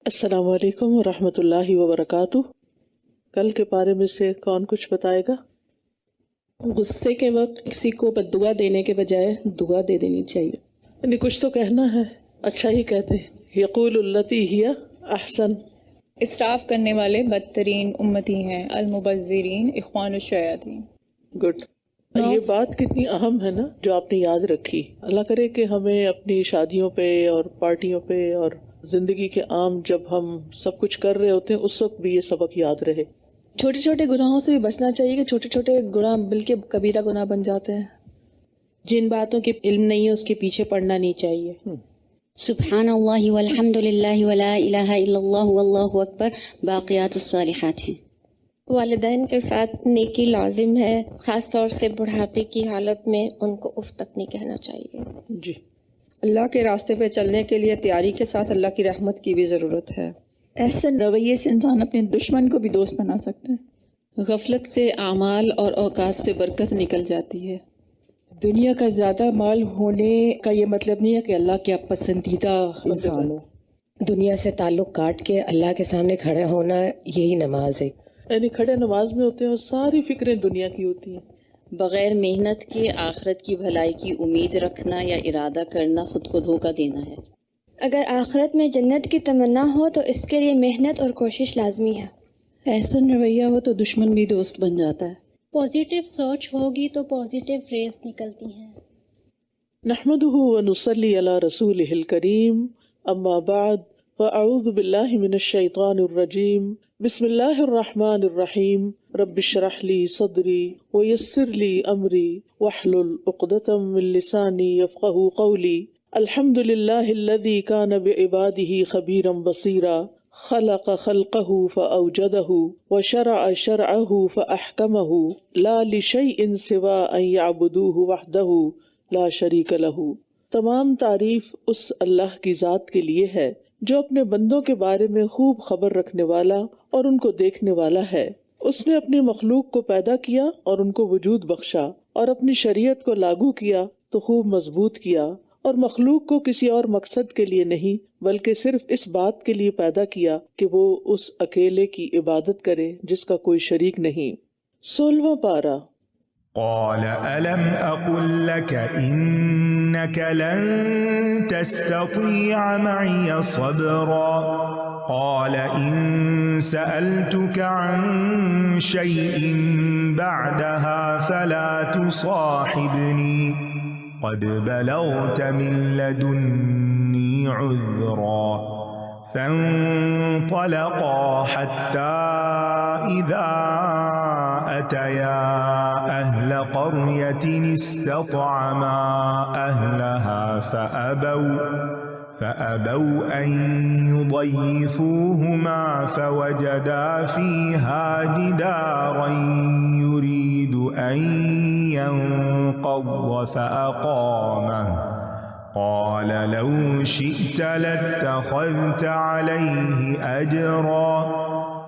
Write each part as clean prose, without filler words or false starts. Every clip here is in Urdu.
السلام علیکم ورحمۃ اللہ وبرکاتہ۔ کل کے بارے میں سے کون کچھ بتائے گا؟ غصے کے وقت کسی کو بددعا دینے کے بجائے دعا دے دینی چاہیے۔ یعنی کچھ تو کہنا ہے، اچھا ہی کہتے ہیں، یقول التی ہی احسن۔ اسراف کرنے والے بدترین امتی ہیں، المبذرین اخوان الشیاطین۔ گڈ۔ یہ بات کتنی اہم ہے نا جو آپ نے یاد رکھی۔ اللہ کرے کہ ہمیں اپنی شادیوں پہ اور پارٹیوں پہ اور زندگی کے عام جب ہم سب کچھ کر رہے ہوتے ہیں اس وقت بھی یہ سبق یاد رہے۔ چھوٹے چھوٹے گناہوں سے بھی بچنا چاہیے کہ چھوٹے چھوٹے گناہ بلکہ کبیرہ گناہ بن جاتے ہیں۔ جن باتوں کے علم نہیں ہے اس کے پیچھے پڑنا نہیں چاہیے۔ سبحان اللہ والحمد للہ ولا الہ الا اللہ واللہ اکبر باقیات الصالحات ہیں۔ والدین کے ساتھ نیکی لازم ہے، خاص طور سے بڑھاپے کی حالت میں ان کو اف تک نہیں کہنا چاہیے۔ جی۔ اللہ کے راستے پہ چلنے کے لیے تیاری کے ساتھ اللہ کی رحمت کی بھی ضرورت ہے۔ احسن رویے سے انسان اپنے دشمن کو بھی دوست بنا سکتا ہے۔ غفلت سے اعمال اور اوقات سے برکت نکل جاتی ہے۔ دنیا کا زیادہ مال ہونے کا یہ مطلب نہیں ہے کہ اللہ کے پسندیدہ انسان ہو۔ دنیا سے تعلق کاٹ کے اللہ کے سامنے کھڑے ہونا، یہی نماز ہے۔ یعنی کھڑے نماز میں ہوتے ہیں اور ساری فکریں دنیا کی ہوتی ہیں۔ بغیر محنت کے آخرت کی بھلائی کی امید رکھنا یا ارادہ کرنا خود کو دھوکہ دینا ہے۔ اگر آخرت میں جنت کی تمنا ہو تو اس کے لیے محنت اور کوشش لازمی ہے۔ احسن رویہ ہو تو دشمن بھی دوست بن جاتا ہے۔ پازیٹیو سوچ ہوگی تو پازیٹیو ریز نکلتی ہیں۔ نحمدہ ونصلی علی رسولہ الکریم، اما بعد فاعوذ باللہ من الشیطان الرجیم، بسم اللہ الرحمن الرحیم، رب اشرح لی صدری ویسر لی امری واحلل عقدۃ من لسانی یفقہوا قولی۔ الحمد للہ الذی کان بعبادہ خبیرا بصیرا، خلق خلقہ فأوجدہ وشرع شرعہ فأحکمہ، لا لشیء سوى ان یعبدوہ وحدہ لا شریک لہ۔ تمام تعریف اس اللہ کی ذات کے لیے ہے جو اپنے بندوں کے بارے میں خوب خبر رکھنے والا اور ان کو دیکھنے والا ہے۔ اس نے اپنی مخلوق کو پیدا کیا اور ان کو وجود بخشا، اور اپنی شریعت کو لاگو کیا تو خوب مضبوط کیا، اور مخلوق کو کسی اور مقصد کے لیے نہیں بلکہ صرف اس بات کے لیے پیدا کیا کہ وہ اس اکیلے کی عبادت کرے جس کا کوئی شریک نہیں۔ 16واں پارہ۔ قال ألم أقل لك إنك لن تستطيع معي صبرا قال إن سألتك عن شيء بعدها فلا تصاحبني قد بلغت من لدني عذرا فانطلقا حتى إذا أتيا أهل قرية استطعما أهلها فأبوا أن يضيفوهما فوجدا فيها جدارا يريد أن ينقض فأقامه قال لو شئت لاتخذت عليه أجرا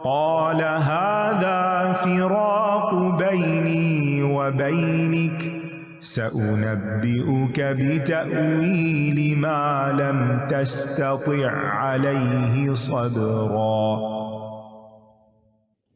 قال هذا فراق بيني وبينك سأنبئك بتأويل ما لم تستطع عليه صبرا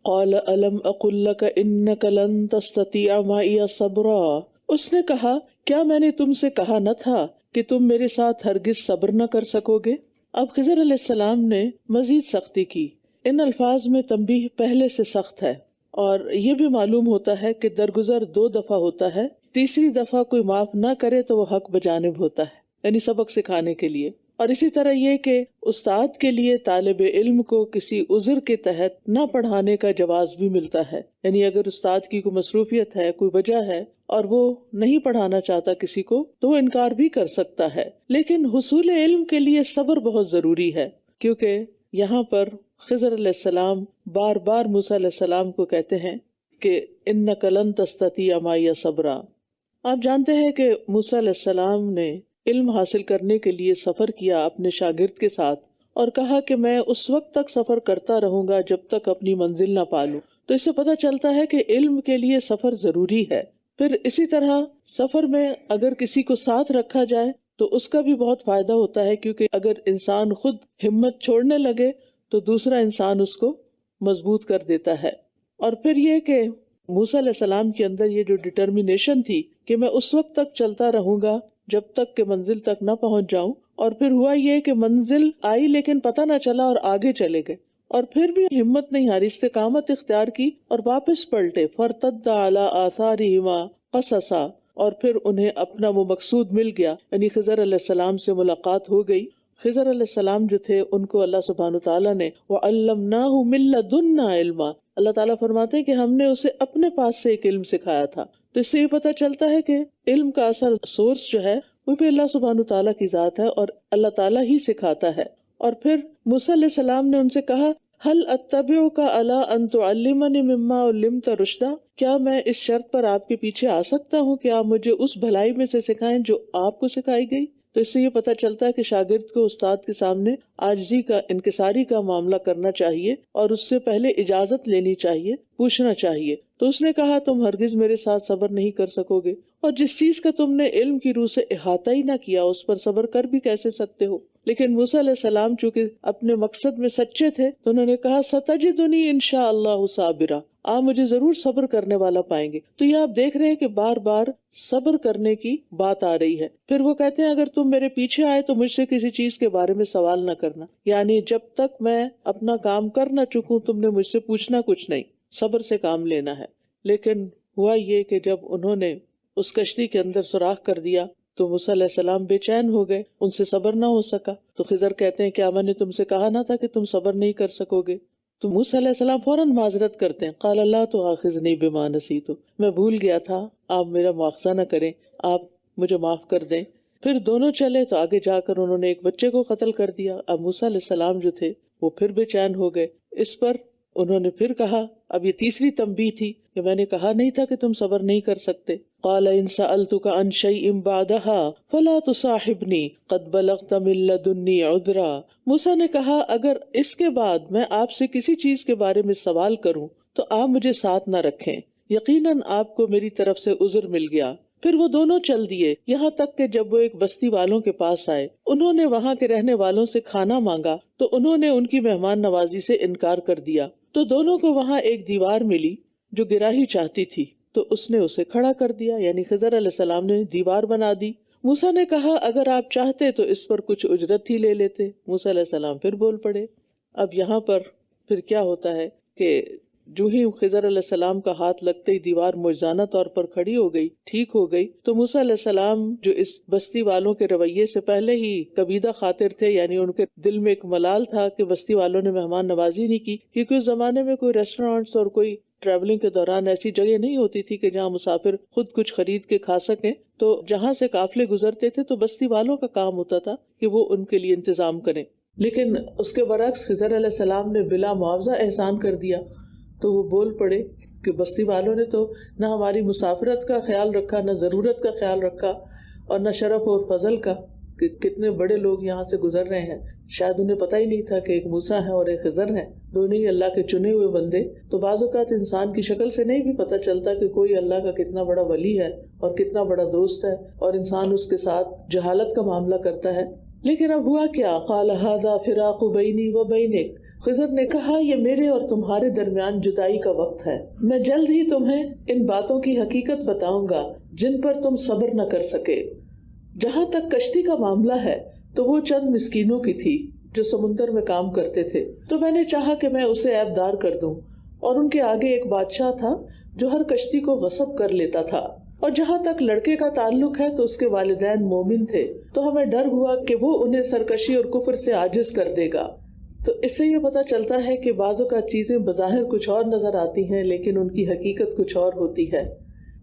قال ألم أقل لك إنك لن تستطيع معي صبرا۔ اس نے کہا کیا میں نے تم سے کہا نہ تھا کہ تم میرے ساتھ ہرگز صبر نہ کر سکو گے؟ اب خضر علیہ السلام نے مزید سختی کی۔ ان الفاظ میں تنبیہ پہلے سے سخت ہے، اور یہ بھی معلوم ہوتا ہے کہ درگزر 2 دفعہ ہوتا ہے، تیسری دفعہ کوئی معاف نہ کرے تو وہ حق بجانب ہوتا ہے، یعنی سبق سکھانے کے لیے۔ اور اسی طرح یہ کہ استاد کے لیے طالب علم کو کسی عذر کے تحت نہ پڑھانے کا جواز بھی ملتا ہے، یعنی اگر استاد کی کوئی مصروفیت ہے، کوئی وجہ ہے اور وہ نہیں پڑھانا چاہتا کسی کو تو وہ انکار بھی کر سکتا ہے۔ لیکن حصول علم کے لیے صبر بہت ضروری ہے، کیونکہ یہاں پر خضر علیہ السلام بار بار موسیٰ علیہ السلام کو کہتے ہیں کہ اِنَّكَ لَن تَسْتَطِيعَ مَعِيَ صَبْرًا۔ آپ جانتے ہیں کہ موسیٰ علیہ السلام نے علم حاصل کرنے کے لیے سفر کیا اپنے شاگرد کے ساتھ، اور کہا کہ میں اس وقت تک سفر کرتا رہوں گا جب تک اپنی منزل نہ پالوں۔ تو اس سے پتہ چلتا ہے کہ علم کے لیے سفر ضروری ہے۔ پھر اسی طرح سفر میں اگر کسی کو ساتھ رکھا جائے تو اس کا بھی بہت فائدہ ہوتا ہے، کیونکہ اگر انسان خود ہمت چھوڑنے لگے تو دوسرا انسان اس کو مضبوط کر دیتا ہے۔ اور پھر یہ کہ موسیٰ علیہ السلام کے اندر یہ جو ڈٹرمینیشن تھی کہ میں اس وقت تک چلتا رہوں گا جب تک کہ منزل تک نہ پہنچ جاؤں، اور پھر ہوا یہ کہ منزل آئی لیکن پتہ نہ چلا اور آگے چلے گئے، اور پھر بھی ہمت نہیں ہاری، استقامت اختیار کی اور واپس پلٹے۔ فَارْتَدَّ عَلَىٰ آثَارِهِمَا قَصَصًا، اور پھر انہیں اپنا وہ مقصود مل گیا، یعنی خضر علیہ السلام سے ملاقات ہو گئی۔ خضر علیہ السلام جو تھے ان کو اللہ سبحانہ تعالیٰ نے وَعَلَّمْنَاهُ مِن لَّدُنَّا عِلْمًا، اللہ تعالیٰ فرماتے ہیں کہ ہم نے اسے اپنے پاس سے ایک علم سکھایا تھا۔ تو اس سے یہ پتہ چلتا ہے کہ علم کا اصل سورس جو ہے وہ بھی اللہ سبحانہ تعالیٰ کی ذات ہے اور اللہ تعالیٰ ہی سکھاتا ہے۔ اور پھر موسیٰ علیہ السلام نے ان سے کہا هل اتبعک علی ان تعلمنی مما علمت رشدا، کیا میں اس شرط پر آپ کے پیچھے آ سکتا ہوں کہ آپ مجھے اس بھلائی میں سے سکھائیں جو آپ کو سکھائی گئی؟ تو اس سے یہ پتہ چلتا ہے کہ شاگرد کو استاد کے سامنے عاجزی کا، انکساری کا معاملہ کرنا چاہیے اور اس سے پہلے اجازت لینی چاہیے، پوچھنا چاہیے۔ تو اس نے کہا تم ہرگز میرے ساتھ صبر نہیں کر سکو گے، اور جس چیز کا تم نے علم کی روح سے احاطہ ہی نہ کیا اس پر صبر کر بھی کیسے سکتے ہو؟ لیکن موسیٰ علیہ السلام چونکہ اپنے مقصد میں سچے تھے تو انہوں نے کہا ستجدنی انشاءاللہ صابرا، آپ مجھے ضرور صبر کرنے والا پائیں گے۔ تو یہ آپ دیکھ رہے ہیں کہ بار بار صبر کرنے کی بات آ رہی ہے۔ پھر وہ کہتے ہیں اگر تم میرے پیچھے آئے تو مجھ سے کسی چیز کے بارے میں سوال نہ کرنا، یعنی جب تک میں اپنا کام کر نہ چکوں تم نے مجھ سے پوچھنا کچھ نہیں، صبر سے کام لینا ہے۔ لیکن ہوا یہ کہ جب انہوں نے اس کشتی کے اندر سوراخ کر دیا تو موسیٰ علیہ السلام بے چین ہو گئے، ان سے صبر نہ ہو سکا۔ تو خضر کہتے ہیں کیا میں نے تم سے کہا نہ تھا کہ تم صبر نہیں کر سکو گے؟ تو موسیٰ علیہ السلام فوراً معذرت کرتے ہیں، قال لا تؤاخذنی بما نسیت، میں بھول گیا تھا، آپ میرا مواخذہ نہ کریں، آپ مجھے معاف کر دیں۔ پھر دونوں چلے تو آگے جا کر انہوں نے ایک بچے کو قتل کر دیا۔ اب موسیٰ علیہ السلام جو تھے وہ پھر بے چین ہو گئے۔ اس پر انہوں نے پھر کہا، اب یہ تیسری تنبیہ تھی کہ میں نے کہا نہیں تھا کہ تم صبر نہیں کر سکتے۔ قال ان سألتک عن شیء بعدها فلا تصاحبنی قد بلغت من لدنی عذرا، موسیٰ نے کہا اگر اس کے بعد میں آپ سے کسی چیز کے بارے میں سوال کروں تو آپ مجھے ساتھ نہ رکھیں، یقیناً آپ کو میری طرف سے عذر مل گیا۔ پھر وہ دونوں چل دیے یہاں تک کہ جب وہ ایک بستی والوں کے پاس آئے، انہوں نے وہاں کے رہنے والوں سے کھانا مانگا تو انہوں نے ان کی مہمان نوازی سے انکار کر دیا۔ تو دونوں کو وہاں ایک دیوار ملی جو گرا ہی چاہتی تھی، تو اس نے اسے کھڑا کر دیا، یعنی خضر علیہ السلام نے دیوار بنا دی۔ موسیٰ نے کہا اگر آپ چاہتے تو اس پر کچھ اجرت ہی لے لیتے۔ موسیٰ علیہ السلام پھر بول پڑے۔ اب یہاں پر پھر کیا ہوتا ہے کہ جو ہی خضر علیہ السلام کا ہاتھ لگتے ہی دیوار معجزانہ طور پر کھڑی ہو گئی، ٹھیک ہو گئی۔ تو موسیٰ علیہ السلام جو اس بستی والوں کے رویے سے پہلے ہی کبیدہ خاطر تھے، یعنی ان کے دل میں ایک ملال تھا کہ بستی والوں نے مہمان نوازی نہیں کی، کیونکہ اس زمانے میں کوئی ریسٹورانٹس اور کوئی ٹریولنگ کے دوران ایسی جگہ نہیں ہوتی تھی کہ جہاں مسافر خود کچھ خرید کے کھا سکیں۔ تو جہاں سے قافلے گزرتے تھے تو بستی والوں کا کام ہوتا تھا کہ وہ ان کے لیے انتظام کریں، لیکن اس کے برعکس خضر علیہ السلام نے بلا معاوضہ احسان کر دیا۔ تو وہ بول پڑے کہ بستی والوں نے تو نہ ہماری مسافرت کا خیال رکھا، نہ ضرورت کا خیال رکھا، اور نہ شرف اور فضل کا کہ کتنے بڑے لوگ یہاں سے گزر رہے ہیں۔ شاید انہیں پتہ ہی نہیں تھا کہ ایک موسیٰ ہے اور ایک خضر ہے، دونوں ہی اللہ کے چنے ہوئے بندے۔ تو بعض اوقات انسان کی شکل سے نہیں بھی پتہ چلتا کہ کوئی اللہ کا کتنا بڑا ولی ہے اور کتنا بڑا دوست ہے، اور انسان اس کے ساتھ جہالت کا معاملہ کرتا ہے۔ لیکن اب ہوا کیا؟ قال ھذا فراق بینی و بینک، خضر نے کہا یہ میرے اور تمہارے درمیان جدائی کا وقت ہے، میں جلد ہی تمہیں ان باتوں کی حقیقت بتاؤں گا جن پر تم صبر نہ کر سکے۔ جہاں تک کشتی کا معاملہ ہے تو وہ چند مسکینوں کی تھی جو سمندر میں کام کرتے تھے، تو میں نے چاہا کہ میں اسے عیب دار کر دوں، اور ان کے آگے ایک بادشاہ تھا جو ہر کشتی کو غصب کر لیتا تھا، اور جہاں تک لڑکے کا تعلق ہے تو اس کے والدین مومن تھے، تو ہمیں ڈر ہوا کہ وہ انہیں سرکشی اور کفر سے عاجز کر دے گا۔ تو اس سے یہ پتہ چلتا ہے کہ بعضوں کا چیزیں بظاہر کچھ اور نظر آتی ہیں لیکن ان کی حقیقت کچھ اور ہوتی ہے۔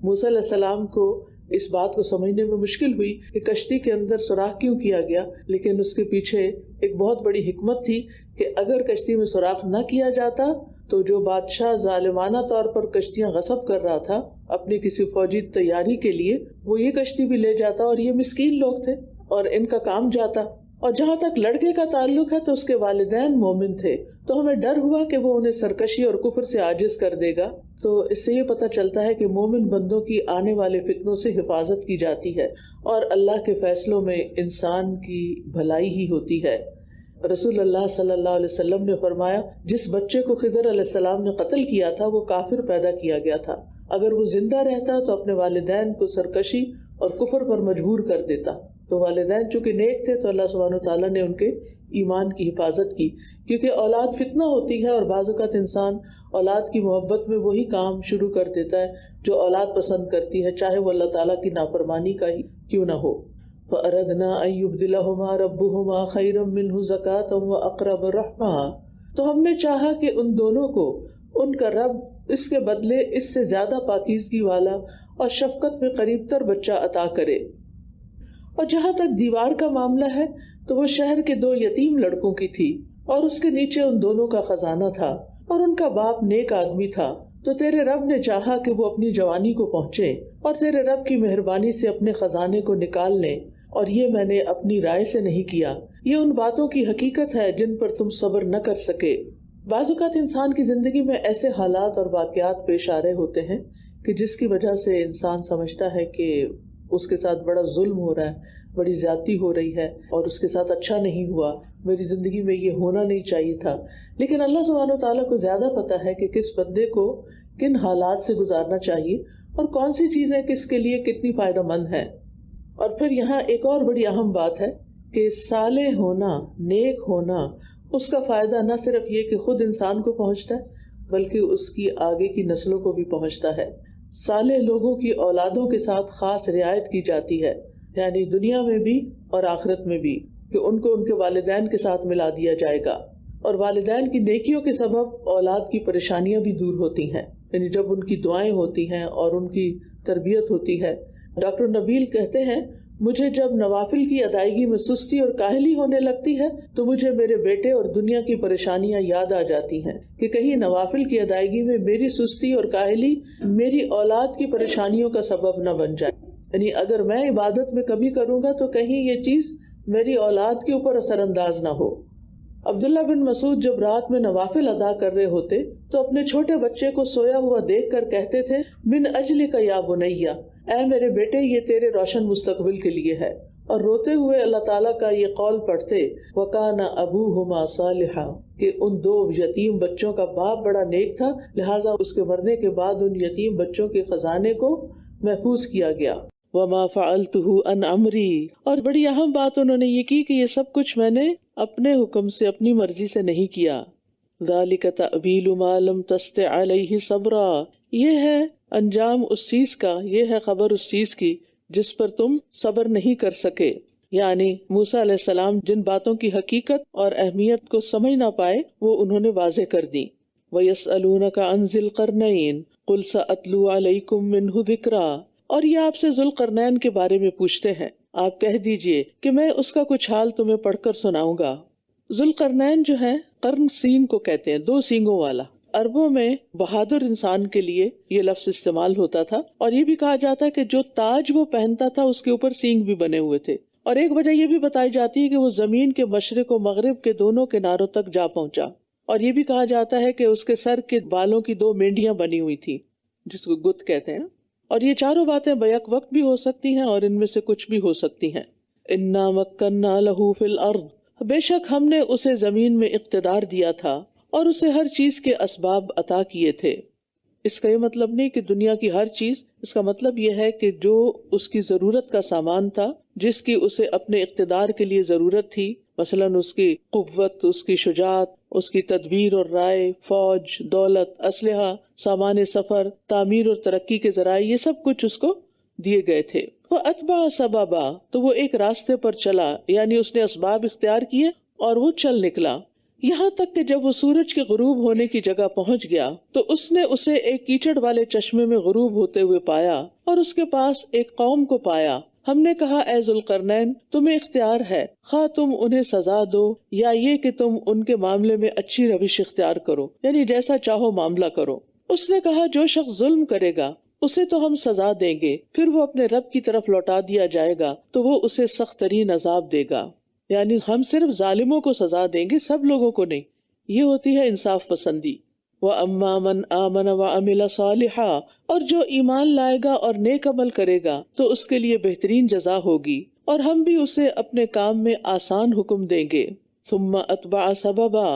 موسیٰ علیہ السلام کو اس بات کو سمجھنے میں مشکل ہوئی کہ کشتی کے اندر سوراخ کیوں کیا گیا، لیکن اس کے پیچھے ایک بہت بڑی حکمت تھی کہ اگر کشتی میں سوراخ نہ کیا جاتا تو جو بادشاہ ظالمانہ طور پر کشتیاں غصب کر رہا تھا اپنی کسی فوجی تیاری کے لیے، وہ یہ کشتی بھی لے جاتا اور یہ مسکین لوگ تھے اور ان کا کام جاتا۔ اور جہاں تک لڑکے کا تعلق ہے تو اس کے والدین مومن تھے، تو ہمیں ڈر ہوا کہ وہ انہیں سرکشی اور کفر سے عاجز کر دے گا۔ تو اس سے یہ پتہ چلتا ہے کہ مومن بندوں کی آنے والے فتنوں سے حفاظت کی جاتی ہے، اور اللہ کے فیصلوں میں انسان کی بھلائی ہی ہوتی ہے۔ رسول اللہ صلی اللہ علیہ وسلم نے فرمایا جس بچے کو خضر علیہ السلام نے قتل کیا تھا وہ کافر پیدا کیا گیا تھا، اگر وہ زندہ رہتا تو اپنے والدین کو سرکشی اور کفر پر مجبور کر دیتا، تو والدین چونکہ نیک تھے تو اللہ سبحانہ وتعالیٰ نے ان کے ایمان کی حفاظت کی، کیونکہ اولاد فتنہ ہوتی ہے اور بعض اوقات انسان اولاد کی محبت میں وہی کام شروع کر دیتا ہے جو اولاد پسند کرتی ہے، چاہے وہ اللہ تعالیٰ کی نافرمانی کا ہی کیوں نہ ہو۔ فَأَرَدْنَا أَن يُبْدِلَهُمَا رَبُّهُمَا خَيْرًا مِّنْهُ زَكَاةً وَأَقْرَبَ رَحْمًا، تو ہم نے چاہا کہ ان دونوں کو ان کا رب اس کے بدلے اس سے زیادہ پاکیزگی والا اور شفقت میں قریب تر بچہ عطا کرے۔ اور جہاں تک دیوار کا معاملہ ہے تو وہ شہر کے 2 یتیم لڑکوں کی تھی اور اس کے نیچے ان دونوں کا خزانہ تھا اور ان کا باپ نیک آدمی تھا، تو تیرے رب نے چاہا کہ وہ اپنی جوانی کو پہنچے اور تیرے رب کی مہربانی سے اپنے خزانے کو نکال لیں، اور یہ میں نے اپنی رائے سے نہیں کیا، یہ ان باتوں کی حقیقت ہے جن پر تم صبر نہ کر سکے۔ بعض اوقات انسان کی زندگی میں ایسے حالات اور واقعات پیش آ رہے ہوتے ہیں کہ جس کی وجہ سے انسان سمجھتا ہے کہ اس کے ساتھ بڑا ظلم ہو رہا ہے، بڑی زیادتی ہو رہی ہے اور اس کے ساتھ اچھا نہیں ہوا، میری زندگی میں یہ ہونا نہیں چاہیے تھا۔ لیکن اللہ سبحانہ وتعالیٰ کو زیادہ پتہ ہے کہ کس بندے کو کن حالات سے گزارنا چاہیے اور کون سی چیزیں کس کے لیے کتنی فائدہ مند ہیں۔ اور پھر یہاں ایک اور بڑی اہم بات ہے کہ صالح ہونا، نیک ہونا، اس کا فائدہ نہ صرف یہ کہ خود انسان کو پہنچتا ہے بلکہ اس کی آگے کی نسلوں کو بھی پہنچتا ہے۔ صالح لوگوں کی اولادوں کے ساتھ خاص رعایت کی جاتی ہے، یعنی دنیا میں بھی اور آخرت میں بھی، کہ ان کو ان کے والدین کے ساتھ ملا دیا جائے گا، اور والدین کی نیکیوں کے سبب اولاد کی پریشانیاں بھی دور ہوتی ہیں، یعنی جب ان کی دعائیں ہوتی ہیں اور ان کی تربیت ہوتی ہے۔ ڈاکٹر نبیل کہتے ہیں مجھے جب نوافل کی ادائیگی میں سستی اور کاہلی ہونے لگتی ہے تو مجھے میرے بیٹے اور دنیا کی پریشانیاں یاد آ جاتی ہیں کہ کہیں نوافل کی ادائیگی میں میری سستی اور کاہلی میری اولاد کی پریشانیوں کا سبب نہ بن جائے، یعنی اگر میں عبادت میں کمی کروں گا تو کہیں یہ چیز میری اولاد کے اوپر اثر انداز نہ ہو۔ عبداللہ بن مسعود جب رات میں نوافل ادا کر رہے ہوتے تو اپنے چھوٹے بچے کو سویا ہوا دیکھ کر کہتے تھے من اجلک یا بنیا، اے میرے بیٹے یہ تیرے روشن مستقبل کے لیے ہے، اور روتے ہوئے اللہ تعالیٰ کا یہ قول پڑھتے وَكَانَ أَبُوهُمَا صَالِحًا، کہ ان 2 یتیم بچوں کا باپ بڑا نیک تھا، لہٰذا اس کے مرنے کے بعد ان یتیم بچوں کے خزانے کو محفوظ کیا گیا۔ وَمَا فَعَلْتُهُ عَنْ أَمْرِي، اور بڑی اہم بات انہوں نے یہ کی کہ یہ سب کچھ میں نے اپنے حکم سے اپنی مرضی سے نہیں کیا۔ ذَلِكَ تَأْوِيلُ مَا لَمْ تَسْطِع عَلَيْهِ صَبْرًا، یہ ہے انجام اس چیز کا، یہ ہے خبر اس چیز کی جس پر تم صبر نہیں کر سکے، یعنی موسیٰ علیہ السلام جن باتوں کی حقیقت اور اہمیت کو سمجھ نہ پائے وہ انہوں نے واضح کر دی۔ وَيَسْأَلُونَكَ عَنْ ذِي الْقَرْنَيْنِ قُلْ سَأَتْلُو عَلَيْكُمْ مِنْهُ ذِكْرًا، اور یہ آپ سے ذوالقرنین کے بارے میں پوچھتے ہیں، آپ کہہ دیجئے کہ میں اس کا کچھ حال تمہیں پڑھ کر سناؤں گا۔ ذوالقرنین جو ہے قرن سینگ کو کہتے ہیں، 2 سینگوں والا۔ عربوں میں بہادر انسان کے لیے یہ لفظ استعمال ہوتا تھا، اور یہ بھی کہا جاتا ہے کہ جو تاج وہ پہنتا تھا اس کے اوپر سینگ بھی بنے ہوئے تھے، اور ایک وجہ یہ بھی بتائی جاتی ہے کہ وہ زمین کے مشرق و مغرب کے دونوں کناروں تک جا پہنچا، اور یہ بھی کہا جاتا ہے کہ اس کے سر کے بالوں کی 2 مینڈیاں بنی ہوئی تھی جس کو گت کہتے ہیں، اور یہ چاروں باتیں بیک وقت بھی ہو سکتی ہیں اور ان میں سے کچھ بھی ہو سکتی ہیں۔ انا مکننا لہ فی الارض، بے شک ہم نے اسے زمین میں اقتدار دیا تھا اور اسے ہر چیز کے اسباب عطا کیے تھے۔ اس کا یہ مطلب نہیں کہ دنیا کی ہر چیز، اس کا مطلب یہ ہے کہ جو اس کی ضرورت کا سامان تھا، جس کی اسے اپنے اقتدار کے لیے ضرورت تھی، مثلا اس کی قوت، اس کی شجاعت، اس کی تدبیر اور رائے، فوج، دولت، اسلحہ، سامان سفر، تعمیر اور ترقی کے ذرائع، یہ سب کچھ اس کو دیے گئے تھے۔ وَأَتْبَعَ سَبَبًا، تو وہ ایک راستے پر چلا، یعنی اس نے اسباب اختیار کیے اور وہ چل نکلا، یہاں تک کہ جب وہ سورج کے غروب ہونے کی جگہ پہنچ گیا تو اس نے اسے ایک کیچڑ والے چشمے میں غروب ہوتے ہوئے پایا اور اس کے پاس ایک قوم کو پایا۔ ہم نے کہا اے ذوالقرنین، تمہیں اختیار ہے، خواہ تم انہیں سزا دو یا یہ کہ تم ان کے معاملے میں اچھی روش اختیار کرو، یعنی جیسا چاہو معاملہ کرو۔ اس نے کہا جو شخص ظلم کرے گا اسے تو ہم سزا دیں گے، پھر وہ اپنے رب کی طرف لوٹا دیا جائے گا تو وہ اسے سخت ترین عذاب دے گا، یعنی ہم صرف ظالموں کو سزا دیں گے، سب لوگوں کو نہیں۔ یہ ہوتی ہے انصاف پسندی۔ وَأَمَّا مَنْ آمَنَ وَعَمِلَ صَالِحًا، اور جو ایمان لائے گا اور نیک عمل کرے گا تو اس کے لیے بہترین جزا ہوگی، اور ہم بھی اسے اپنے کام میں آسان حکم دیں گے۔ ثم اتبع سببا،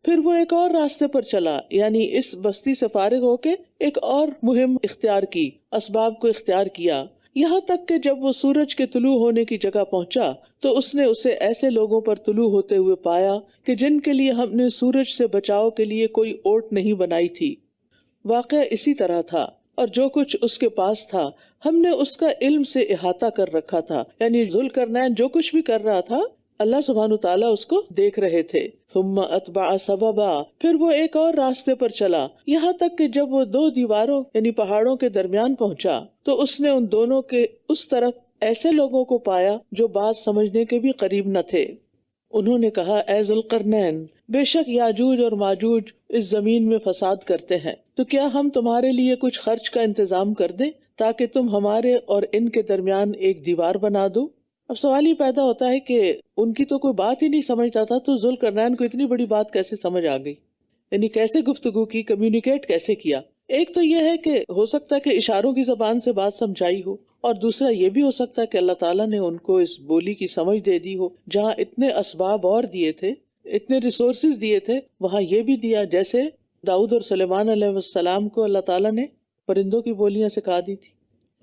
پھر وہ ایک اور راستے پر چلا، یعنی اس بستی سے فارغ ہو کے ایک اور مہم اختیار کی، اسباب کو اختیار کیا، یہاں تک کہ جب وہ سورج کے طلوع ہونے کی جگہ پہنچا تو اس نے اسے ایسے لوگوں پر طلوع ہوتے ہوئے پایا کہ جن کے لیے ہم نے سورج سے بچاؤ کے لیے کوئی اوٹ نہیں بنائی تھی۔ واقعہ اسی طرح تھا، اور جو کچھ اس کے پاس تھا ہم نے اس کا علم سے احاطہ کر رکھا تھا، یعنی ذوالقرنین جو کچھ بھی کر رہا تھا اللہ سبحانہ تعالیٰ اس کو دیکھ رہے تھے۔ ثم اتبع سببا، پھر وہ ایک اور راستے پر چلا، یہاں تک کہ جب وہ دو دیواروں یعنی پہاڑوں کے درمیان پہنچا تو اس نے ان دونوں کے اس طرف ایسے لوگوں کو پایا جو بات سمجھنے کے بھی قریب نہ تھے۔ انہوں نے کہا، اے ذوالقرنین، بے شک یاجوج اور ماجوج اس زمین میں فساد کرتے ہیں، تو کیا ہم تمہارے لیے کچھ خرچ کا انتظام کر دیں تاکہ تم ہمارے اور ان کے درمیان ایک دیوار بنا دو؟ اب سوال یہ پیدا ہوتا ہے کہ ان کی تو کوئی بات ہی نہیں سمجھتا تھا، تو ذوالقرنین کو اتنی بڑی بات کیسے سمجھ آ گئی؟ یعنی کیسے گفتگو کی، کمیونیکیٹ کیسے کیا؟ ایک تو یہ ہے کہ ہو سکتا ہے کہ اشاروں کی زبان سے بات سمجھائی ہو، اور دوسرا یہ بھی ہو سکتا ہے کہ اللہ تعالیٰ نے ان کو اس بولی کی سمجھ دے دی ہو، جہاں اتنے اسباب اور دیے تھے، اتنے ریسورسز دیے تھے، وہاں یہ بھی دیا، جیسے داؤد اور سلیمان علیہ السلام کو اللہ تعالیٰ نے پرندوں کی بولیاں سکھا دی تھی،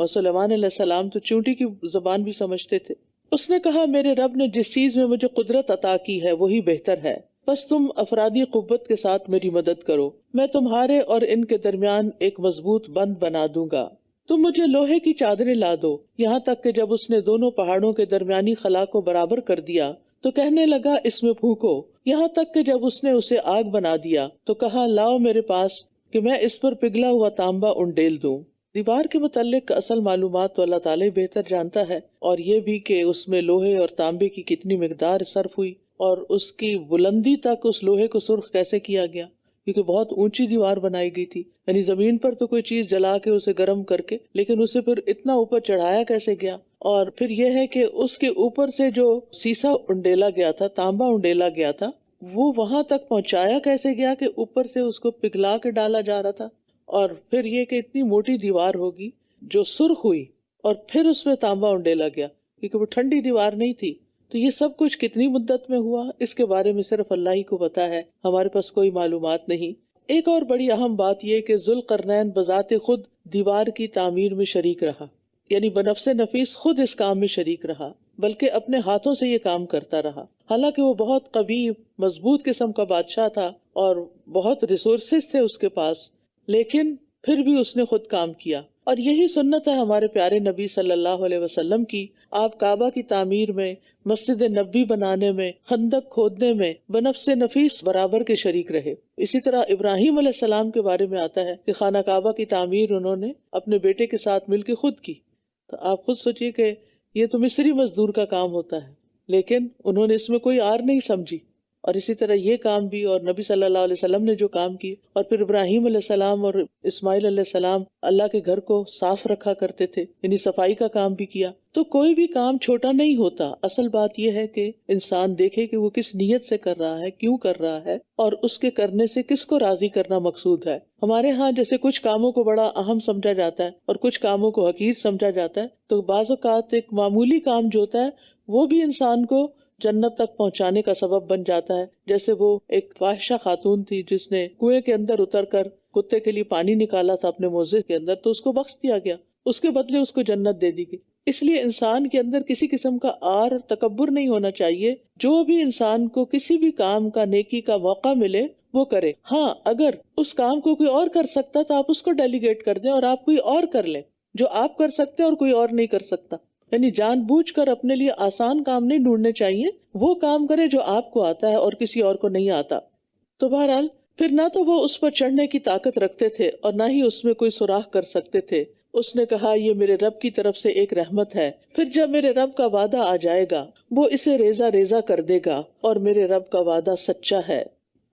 اور سلیمان علیہ السلام تو چونٹی کی زبان بھی سمجھتے تھے۔ اس نے کہا، میرے رب نے جس چیز میں مجھے قدرت عطا کی ہے وہی بہتر ہے، بس تم افرادی قوت کے ساتھ میری مدد کرو، میں تمہارے اور ان کے درمیان ایک مضبوط بند بنا دوں گا، تم مجھے لوہے کی چادریں لا دو۔ یہاں تک کہ جب اس نے دونوں پہاڑوں کے درمیانی خلا کو برابر کر دیا تو کہنے لگا، اس میں پھونکو۔ یہاں تک کہ جب اس نے اسے آگ بنا دیا تو کہا، لاؤ میرے پاس کہ میں اس پر پگھلا ہوا تانبا انڈیل دوں۔ دیوار کے متعلق اصل معلومات تو اللہ تعالیٰ بہتر جانتا ہے، اور یہ بھی کہ اس میں لوہے اور تانبے کی کتنی مقدار صرف ہوئی، اور اس کی بلندی تک اس لوہے کو سرخ کیسے کیا گیا، کیونکہ بہت اونچی دیوار بنائی گئی تھی، یعنی زمین پر تو کوئی چیز جلا کے اسے گرم کر کے، لیکن اسے پھر اتنا اوپر چڑھایا کیسے گیا۔ اور پھر یہ ہے کہ اس کے اوپر سے جو سیسا انڈیلا گیا تھا، تانبا انڈیلا گیا تھا، وہ وہاں تک پہنچایا کیسے گیا کہ اوپر سے اس کو پگھلا کے ڈالا جا رہا تھا۔ اور پھر یہ کہ اتنی موٹی دیوار ہوگی جو سرخ ہوئی، اور پھر اس میں تانبا انڈیلا گیا، کیونکہ وہ ٹھنڈی دیوار نہیں تھی۔ تو یہ سب کچھ کتنی مدت میں ہوا، اس کے بارے میں صرف اللہ ہی کو پتا ہے، ہمارے پاس کوئی معلومات نہیں۔ ایک اور بڑی اہم بات یہ کہ ذوالقرنین بذات خود دیوار کی تعمیر میں شریک رہا، یعنی بنفس نفیس خود اس کام میں شریک رہا، بلکہ اپنے ہاتھوں سے یہ کام کرتا رہا۔ حالانکہ وہ بہت قوی مضبوط قسم کا بادشاہ تھا اور بہت ریسورسز تھے اس کے پاس، لیکن پھر بھی اس نے خود کام کیا۔ اور یہی سنت ہے ہمارے پیارے نبی صلی اللہ علیہ وسلم کی۔ آپ کعبہ کی تعمیر میں، مسجد نبی بنانے میں، خندق کھودنے میں بنفس نفیس برابر کے شریک رہے۔ اسی طرح ابراہیم علیہ السلام کے بارے میں آتا ہے کہ خانہ کعبہ کی تعمیر انہوں نے اپنے بیٹے کے ساتھ مل کے خود کی۔ تو آپ خود سوچئے کہ یہ تو مصری مزدور کا کام ہوتا ہے، لیکن انہوں نے اس میں کوئی آر نہیں سمجھی۔ اور اسی طرح یہ کام بھی، اور نبی صلی اللہ علیہ وسلم نے جو کام کی، اور پھر ابراہیم علیہ السلام اور اسماعیل علیہ السلام اللہ کے گھر کو صاف رکھا کرتے تھے، یعنی صفائی کا کام بھی کیا۔ تو کوئی بھی کام چھوٹا نہیں ہوتا، اصل بات یہ ہے کہ انسان دیکھے کہ وہ کس نیت سے کر رہا ہے، کیوں کر رہا ہے، اور اس کے کرنے سے کس کو راضی کرنا مقصود ہے۔ ہمارے ہاں جیسے کچھ کاموں کو بڑا اہم سمجھا جاتا ہے اور کچھ کاموں کو حقیر سمجھا جاتا ہے، تو بعض اوقات ایک معمولی کام جو ہوتا ہے وہ بھی انسان کو جنت تک پہنچانے کا سبب بن جاتا ہے۔ جیسے وہ ایک فاحشہ خاتون تھی جس نے کنویں کے اندر اتر کر کتے کے لیے پانی نکالا تھا اپنے موزے کے اندر، تو اس کو بخش دیا گیا، اس کے بدلے اس کو جنت دے دی گئی۔ اس لیے انسان کے اندر کسی قسم کا آر اور تکبر نہیں ہونا چاہیے۔ جو بھی انسان کو کسی بھی کام کا، نیکی کا موقع ملے وہ کرے۔ ہاں، اگر اس کام کو کوئی اور کر سکتا تو آپ اس کو ڈیلیگیٹ کر دیں اور آپ کوئی اور کر لیں جو آپ کر سکتے اور کوئی اور نہیں کر سکتا۔ یعنی جان بوجھ کر اپنے لیے آسان کام نہیں ڈھونڈنے چاہیے، وہ کام کرے جو آپ کو آتا ہے اور کسی اور کو نہیں آتا۔ تو بہرحال پھر نہ تو وہ اس پر چڑھنے کی طاقت رکھتے تھے اور نہ ہی اس میں کوئی سوراخ کر سکتے تھے۔ اس نے کہا، یہ میرے رب کی طرف سے ایک رحمت ہے، پھر جب میرے رب کا وعدہ آ جائے گا وہ اسے ریزہ ریزہ کر دے گا، اور میرے رب کا وعدہ سچا ہے۔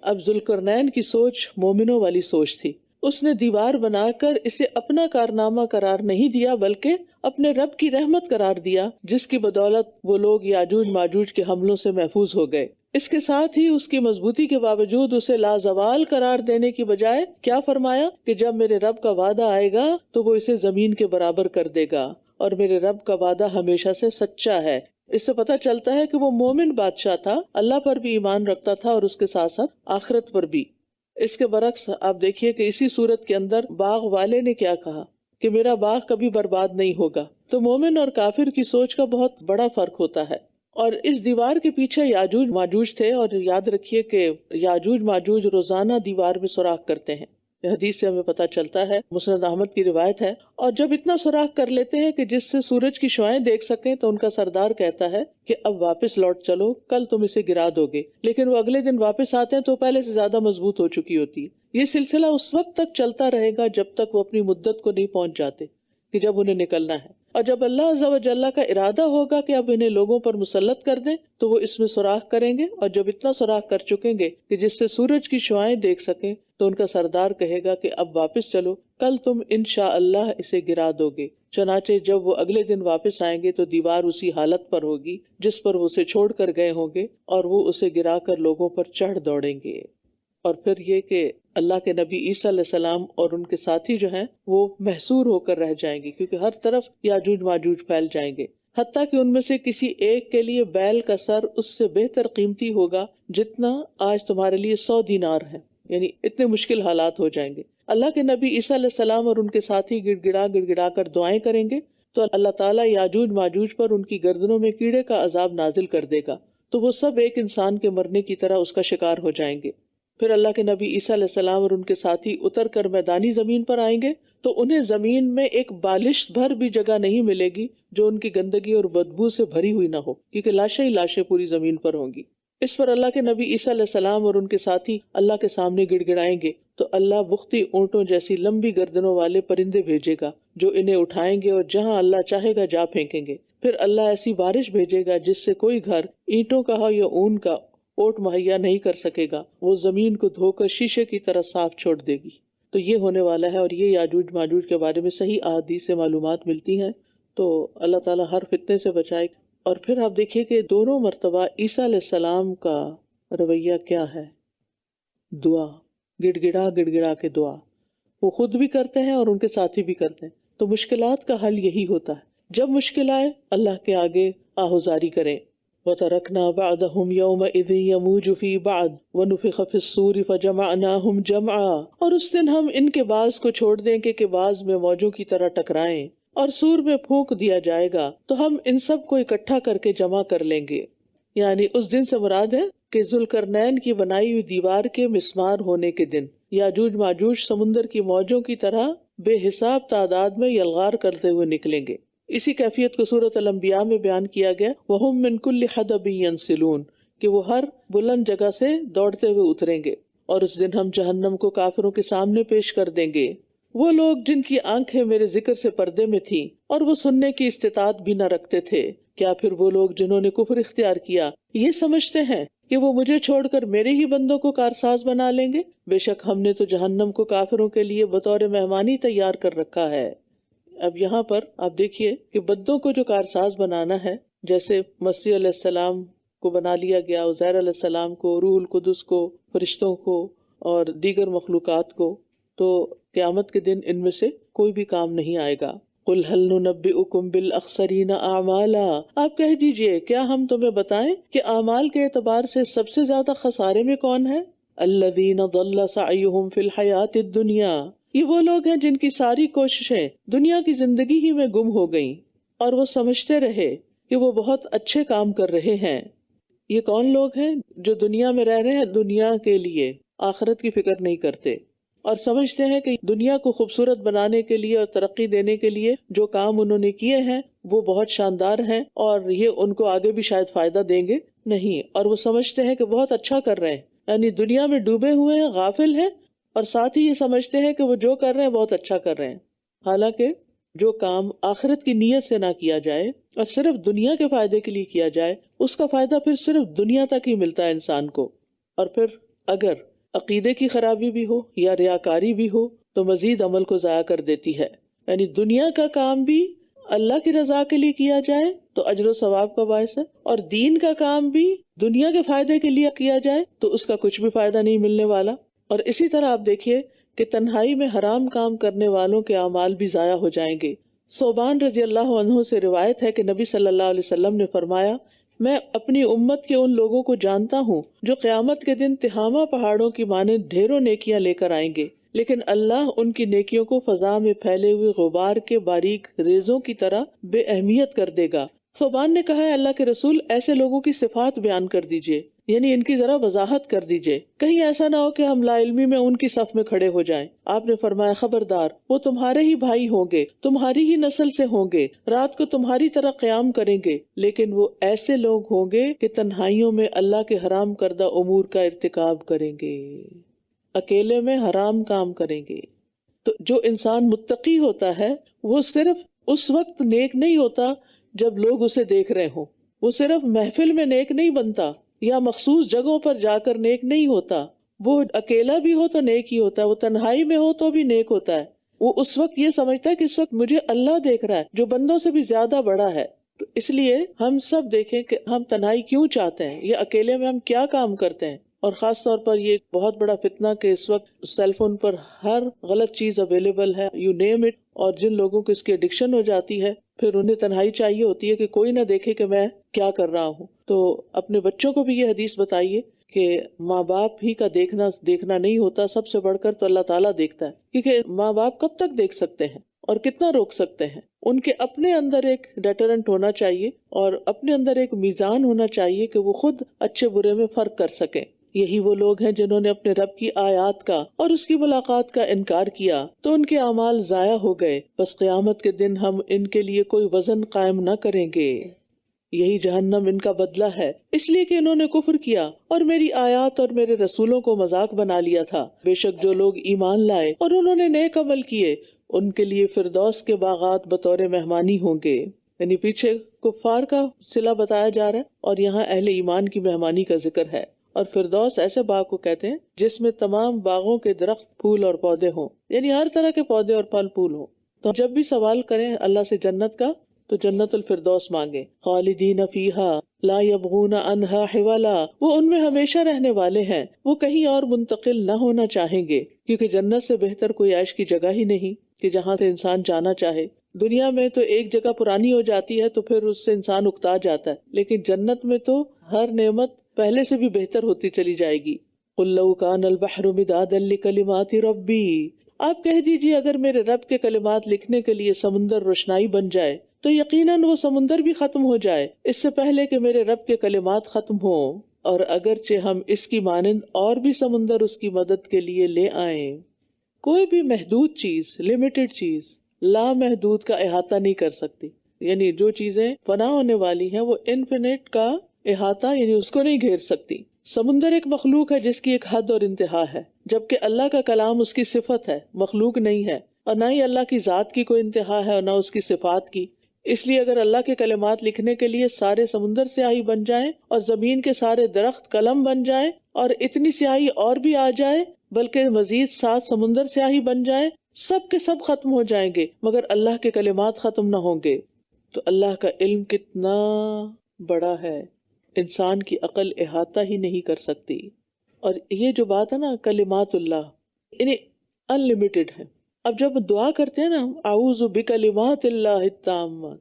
اب ذوالقرنین کی سوچ مومنوں والی سوچ تھی۔ اس نے دیوار بنا کر اسے اپنا کارنامہ قرار نہیں دیا بلکہ اپنے رب کی رحمت قرار دیا، جس کی بدولت وہ لوگ یاجوج ماجوج کے حملوں سے محفوظ ہو گئے۔ اس کے ساتھ ہی اس کی مضبوطی کے باوجود اسے لازوال قرار دینے کی بجائے کیا فرمایا کہ جب میرے رب کا وعدہ آئے گا تو وہ اسے زمین کے برابر کر دے گا، اور میرے رب کا وعدہ ہمیشہ سے سچا ہے۔ اس سے پتہ چلتا ہے کہ وہ مومن بادشاہ تھا، اللہ پر بھی ایمان رکھتا تھا اور اس کے ساتھ ساتھ آخرت پر بھی۔ اس کے برعکس آپ دیکھیے کہ اسی صورت کے اندر باغ والے نے کیا کہا کہ میرا باغ کبھی برباد نہیں ہوگا۔ تو مومن اور کافر کی سوچ کا بہت بڑا فرق ہوتا ہے۔ اور اس دیوار کے پیچھے یاجوج ماجوج تھے، اور یاد رکھیے کہ یاجوج ماجوج روزانہ دیوار میں سوراخ کرتے ہیں، حدیث سے ہمیں پتہ چلتا ہے، مسند احمد کی روایت ہے۔ اور جب اتنا سوراخ کر لیتے ہیں کہ جس سے سورج کی شعاعیں دیکھ سکیں، تو ان کا سردار کہتا ہے کہ اب واپس لوٹ چلو، کل تم اسے گرا دو گے۔ لیکن وہ اگلے دن واپس آتے ہیں تو پہلے سے زیادہ مضبوط ہو چکی ہوتی ہے۔ یہ سلسلہ اس وقت تک چلتا رہے گا جب تک وہ اپنی مدت کو نہیں پہنچ جاتے کہ جب انہیں نکلنا ہے۔ اور جب اللہ عز و جل کا ارادہ ہوگا کہ اب انہیں لوگوں پر مسلط کر دیں تو وہ اس میں سوراخ کریں گے، اور جب اتنا سوراخ کر چکیں گے کہ جس سے سورج کی شعاعیں دیکھ سکیں، تو ان کا سردار کہے گا کہ اب واپس چلو، کل تم انشاءاللہ اسے گرا دو گے۔ چنانچہ جب وہ اگلے دن واپس آئیں گے تو دیوار اسی حالت پر ہوگی جس پر وہ اسے چھوڑ کر گئے ہوں گے، اور وہ اسے گرا کر لوگوں پر چڑھ دوڑیں گے۔ اور پھر یہ کہ اللہ کے نبی عیسیٰ علیہ السلام اور ان کے ساتھی جو ہیں وہ محصور ہو کر رہ جائیں گے، کیونکہ ہر طرف یاجوج ماجوج پھیل جائیں گے، حتیٰ کہ ان میں سے کسی ایک کے لیے بیل کا سر اس سے بہتر قیمتی ہوگا جتنا آج تمہارے لیے 100 دینار ہے، یعنی اتنے مشکل حالات ہو جائیں گے۔ اللہ کے نبی عیسیٰ علیہ السلام اور ان کے ساتھی گڑ گڑا کر دعائیں کریں گے تو اللہ تعالیٰ یاجوج ماجوج پر ان کی گردنوں میں کیڑے کا عذاب نازل کر دے گا، تو وہ سب ایک انسان کے مرنے کی طرح اس کا شکار ہو جائیں گے۔ پھر اللہ کے نبی عیسیٰ علیہ السلام اور ان کے ساتھی اتر کر میدانی زمین پر آئیں گے تو انہیں زمین میں ایک بالشت بھر بھی جگہ نہیں ملے گی جو ان کی گندگی اور بدبو سے بھری ہوئی نہ ہو، کیونکہ لاشیں ہی لاشیں پوری زمین پر ہوں گی۔ اس پر اللہ کے نبی عیسیٰ علیہ السلام اور ان کے ساتھی اللہ کے سامنے گڑ گڑائیں گے تو اللہ بختی اونٹوں جیسی لمبی گردنوں والے پرندے بھیجے گا جو انہیں اٹھائیں گے اور جہاں اللہ چاہے گا جا پھینکیں گے۔ پھر اللہ ایسی بارش بھیجے گا جس سے کوئی گھر اینٹوں کا ہو یا اون کا اوٹ مہیا نہیں کر سکے گا، وہ زمین کو دھو کر شیشے کی طرح صاف چھوڑ دے گی۔ تو یہ ہونے والا ہے، اور یہ یاجوج ماجوج کے بارے میں صحیح احادیث سے معلومات ملتی ہیں۔ تو اللہ تعالیٰ ہر فتنے سے بچائے۔ اور پھر آپ دیکھیے کہ دونوں مرتبہ عیسیٰ علیہ السلام کا رویہ کیا ہے، دعا، گڑ گڑا کے دعا وہ خود بھی کرتے ہیں اور ان کے ساتھی بھی کرتے ہیں۔ تو مشکلات کا حل یہی ہوتا ہے، جب مشکل آئے اللہ کے آگے آہوزاری کریں۔ وَتَرَكْنَا بَعْدَهُمْ يَوْمَئِذٍ يَمُوجُ فِي بَعْضٍ وَنُفِخَ فِي الصُّورِ فَجَمَعْنَاهُمْ جَمْعًا، اور اس دن ہم ان کے بعض کو چھوڑ دیں گے کہ بعض میں موجوں کی طرح ٹکرائیں، اور سور میں پھونک دیا جائے گا تو ہم ان سب کو اکٹھا کر کے جمع کر لیں گے۔ یعنی اس دن سے مراد ہے کہ ذوالقرنین کی بنائی ہوئی دیوار کے مسمار ہونے کے دن یاجوج ماجوج سمندر کی موجوں کی طرح بے حساب تعداد میں یلغار کرتے ہوئے نکلیں گے۔ اسی کیفیت کو سورۃ الانبیاء میں بیان کیا گیا، وَهُم مِّن كُلِّ حَدَبٍ يَنسِلُونَ، کہ وہ ہر بلند جگہ سے دوڑتے ہوئے اتریں گے، اور اس دن ہم جہنم کو کافروں کے سامنے پیش کر دیں گے۔ وہ لوگ جن کی آنکھیں میرے ذکر سے پردے میں تھیں اور وہ سننے کی استطاعت بھی نہ رکھتے تھے، کیا پھر وہ لوگ جنہوں نے کفر اختیار کیا یہ سمجھتے ہیں کہ وہ مجھے چھوڑ کر میرے ہی بندوں کو کارساز بنا لیں گے؟ بے شک ہم نے تو جہنم کو کافروں کے لیے بطور مہمانی تیار کر رکھا ہے۔ اب یہاں پر آپ دیکھیے کہ بندوں کو جو کارساز بنانا ہے، جیسے مسیح علیہ السلام کو بنا لیا گیا، عزیر علیہ السلام کو، روح القدس کو، فرشتوں کو اور دیگر مخلوقات کو، تو قیامت کے دن ان میں سے کوئی بھی کام نہیں آئے گا۔ قُلْ هَلْ نُنَبِّئُكُمْ بِالْأَخْسَرِينَ أَعْمَالًا، آپ کہہ دیجئے کیا ہم تمہیں بتائیں کہ اعمال کے اعتبار سے سب سے زیادہ خسارے میں کون ہے؟ الَّذِينَ ضَلَّ سَعْيُهُمْ فِي الْحَيَاةِ الدُّنْيَا، یہ وہ لوگ ہیں جن کی ساری کوششیں دنیا کی زندگی ہی میں گم ہو گئیں اور وہ سمجھتے رہے کہ وہ بہت اچھے کام کر رہے ہیں۔ یہ کون لوگ ہیں؟ جو دنیا میں رہ رہے ہیں دنیا کے لیے، آخرت کی فکر نہیں کرتے، اور سمجھتے ہیں کہ دنیا کو خوبصورت بنانے کے لیے اور ترقی دینے کے لیے جو کام انہوں نے کیے ہیں وہ بہت شاندار ہیں اور یہ ان کو آگے بھی شاید فائدہ دیں گے، نہیں، اور وہ سمجھتے ہیں کہ بہت اچھا کر رہے ہیں، یعنی دنیا میں ڈوبے ہوئے ہیں، غافل ہیں، اور ساتھ ہی یہ سمجھتے ہیں کہ وہ جو کر رہے ہیں بہت اچھا کر رہے ہیں، حالانکہ جو کام آخرت کی نیت سے نہ کیا جائے اور صرف دنیا کے فائدے کے لیے کیا جائے اس کا فائدہ پھر صرف دنیا تک ہی ملتا ہے انسان کو۔ اور پھر اگر عقیدے کی خرابی بھی ہو یا ریاکاری بھی ہو تو مزید عمل کو ضائع کر دیتی ہے، یعنی دنیا کا کام بھی اللہ کی رضا کے لیے کیا جائے تو اجر و ثواب کا باعث ہے، اور دین کا کام بھی دنیا کے فائدے کے لیے کیا جائے تو اس کا کچھ بھی فائدہ نہیں ملنے والا۔ اور اسی طرح آپ دیکھیے کہ تنہائی میں حرام کام کرنے والوں کے اعمال بھی ضائع ہو جائیں گے، صوبان رضی اللہ عنہ سے روایت ہے کہ نبی صلی اللہ علیہ وسلم نے فرمایا، میں اپنی امت کے ان لوگوں کو جانتا ہوں جو قیامت کے دن تہامہ پہاڑوں کی مانند ڈھیروں نیکیاں لے کر آئیں گے، لیکن اللہ ان کی نیکیوں کو فضا میں پھیلے ہوئے غبار کے باریک ریزوں کی طرح بے اہمیت کر دے گا۔ صوبان نے کہا ہے اللہ کے رسول ایسے لوگوں کی صفات بیان کر دیجئے، یعنی ان کی ذرا وضاحت کر دیجئے، کہیں ایسا نہ ہو کہ ہم لا علمی میں ان کی صف میں کھڑے ہو جائیں۔ آپ نے فرمایا خبردار، وہ تمہارے ہی بھائی ہوں گے، تمہاری ہی نسل سے ہوں گے، رات کو تمہاری طرح قیام کریں گے، لیکن وہ ایسے لوگ ہوں گے کہ تنہائیوں میں اللہ کے حرام کردہ امور کا ارتکاب کریں گے، اکیلے میں حرام کام کریں گے۔ تو جو انسان متقی ہوتا ہے وہ صرف اس وقت نیک نہیں ہوتا جب لوگ اسے دیکھ رہے ہوں، وہ صرف محفل میں نیک نہیں بنتا یا مخصوص جگہوں پر جا کر نیک نہیں ہوتا، وہ اکیلا بھی ہو تو نیک ہی ہوتا ہے، وہ تنہائی میں ہو تو بھی نیک ہوتا ہے۔ وہ اس وقت یہ سمجھتا ہے کہ اس وقت مجھے اللہ دیکھ رہا ہے جو بندوں سے بھی زیادہ بڑا ہے۔ تو اس لیے ہم سب دیکھیں کہ ہم تنہائی کیوں چاہتے ہیں، یا اکیلے میں ہم کیا کام کرتے ہیں۔ اور خاص طور پر یہ بہت بڑا فتنہ کہ اس وقت سیل فون پر ہر غلط چیز اویلیبل ہے، یو نیم اٹ، اور جن لوگوں کو اس کی ایڈکشن ہو جاتی ہے پھر انہیں تنہائی چاہیے ہوتی ہے کہ کوئی نہ دیکھے کہ میں کیا کر رہا ہوں۔ تو اپنے بچوں کو بھی یہ حدیث بتائیے کہ ماں باپ ہی کا دیکھنا نہیں ہوتا، سب سے بڑھ کر تو اللہ تعالیٰ دیکھتا ہے، کیونکہ ماں باپ کب تک دیکھ سکتے ہیں اور کتنا روک سکتے ہیں۔ ان کے اپنے اندر ایک ڈیٹرنٹ ہونا چاہیے اور اپنے اندر ایک میزان ہونا چاہیے کہ وہ خود اچھے برے میں فرق کر سکیں۔ یہی وہ لوگ ہیں جنہوں نے اپنے رب کی آیات کا اور اس کی ملاقات کا انکار کیا تو ان کے اعمال ضائع ہو گئے، بس قیامت کے دن ہم ان کے لیے کوئی وزن قائم نہ کریں گے، یہی جہنم ان کا بدلہ ہے، اس لیے کہ انہوں نے کفر کیا اور میری آیات اور میرے رسولوں کو مذاق بنا لیا تھا۔ بے شک جو لوگ ایمان لائے اور انہوں نے نیک عمل کیے ان کے لیے فردوس کے باغات بطور مہمانی ہوں گے، یعنی پیچھے کفار کا صلہ بتایا جا رہا ہے اور یہاں اہل ایمان کی مہمانی کا ذکر ہے۔ اور فردوس ایسے باغ کو کہتے ہیں جس میں تمام باغوں کے درخت، پھول اور پودے ہوں، یعنی ہر طرح کے پودے اور پھل پھول ہوں۔ تو جب بھی سوال کریں اللہ سے جنت کا تو جنت الفردوس مانگے۔ خالدین فیہا لا یبغون عنہا حولا، وہ ان میں ہمیشہ رہنے والے ہیں، وہ کہیں اور منتقل نہ ہونا چاہیں گے، کیونکہ جنت سے بہتر کوئی عیش کی جگہ ہی نہیں کہ جہاں سے انسان جانا چاہے۔ دنیا میں تو ایک جگہ پرانی ہو جاتی ہے تو پھر اس سے انسان اکتا جاتا ہے، لیکن جنت میں تو ہر نعمت پہلے سے بھی بہتر ہوتی چلی جائے گی۔ قُلْ لَوْ كَانَ الْبَحْرُ مِدَادًا لِكَلِمَاتِ رَبِّي، آپ کہہ دیجئے اگر میرے رب کے کلمات لکھنے کے لیے سمندر روشنائی بن جائے تو یقیناً وہ سمندر بھی ختم ہو جائے اس سے پہلے کہ میرے رب کے کلمات ختم ہوں، اور اگرچہ ہم اس کی مانند اور بھی سمندر اس کی مدد کے لیے لے آئیں۔ کوئی بھی محدود چیز، لمیٹڈ چیز، لامحدود کا احاطہ نہیں کر سکتی، یعنی جو چیزیں فنا ہونے والی ہیں وہ انفینٹ کا احاطہ یعنی اس کو نہیں گھیر سکتی۔ سمندر ایک مخلوق ہے جس کی ایک حد اور انتہا ہے، جبکہ اللہ کا کلام اس کی صفت ہے، مخلوق نہیں ہے، اور نہ ہی اللہ کی ذات کی کوئی انتہا ہے اور نہ اس کی صفات کی۔ اس لیے اگر اللہ کے کلمات لکھنے کے لیے سارے سمندر سیاہی بن جائیں اور زمین کے سارے درخت قلم بن جائیں اور اتنی سیاہی اور بھی آ جائے بلکہ مزید 7 سمندر سیاہی بن جائیں، سب کے سب ختم ہو جائیں گے مگر اللہ کے کلمات ختم نہ ہوں گے۔ تو اللہ کا علم کتنا بڑا ہے، انسان کی عقل احاطہ ہی نہیں کر سکتی۔ اور یہ جو بات ہے نا کلمات اللہ، یعنی انلمیٹڈ ہے۔ اب جب دعا کرتے ہیں نا اعوذ بکلمات اللہ التامات،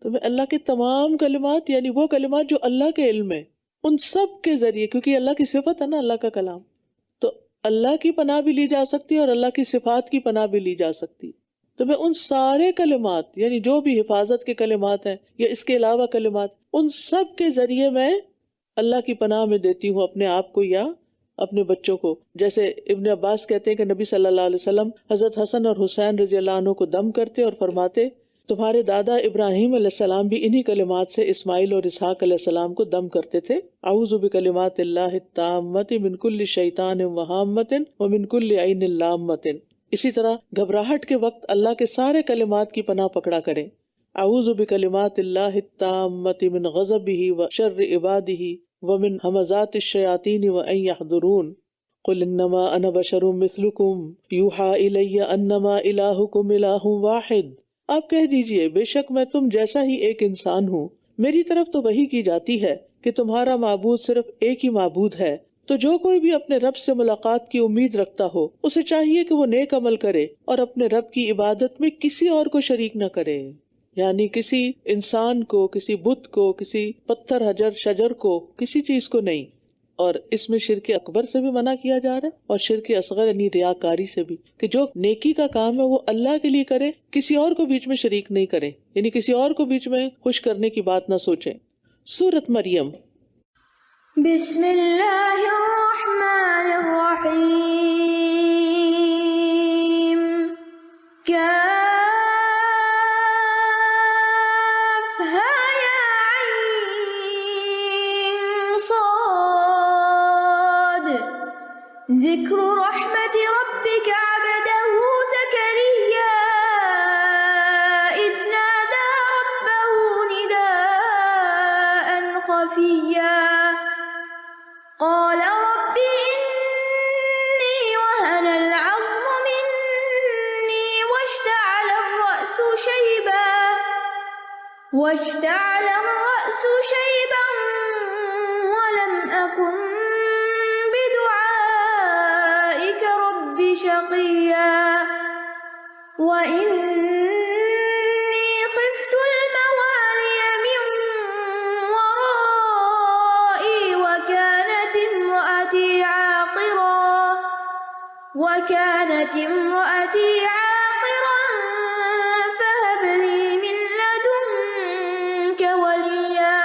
تو میں اللہ کے تمام کلمات یعنی وہ کلمات جو اللہ کے علم ہے ان سب کے ذریعے، کیونکہ اللہ کی صفت ہے نا اللہ کا کلام، تو اللہ کی پناہ بھی لی جا سکتی ہے اور اللہ کی صفات کی پناہ بھی لی جا سکتی۔ تو میں ان سارے کلمات یعنی جو بھی حفاظت کے کلمات ہیں یا اس کے علاوہ کلمات، ان سب کے ذریعے میں اللہ کی پناہ میں دیتی ہوں اپنے آپ کو یا اپنے بچوں کو۔ جیسے ابن عباس کہتے ہیں کہ نبی صلی اللہ علیہ وسلم حضرت حسن اور حسین رضی اللہ عنہ کو دم کرتے اور فرماتے تمہارے دادا ابراہیم علیہ السلام بھی انہی کلمات سے اسماعیل اور اسحاق علیہ السلام کو دم کرتے تھے۔ اعوذ بکلمات اللہ التامۃ من کل شیطان وہامۃ ومن کل عین لامۃ۔ اسی طرح گھبراہٹ کے وقت اللہ کے سارے کلمات کی پناہ پکڑا کریں۔ اعوذ بکلمات اللہ التامۃ من غضبہ وشر عبادہ ومن ہمزات الشیاطین وان یحضرون۔ قل انما انا بشر مثلکم یوحی الی انما الہکم الہ واحد۔ آپ کہہ دیجئے بے شک میں تم جیسا ہی ایک انسان ہوں، میری طرف تو وحی کی جاتی ہے کہ تمہارا معبود صرف ایک ہی معبود ہے، تو جو کوئی بھی اپنے رب سے ملاقات کی امید رکھتا ہو اسے چاہیے کہ وہ نیک عمل کرے اور اپنے رب کی عبادت میں کسی اور کو شریک نہ کرے، یعنی کسی انسان کو، کسی بت کو، کسی پتھر حجر شجر کو، کسی چیز کو نہیں۔ اور اس میں شرک اکبر سے بھی منع کیا جا رہا ہے اور شرک اصغر یعنی ریاکاری سے بھی، کہ جو نیکی کا کام ہے وہ اللہ کے لیے کرے، کسی اور کو بیچ میں شریک نہیں کرے، یعنی کسی اور کو بیچ میں خوش کرنے کی بات نہ سوچیں۔ سورۃ مریم۔ بسم اللہ الرحمن الرحیم۔ ذکر رحمت ربک عبده زکریا اذ نادى ربه نداء خفیا قال رب إني وهن العظم مني واشتعل الرأس شيبا ولم أكن شقيا وإني خفت الموالي من ورائي وكانت امرأتي عاقرا فهب لي من لدنك وليا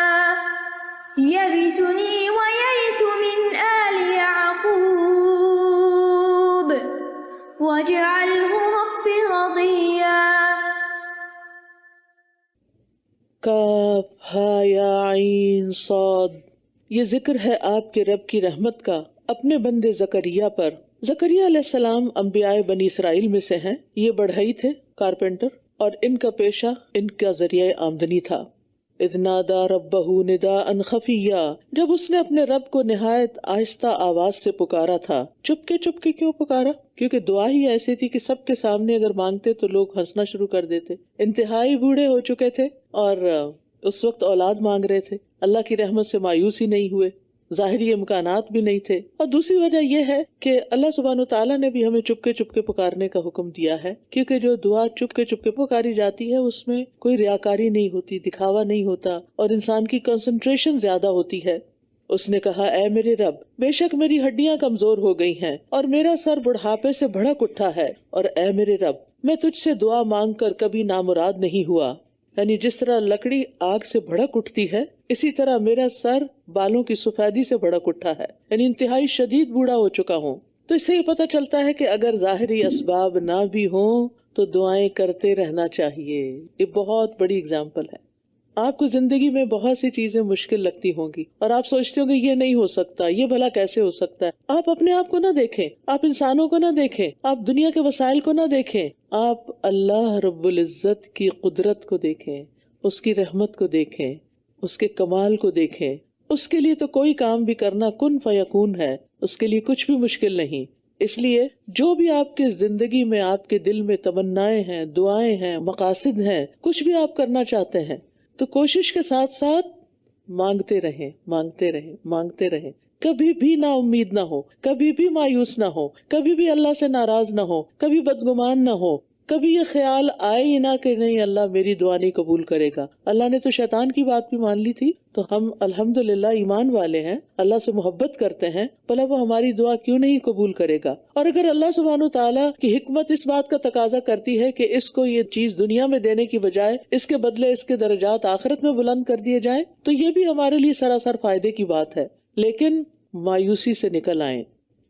يرثني ويرث من آل يعقوب وَاجْعَلْهُ رَبِّ رَضِيًّا۔ کاف ہا یا عین صاد۔ یہ ذکر ہے آپ کے رب کی رحمت کا اپنے بندے زکریا پر۔ زکریا علیہ السلام انبیاء بنی اسرائیل میں سے ہیں۔ یہ بڑھئی تھے، کارپینٹر، اور ان کا پیشہ ان کا ذریعہ آمدنی تھا۔ اذ نادى ربه نداء خفیا، جب اس نے اپنے رب کو نہایت آہستہ آواز سے پکارا تھا۔ چپکے چپکے کیوں پکارا؟ کیونکہ دعا ہی ایسی تھی کہ سب کے سامنے اگر مانگتے تو لوگ ہنسنا شروع کر دیتے۔ انتہائی بوڑھے ہو چکے تھے اور اس وقت اولاد مانگ رہے تھے۔ اللہ کی رحمت سے مایوس ہی نہیں ہوئے، ظاہری امکانات بھی نہیں تھے۔ اور دوسری وجہ یہ ہے کہ اللہ سبحانہ تعالیٰ نے بھی ہمیں چپکے چپکے پکارنے کا حکم دیا ہے، کیونکہ جو دعا چپکے چپکے پکاری جاتی ہے اس میں کوئی ریاکاری نہیں ہوتی، دکھاوا نہیں ہوتا، اور انسان کی کنسنٹریشن زیادہ ہوتی ہے۔ اس نے کہا، اے میرے رب، بے شک میری ہڈیاں کمزور ہو گئی ہیں اور میرا سر بڑھاپے سے بھڑک اٹھا ہے، اور اے میرے رب، میں تجھ سے دعا مانگ کر کبھی نامراد نہیں ہوا۔ یعنی جس طرح لکڑی آگ سے بھڑک اٹھتی ہے، اسی طرح میرا سر بالوں کی سفیدی سے بھڑک اٹھا ہے، یعنی انتہائی شدید بوڑھا ہو چکا ہوں۔ تو اس سے یہ پتہ چلتا ہے کہ اگر ظاہری اسباب نہ بھی ہوں تو دعائیں کرتے رہنا چاہیے۔ یہ بہت بڑی اگزامپل ہے۔ آپ کو زندگی میں بہت سی چیزیں مشکل لگتی ہوں گی اور آپ سوچتے ہوں گے یہ نہیں ہو سکتا، یہ بھلا کیسے ہو سکتا ہے۔ آپ اپنے آپ کو نہ دیکھیں، آپ انسانوں کو نہ دیکھیں، آپ دنیا کے وسائل کو نہ دیکھیں، آپ اللہ رب العزت کی قدرت کو دیکھیں، اس کی رحمت کو دیکھیں، اس کے کمال کو دیکھیں۔ اس کے لیے تو کوئی کام بھی کرنا کن فیکون ہے، اس کے لیے کچھ بھی مشکل نہیں۔ اس لیے جو بھی آپ کے زندگی میں آپ کے دل میں تمنائیں ہیں، دعائیں ہیں، مقاصد ہیں، کچھ بھی آپ کرنا چاہتے ہیں تو کوشش کے ساتھ ساتھ مانگتے رہیں، مانگتے رہیں، مانگتے رہیں۔ کبھی بھی نا امید نہ ہو، کبھی بھی مایوس نہ ہو، کبھی بھی اللہ سے ناراض نہ ہو، کبھی بدگمان نہ ہو، کبھی یہ خیال آئے ہی نہ کہ نہیں اللہ میری دعا نہیں قبول کرے گا۔ اللہ نے تو شیطان کی بات بھی مان لی تھی، تو ہم الحمدللہ ایمان والے ہیں، اللہ سے محبت کرتے ہیں، بھلا وہ ہماری دعا کیوں نہیں قبول کرے گا؟ اور اگر اللہ سبحانہ تعالیٰ کی حکمت اس بات کا تقاضا کرتی ہے کہ اس کو یہ چیز دنیا میں دینے کی بجائے اس کے بدلے اس کے درجات آخرت میں بلند کر دیے جائیں تو یہ بھی ہمارے لیے سراسر فائدے کی بات ہے۔ لیکن مایوسی سے نکل آئیں،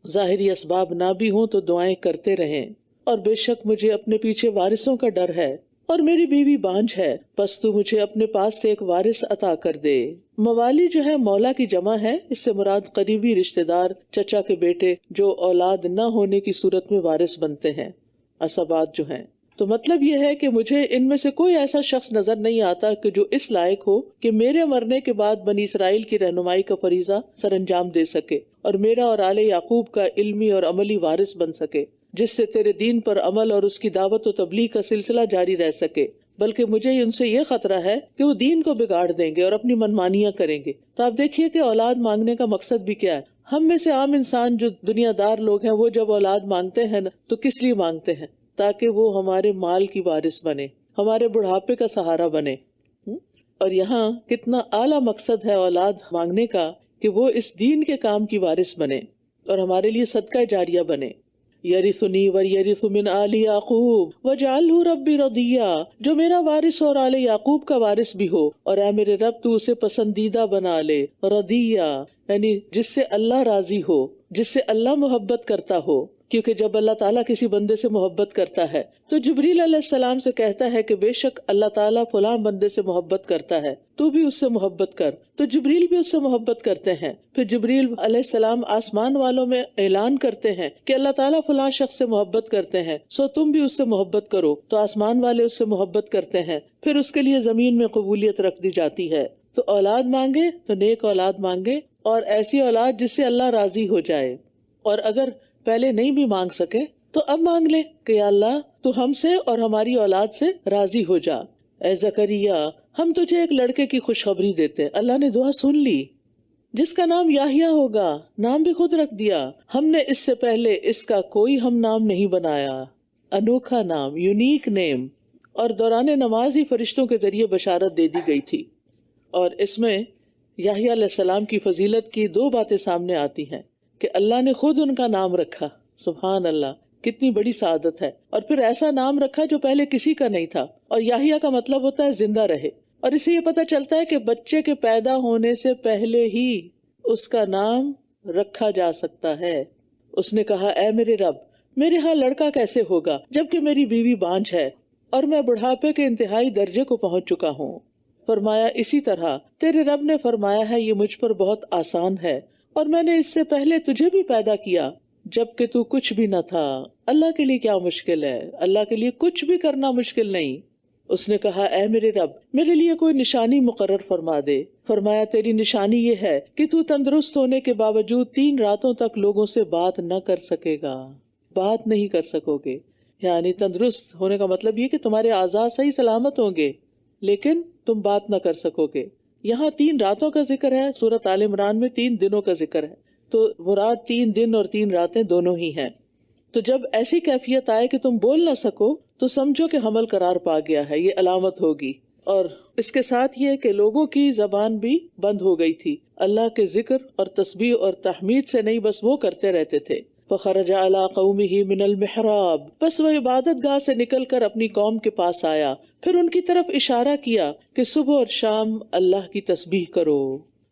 ظاہری اسباب نہ بھی ہوں تو دعائیں کرتے رہیں۔ اور بے شک مجھے اپنے پیچھے وارثوں کا ڈر ہے، اور میری بیوی بانجھ ہے، پس تو مجھے اپنے پاس سے ایک وارث عطا کر دے۔ موالی جو ہے مولا کی جمع ہے، اس سے مراد قریبی رشتہ دار، چچا کے بیٹے جو اولاد نہ ہونے کی صورت میں وارث بنتے ہیں، عصبات جو ہیں۔ تو مطلب یہ ہے کہ مجھے ان میں سے کوئی ایسا شخص نظر نہیں آتا کہ جو اس لائق ہو کہ میرے مرنے کے بعد بنی اسرائیل کی رہنمائی کا فریضہ سر انجام دے سکے اور میرا اور آل یعقوب کا علمی اور عملی وارث بن سکے، جس سے تیرے دین پر عمل اور اس کی دعوت و تبلیغ کا سلسلہ جاری رہ سکے۔ بلکہ مجھے ان سے یہ خطرہ ہے کہ وہ دین کو بگاڑ دیں گے اور اپنی منمانیاں کریں گے۔ تو آپ دیکھیے کہ اولاد مانگنے کا مقصد بھی کیا ہے، ہم میں سے عام انسان جو دنیا دار لوگ ہیں وہ جب اولاد مانگتے ہیں نا تو کس لیے مانگتے ہیں؟ تاکہ وہ ہمارے مال کی وارث بنے، ہمارے بڑھاپے کا سہارا بنے. اور یہاں کتنا اعلیٰ مقصد ہے اولاد مانگنے کا کہ وہ اس دین کے کام کی وارث بنے اور ہمارے لیے صدقہ جاریہ بنے. یرثنی ویرث من آل یعقوب وجعلہ ربی رضیہ، جو میرا وارث اور آل یعقوب کا وارث بھی ہو، اور اے میرے رب تو اسے پسندیدہ بنا لے. رضیہ یعنی جس سے اللہ راضی ہو، جس سے اللہ محبت کرتا ہو، کیونکہ جب اللہ تعالیٰ کسی بندے سے محبت کرتا ہے تو جبریل علیہ السلام سے کہتا ہے کہ بے شک اللہ تعالیٰ فلاں بندے سے محبت کرتا ہے، تو بھی اس سے محبت کر. تو جبریل بھی اس سے محبت کرتے ہیں. پھر جبریل علیہ السلام آسمان والوں میں اعلان کرتے ہیں کہ اللہ تعالیٰ فلاں شخص سے محبت کرتے ہیں، سو تم بھی اس سے محبت کرو. تو آسمان والے اس سے محبت کرتے ہیں، پھر اس کے لیے زمین میں قبولیت رکھ دی جاتی ہے. تو اولاد مانگے تو نیک اولاد مانگے، اور ایسی اولاد جس سے اللہ راضی ہو جائے. اور اگر پہلے نہیں بھی مانگ سکے تو اب مانگ لے کہ یا اللہ تو ہم سے اور ہماری اولاد سے راضی ہو جا. اے زکریا ہم تجھے ایک لڑکے کی خوشخبری دیتے. اللہ نے دعا سن لی، جس کا نام یحییٰ ہوگا، نام بھی خود رکھ دیا. ہم نے اس سے پہلے اس کا کوئی ہم نام نہیں بنایا. انوکھا نام، یونیک نیم. اور دوران نماز ہی فرشتوں کے ذریعے بشارت دے دی گئی تھی. اور اس میں یحییٰ علیہ السلام کی فضیلت کی دو باتیں سامنے آتی ہیں کہ اللہ نے خود ان کا نام رکھا. سبحان اللہ، کتنی بڑی سعادت ہے. اور پھر ایسا نام رکھا جو پہلے کسی کا نہیں تھا. اور یحییٰ کا مطلب ہوتا ہے زندہ رہے. اور اس سے یہ پتہ چلتا ہے کہ بچے کے پیدا ہونے سے پہلے ہی اس کا نام رکھا جا سکتا ہے. اس نے کہا اے میرے رب، میرے ہاں لڑکا کیسے ہوگا جبکہ میری بیوی بانجھ ہے اور میں بڑھاپے کے انتہائی درجے کو پہنچ چکا ہوں. فرمایا اسی طرح تیرے رب نے فرمایا ہے یہ مجھ پر بہت آسان ہے، اور میں نے اس سے پہلے تجھے بھی پیدا کیا جبکہ تو کچھ بھی نہ تھا. اللہ کے لیے کیا مشکل ہے؟ اللہ کے لیے کچھ بھی کرنا مشکل نہیں. اس نے کہا اے میرے رب، میرے لیے کوئی نشانی مقرر فرما دے. فرمایا تیری نشانی یہ ہے کہ تو تندرست ہونے کے باوجود 3 راتوں تک لوگوں سے بات نہ کر سکے گا. بات نہیں کر سکو گے، یعنی تندرست ہونے کا مطلب یہ کہ تمہارے اعضاء صحیح سلامت ہوں گے لیکن تم بات نہ کر سکو گے. یہاں 3 راتوں کا ذکر ہے، سورۃ آل عمران میں 3 دنوں کا ذکر ہے، تو مراد 3 دن اور 3 راتیں دونوں ہی ہیں. تو جب ایسی کیفیت آئے کہ تم بول نہ سکو تو سمجھو کہ حمل قرار پا گیا ہے، یہ علامت ہوگی. اور اس کے ساتھ یہ کہ لوگوں کی زبان بھی بند ہو گئی تھی، اللہ کے ذکر اور تسبیح اور تحمید سے نہیں، بس وہ کرتے رہتے تھے. فخرج علی قومہ من المحراب، بس وہ عبادت گاہ سے نکل کر اپنی قوم کے پاس آیا، پھر ان کی طرف اشارہ کیا کہ صبح اور شام اللہ کی تسبیح کرو.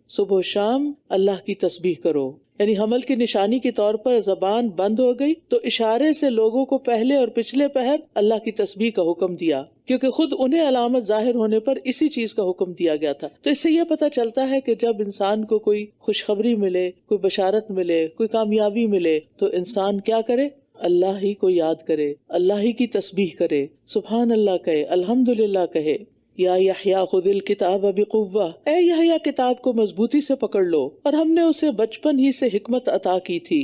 صبح و شام اللہ کی تسبیح کرو، یعنی حمل کی نشانی کے طور پر زبان بند ہو گئی تو اشارے سے لوگوں کو پہلے اور پچھلے پہر اللہ کی تسبیح کا حکم دیا، کیونکہ خود انہیں علامت ظاہر ہونے پر اسی چیز کا حکم دیا گیا تھا. تو اس سے یہ پتہ چلتا ہے کہ جب انسان کو کوئی خوشخبری ملے، کوئی بشارت ملے، کوئی کامیابی ملے تو انسان کیا کرے؟ اللہ ہی کو یاد کرے، اللہ ہی کی تسبیح کرے، سبحان اللہ کہے، الحمدللہ کہے. یا یحییٰ خذ الکتاب بقوہ، اے یحییٰ کتاب کو مضبوطی سے پکڑ لو. اور ہم نے اسے بچپن ہی سے حکمت عطا کی تھی.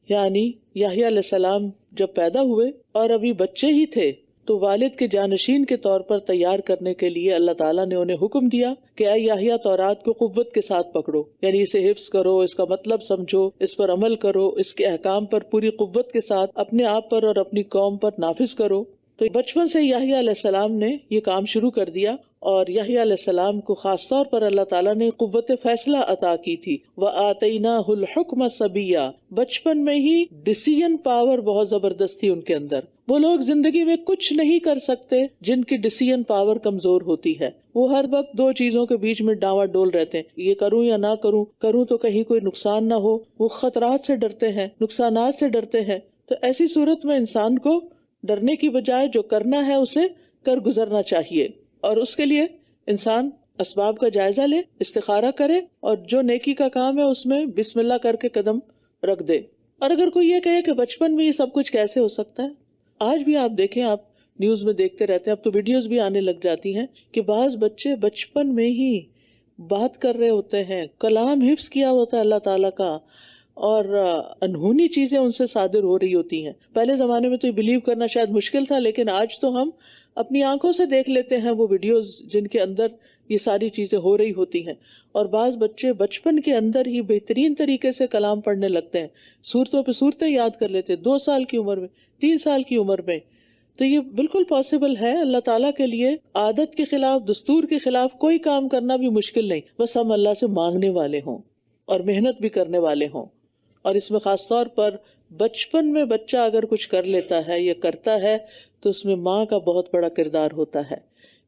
یعنی یحییٰ علیہ السلام جب پیدا ہوئے اور ابھی بچے ہی تھے تو والد کے جانشین کے طور پر تیار کرنے کے لیے اللہ تعالیٰ نے انہیں حکم دیا کہ اے یحییٰ تورات کو قوت کے ساتھ پکڑو، یعنی اسے حفظ کرو، اس کا مطلب سمجھو، اس پر عمل کرو، اس کے احکام پر پوری قوت کے ساتھ اپنے آپ پر اور اپنی قوم پر نافذ کرو. تو بچپن سے یحییٰ علیہ السلام نے یہ کام شروع کر دیا، اور یحییٰ علیہ السلام کو خاص طور پر اللہ تعالیٰ نے قوت فیصلہ عطا کی تھی. وَآتَيْنَاهُ الْحُكْمَ صَبِيًّا، بچپن میں ہی ڈیسیژن پاور بہت زبردست تھی ان کے اندر. وہ لوگ زندگی میں کچھ نہیں کر سکتے جن کی ڈیسیژن پاور کمزور ہوتی ہے. وہ ہر وقت 2 چیزوں کے بیچ میں ڈاواں ڈول رہتے ہیں، یہ کروں یا نہ کروں، کروں تو کہیں کوئی نقصان نہ ہو. وہ خطرات سے ڈرتے ہیں، نقصانات سے ڈرتے ہیں. تو ایسی صورت میں انسان کو ڈرنے کی بجائے جو کرنا ہے اسے کر گزرنا چاہیے، اور اس کے لیے انسان اسباب کا جائزہ لے، استخارہ کرے، اور جو نیکی کا کام ہے اس میں بسم اللہ کر کے قدم رکھ دے. اور اگر کوئی یہ کہے کہ بچپن میں یہ سب کچھ کیسے ہو سکتا ہے، آج بھی آپ دیکھیں، آپ نیوز میں دیکھتے رہتے ہیں، اب تو ویڈیوز بھی آنے لگ جاتی ہیں کہ بعض بچے بچپن میں ہی بات کر رہے ہوتے ہیں، کلام حفظ کیا ہوتا ہے اللہ تعالیٰ کا، اور انہونی چیزیں ان سے صادر ہو رہی ہوتی ہیں. پہلے زمانے میں تو یہ بلیو کرنا شاید مشکل تھا، لیکن آج تو ہم اپنی آنکھوں سے دیکھ لیتے ہیں وہ ویڈیوز جن کے اندر یہ ساری چیزیں ہو رہی ہوتی ہیں. اور بعض بچے بچپن کے اندر ہی بہترین طریقے سے کلام پڑھنے لگتے ہیں، صورتوں پہ صورتیں یاد کر لیتے ہیں 2 سال کی عمر میں، 3 سال کی عمر میں. تو یہ بالکل پاسبل ہے. اللہ تعالیٰ کے لیے عادت کے خلاف، دستور کے خلاف کوئی کام کرنا بھی مشکل نہیں، بس ہم اللہ سے مانگنے والے ہوں اور محنت بھی کرنے والے ہوں. اور اس میں خاص طور پر بچپن میں بچہ اگر کچھ کر لیتا ہے یا کرتا ہے تو اس میں ماں کا بہت بڑا کردار ہوتا ہے.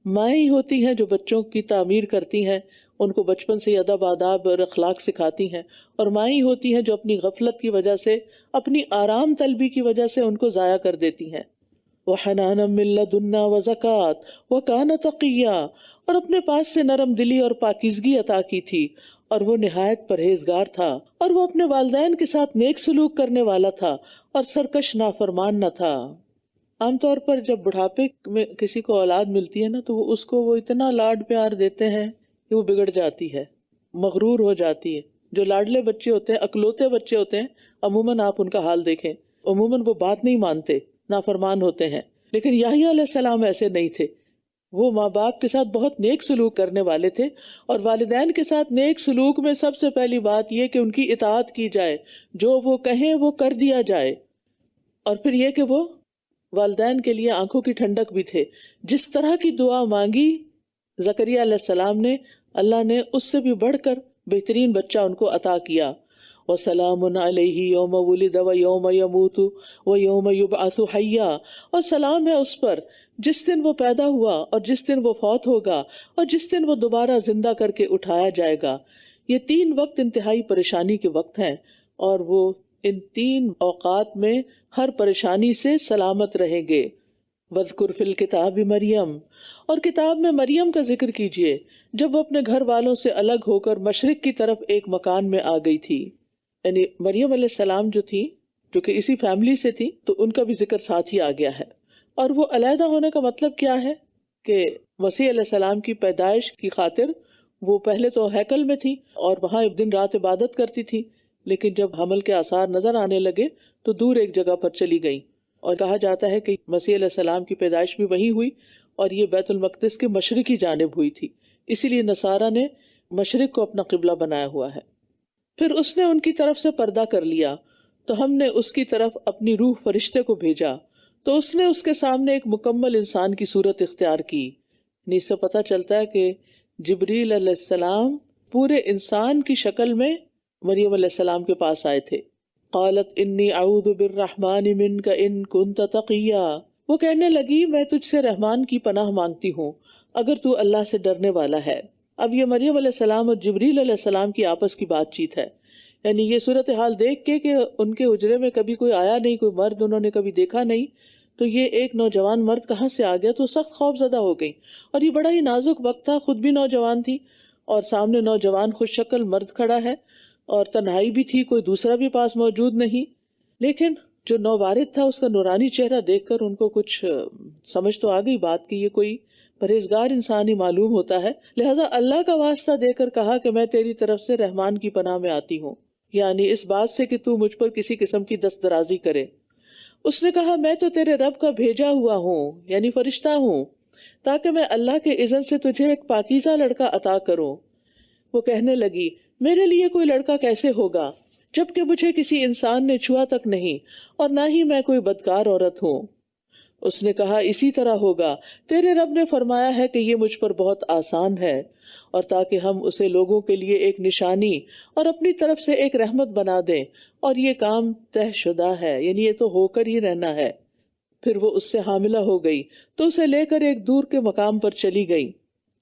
مائیں ہی ہوتی ہیں جو بچوں کی تعمیر کرتی ہیں، ان کو بچپن سے ادب آداب اور اخلاق سکھاتی ہیں، اور مائیں ہی ہوتی ہیں جو اپنی غفلت کی وجہ سے، اپنی آرام طلبی کی وجہ سے ان کو ضائع کر دیتی ہیں. وَحَنَانًا مِن لَدُنَّا وَزَكَاةً وَكَانَ تَقِيًّا، اور اپنے پاس سے نرم دلی اور پاکیزگی عطا کی تھی، اور وہ نہایت پرہیزگار تھا، اور وہ اپنے والدین کے ساتھ نیک سلوک کرنے والا تھا اور سرکش نافرمان نہ تھا. عام طور پر جب بڑھاپے میں کسی کو اولاد ملتی ہے نا تو اس کو وہ اتنا لاڈ پیار دیتے ہیں کہ وہ بگڑ جاتی ہے، مغرور ہو جاتی ہے. جو لاڈلے بچے ہوتے ہیں، اکلوتے بچے ہوتے ہیں، عموماً آپ ان کا حال دیکھیں، عموماً وہ بات نہیں مانتے، نافرمان ہوتے ہیں. لیکن یحییٰ علیہ السلام ایسے نہیں تھے. وہ ماں باپ کے ساتھ بہت نیک سلوک کرنے والے تھے، اور والدین کے ساتھ نیک سلوک میں سب سے پہلی بات یہ کہ ان کی اطاعت کی جائے، جو وہ کہیں وہ کر دیا جائے. اور پھر یہ کہ وہ والدین کے لیے آنکھوں کی ٹھنڈک بھی تھے. جس طرح کی دعا مانگی زکریا علیہ السلام نے، اللہ نے اس سے بھی بڑھ کر بہترین بچہ ان کو عطا کیا. وَسَلَامٌ عَلَيْهِ يَوْمَ وُلِدَ وَيَوْمَ يَمُوتُ وَيَوْمَ يُبْعَثُ حَيًّا، اور سلام ہے اس پر جس دن وہ پیدا ہوا اور جس دن وہ فوت ہوگا اور جس دن وہ دوبارہ زندہ کر کے اٹھایا جائے گا. یہ 3 وقت انتہائی پریشانی کے وقت ہیں، اور وہ ان 3 اوقات میں ہر پریشانی سے سلامت رہیں گے. وَاذْكُرْ فِي الْكِتَابِ مریم، اور کتاب میں مریم کا ذکر کیجئے جب وہ اپنے گھر والوں سے الگ ہو کر مشرق کی طرف ایک مکان میں آ گئی تھی. یعنی مریم علیہ السلام جو تھی، جو کہ اسی فیملی سے تھی، تو ان کا بھی ذکر ساتھ ہی آ گیا ہے. اور وہ علیحدہ ہونے کا مطلب کیا ہے کہ مسیح علیہ السلام کی پیدائش کی خاطر وہ پہلے تو ہیکل میں تھی اور وہاں دن رات عبادت کرتی تھی، لیکن جب حمل کے آثار نظر آنے لگے تو دور ایک جگہ پر چلی گئیں. اور کہا جاتا ہے کہ مسیح علیہ السلام کی پیدائش بھی وہیں ہوئی، اور یہ بیت المقدس کے مشرقی جانب ہوئی تھی، اسی لیے نصارہ نے مشرق کو اپنا قبلہ بنایا ہوا ہے. پھر اس نے ان کی طرف سے پردہ کر لیا، تو ہم نے اس کی طرف اپنی روح فرشتے کو بھیجا، تو اس نے اس کے سامنے ایک مکمل انسان کی صورت اختیار کی. اس سے پتہ چلتا ہے کہ جبریل علیہ السلام پورے انسان کی شکل میں مریم علیہ السلام کے پاس آئے تھے. قالت انی اعوذ بالرحمن منک ان کنت تقیا، وہ کہنے لگی میں تجھ سے رحمان کی پناہ مانگتی ہوں اگر تو اللہ سے ڈرنے والا ہے. اب یہ مریم علیہ السلام اور جبریل علیہ السلام کی آپس کی بات چیت ہے. یعنی یہ صورتحال دیکھ کے کہ ان کے حجرے میں کبھی کوئی آیا نہیں، کوئی مرد انہوں نے کبھی دیکھا نہیں، تو یہ ایک نوجوان مرد کہاں سے آ گیا، تو سخت خوف زدہ ہو گئی. اور یہ بڑا ہی نازک وقت تھا، خود بھی نوجوان تھی اور سامنے نوجوان خوش شکل مرد کھڑا ہے، اور تنہائی بھی تھی، کوئی دوسرا بھی پاس موجود نہیں. لیکن جو نووارد تھا اس کا نورانی چہرہ دیکھ کر ان کو کچھ سمجھ تو آ گئی بات کہ یہ کوئی پرہیزگار انسان ہی معلوم ہوتا ہے. لہٰذا اللہ کا واسطہ دے کر کہا کہ میں تیری طرف سے رحمان کی پناہ میں آتی ہوں، یعنی اس بات سے کہ تو مجھ پر کسی قسم کی دست درازی کرے. اس نے کہا میں تو تیرے رب کا بھیجا ہوا ہوں، یعنی فرشتہ ہوں، تاکہ میں اللہ کے اذن سے تجھے ایک پاکیزہ لڑکا عطا کروں. وہ کہنے لگی میرے لیے کوئی لڑکا کیسے ہوگا جبکہ مجھے کسی انسان نے چھوا تک نہیں، اور نہ ہی میں کوئی بدکار عورت ہوں. اس نے کہا اسی طرح ہوگا، تیرے رب نے فرمایا ہے کہ یہ مجھ پر بہت آسان ہے، اور تاکہ ہم اسے لوگوں کے لیے ایک نشانی اور اپنی طرف سے ایک رحمت بنا دیں، اور یہ کام طے شدہ ہے، یعنی یہ تو ہو کر ہی رہنا ہے. پھر وہ اس سے حاملہ ہو گئی تو اسے لے کر ایک دور کے مقام پر چلی گئی.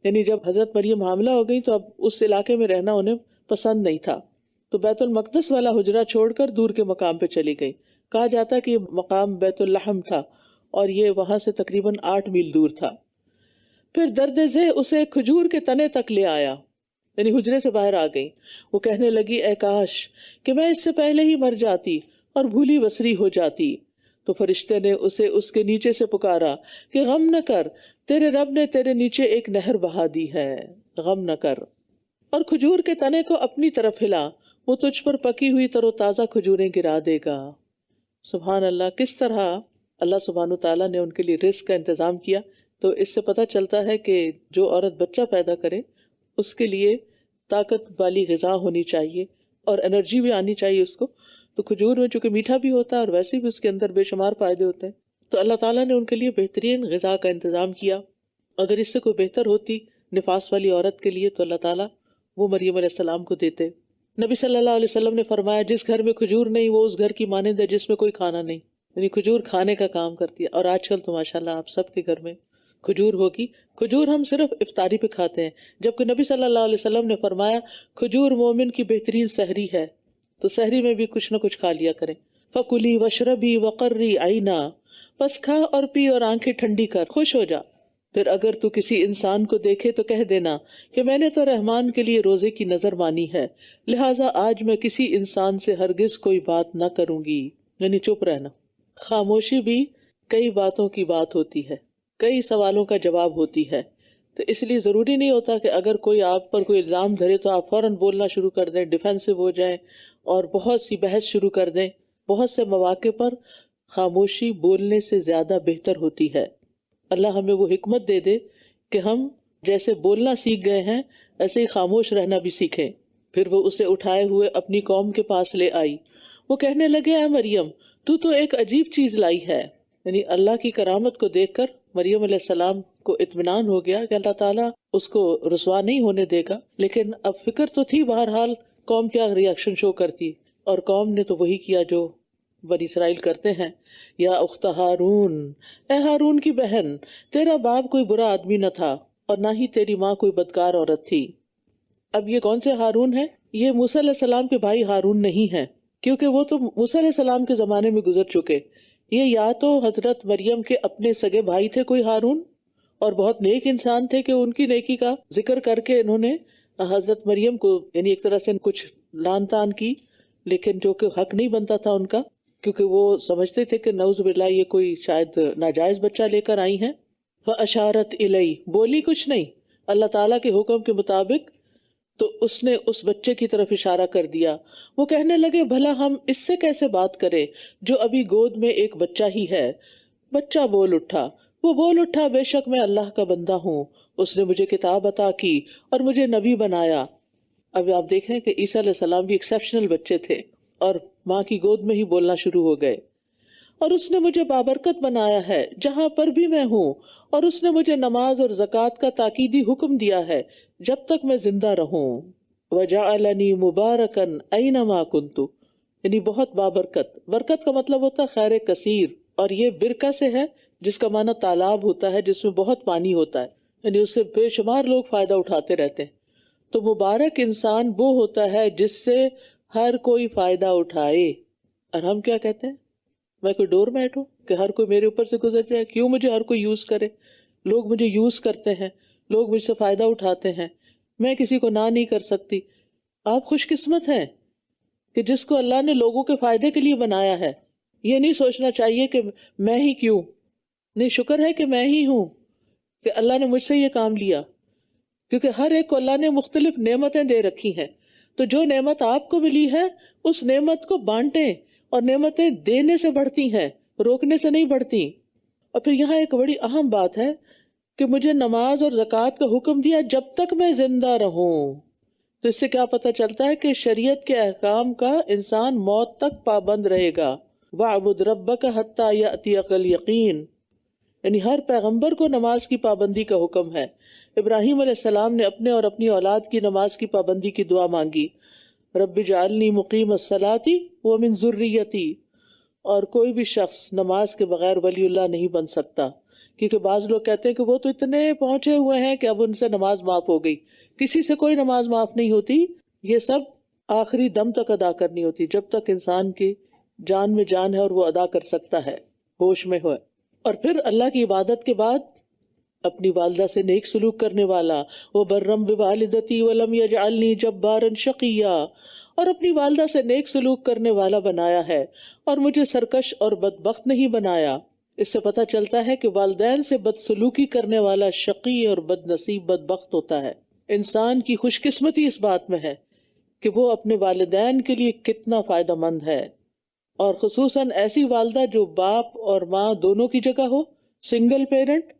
یعنی جب حضرت مریم حاملہ ہو گئی تو اب اس علاقے میں رہنا انہیں پسند نہیں تھا، تو بیت المقدس والا حجرہ چھوڑ کر دور کے مقام پہ چلی گئی. کہا جاتا کہ یہ مقام بیت اللحم تھا اور یہ وہاں سے تقریباً 8 میل دور تھا. پھر درد ذہ اسے کھجور کے تنے تک لے آیا، یعنی حجرے سے باہر آ گئی. وہ کہنے لگی اے کاش کہ میں اس سے پہلے ہی مر جاتی اور بھولی بسری ہو جاتی. تو فرشتے نے اسے اس کے نیچے سے پکارا کہ غم نہ کر، تیرے رب نے تیرے نیچے ایک نہر بہا دی ہے، غم نہ کر. اور کھجور کے تنے کو اپنی طرف ہلا، وہ تجھ پر پکی ہوئی تر و تازہ کھجوریں گرا دے گا. سبحان اللہ، کس طرح اللہ سبحانہ تعالیٰ نے ان کے لیے رزق کا انتظام کیا. تو اس سے پتہ چلتا ہے کہ جو عورت بچہ پیدا کرے اس کے لیے طاقت والی غذا ہونی چاہیے اور انرجی بھی آنی چاہیے اس کو. تو کھجور میں چونکہ میٹھا بھی ہوتا ہے اور ویسے بھی اس کے اندر بے شمار فائدے ہوتے ہیں، تو اللہ تعالیٰ نے ان کے لیے بہترین غذا کا انتظام کیا. اگر اس سے کوئی بہتر ہوتی نفاس والی عورت کے لیے تو اللہ تعالیٰ وہ مریم علیہ السلام کو دیتے. نبی صلی اللہ علیہ وسلم نے فرمایا جس گھر میں کھجور نہیں وہ اس گھر کی مانند ہے جس میں کوئی کھانا نہیں. یعنی کھجور کھانے کا کام کرتی ہے. اور آج کل تو ماشاءاللہ آپ سب کے گھر میں کھجور ہوگی. کھجور ہم صرف افطاری پہ کھاتے ہیں، جبکہ نبی صلی اللہ علیہ وسلم نے فرمایا کھجور مومن کی بہترین سحری ہے، تو سحری میں بھی کچھ نہ کچھ کھا لیا کریں. فَكُلِي وَاشْرَبِي وَقَرِّي عَيْنًا، بس کھا اور پی اور آنکھیں ٹھنڈی کر، خوش ہو جا. پھر اگر تو کسی انسان کو دیکھے تو کہہ دینا کہ میں نے تو رحمان کے لیے روزے کی نظر مانی ہے، لہٰذا آج میں کسی انسان سے ہرگز کوئی بات نہ کروں گی. یعنی چپ رہنا. خاموشی بھی کئی باتوں کی بات ہوتی ہے، کئی سوالوں کا جواب ہوتی ہے. تو اس لیے ضروری نہیں ہوتا کہ اگر کوئی آپ پر کوئی الزام دھرے تو آپ فوراً بولنا شروع کر دیں، ڈیفینسو ہو جائیں اور بہت سی بحث شروع کر دیں. بہت سے مواقع پر خاموشی بولنے سے زیادہ بہتر ہوتی ہے. اللہ ہمیں وہ حکمت دے دے کہ ہم جیسے بولنا سیکھ گئے ہیں ایسے ہی خاموش رہنا بھی سیکھیں. پھر وہ اسے اٹھائے ہوئے اپنی قوم کے پاس لے آئی. وہ کہنے لگے اے مریم تو ایک عجیب چیز لائی ہے. یعنی اللہ کی کرامت کو دیکھ کر مریم علیہ السلام کو اطمینان ہو گیا کہ اللہ تعالیٰ اس کو رسوا نہیں ہونے دے گا. لیکن اب فکر تو تھی بہرحال قوم کیا ریاکشن شو کرتی، اور قوم نے تو وہی کیا جو بنی اسرائیل کرتے ہیں. یا اخت ہارون، اے ہارون کی بہن، تیرا باپ کوئی برا آدمی نہ تھا اور نہ ہی تیری ماں کوئی بدکار عورت تھی. اب یہ کون سے ہارون ہیں؟ یہ موسیٰ علیہ السلام کے بھائی ہارون نہیں ہیں، کیونکہ وہ تو موسیٰ علیہ السلام کے زمانے میں گزر چکے. یہ یا تو حضرت مریم کے اپنے سگے بھائی تھے کوئی ہارون، اور بہت نیک انسان تھے کہ ان کی نیکی کا ذکر کر کے انہوں نے حضرت مریم کو یعنی ایک طرح سے کچھ لان تان کی، لیکن جو کہ حق نہیں بنتا تھا ان کا، کیونکہ وہ سمجھتے تھے کہ نعوذ باللہ یہ کوئی شاید ناجائز بچہ لے کر آئی ہیں. فَأَشَارَتْ إِلَيْهِ، بولی کچھ نہیں اللہ تعالیٰ کے حکم کے مطابق، تو اس نے اس بچے کی طرف اشارہ کر دیا. وہ کہنے لگے بھلا ہم اس سے کیسے بات کریں جو ابھی گود میں ایک بچہ ہی ہے. بچہ بول اٹھا، وہ بول اٹھا بے شک میں اللہ کا بندہ ہوں، اس نے مجھے کتاب عطا کی اور مجھے نبی بنایا. اب آپ دیکھ رہے ہیں کہ عیسیٰ علیہ السلام بھی ایکسیپشنل بچے تھے اور ماں کی گود میں ہی بولنا شروع ہو گئے. اور اس نے مجھے بابرکت بنایا ہے جہاں پر بھی میں ہوں، اور اس نے مجھے نماز اور زکوٰۃ کا تاکیدی حکم دیا ہے جب تک میں زندہ رہوں. وَجَعَلَنِي مُبَارَكًا أَيْنَمَا كُنتُ، یعنی بہت بابرکت. برکت کا مطلب ہوتا ہے خیر کثیر، اور یہ برکہ سے ہے جس کا معنی تالاب ہوتا ہے جس میں بہت پانی ہوتا ہے، یعنی اس سے بے شمار لوگ فائدہ اٹھاتے رہتے ہیں. تو مبارک انسان وہ ہوتا ہے جس سے ہر کوئی فائدہ اٹھائے. اور ہم کیا کہتے ہیں، میں کوئی ڈور میٹ ہوں کہ ہر کوئی میرے اوپر سے گزر جائے؟ کیوں مجھے ہر کوئی یوز کرے؟ لوگ مجھے یوز کرتے ہیں، لوگ مجھ سے فائدہ اٹھاتے ہیں، میں کسی کو نہ نہیں کر سکتی. آپ خوش قسمت ہیں کہ جس کو اللہ نے لوگوں کے فائدے کے لیے بنایا ہے. یہ نہیں سوچنا چاہیے کہ میں ہی کیوں، نہیں، شکر ہے کہ میں ہی ہوں کہ اللہ نے مجھ سے یہ کام لیا، کیونکہ ہر ایک کو اللہ نے مختلف نعمتیں دے رکھی ہیں. تو جو نعمت آپ کو ملی ہے اس نعمت کو بانٹیں، اور نعمتیں دینے سے بڑھتی ہیں، روکنے سے نہیں بڑھتی. اور پھر یہاں ایک بڑی اہم بات ہے کہ مجھے نماز اور زکوٰۃ کا حکم دیا جب تک میں زندہ رہوں. تو اس سے کیا پتہ چلتا ہے کہ شریعت کے احکام کا انسان موت تک پابند رہے گا. وَاعْبُدْ رَبَّكَ حَتَّى يَأْتِيَكَ الْيَقِينُ، یعنی ہر پیغمبر کو نماز کی پابندی کا حکم ہے. ابراہیم علیہ السلام نے اپنے اور اپنی اولاد کی نماز کی پابندی کی دعا مانگی، رب اجعلنی مقیم الصلاۃ ومن ذریتی. اور کوئی بھی شخص نماز کے بغیر ولی اللہ نہیں بن سکتا، کیونکہ بعض لوگ کہتے ہیں کہ وہ تو اتنے پہنچے ہوئے ہیں کہ اب ان سے نماز معاف ہو گئی. کسی سے کوئی نماز معاف نہیں ہوتی، یہ سب آخری دم تک ادا کرنی ہوتی، جب تک انسان کی جان میں جان ہے اور وہ ادا کر سکتا ہے، ہوش میں ہوئے. اور پھر اللہ کی عبادت کے بعد اپنی والدہ سے نیک سلوک کرنے والا، وَبَرًّا بِوَالِدَتِي وَلَمْ يَجْعَلْنِي جَبَّارًا شَقِيًّا، اور اپنی والدہ سے نیک سلوک کرنے والا بنایا ہے اور مجھے سرکش اور بدبخت نہیں بنایا. اس سے پتہ چلتا ہے کہ والدین سے بدسلوکی کرنے والا شقی اور بد نصیب بدبخت ہوتا ہے. انسان کی خوش قسمتی اس بات میں ہے کہ وہ اپنے والدین کے لیے کتنا فائدہ مند ہے، اور خصوصاً ایسی والدہ جو باپ اور ماں دونوں کی جگہ ہو، سنگل پیرنٹ.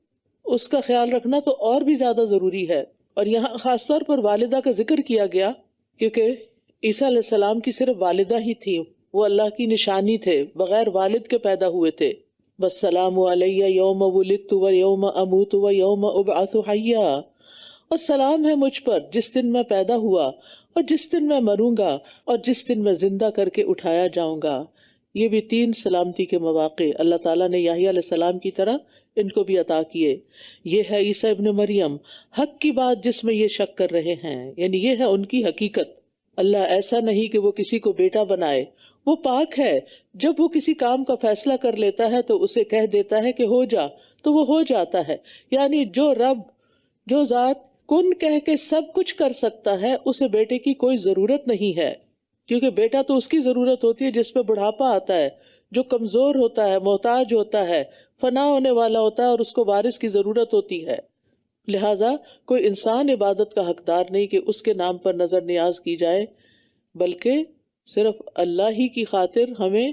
اس کا خیال رکھنا تو اور بھی زیادہ ضروری ہے. اور یہاں خاص طور پر والدہ کا ذکر کیا گیا کیونکہ عیسیٰ علیہ السلام کی صرف والدہ ہی تھی، وہ اللہ کی نشانی تھے، بغیر والد کے پیدا ہوئے تھے. والسلام علیہ یوم ولدت و یوم اموت و یوم ابعث حیا، اور سلام ہے مجھ پر جس دن میں پیدا ہوا اور جس دن میں مروں گا اور جس دن میں زندہ کر کے اٹھایا جاؤں گا. یہ بھی 3 سلامتی کے مواقع اللہ تعالیٰ نے یحییٰ علیہ السلام کی طرح ان کو بھی عطا کیے. یہ ہے عیسیٰ ابن مریم، حق کی بات جس میں یہ شک کر رہے ہیں، یعنی یہ ہے ان کی حقیقت. اللہ ایسا نہیں کہ وہ کسی کو بیٹا بنائے، وہ پاک ہے. جب وہ کسی کام کا فیصلہ کر لیتا ہے تو اسے کہہ دیتا ہے کہ ہو جا، تو وہ ہو جاتا ہے. یعنی جو رب، جو ذات کن کہہ کے سب کچھ کر سکتا ہے، اسے بیٹے کی کوئی ضرورت نہیں ہے. کیونکہ بیٹا تو اس کی ضرورت ہوتی ہے جس پہ بڑھاپا آتا ہے، جو کمزور ہوتا ہے، محتاج ہوتا ہے، فنا ہونے والا ہوتا ہے اور اس کو وارث کی ضرورت ہوتی ہے. لہٰذا کوئی انسان عبادت کا حقدار نہیں کہ اس کے نام پر نظر نیاز کی جائے، بلکہ صرف اللہ ہی کی خاطر ہمیں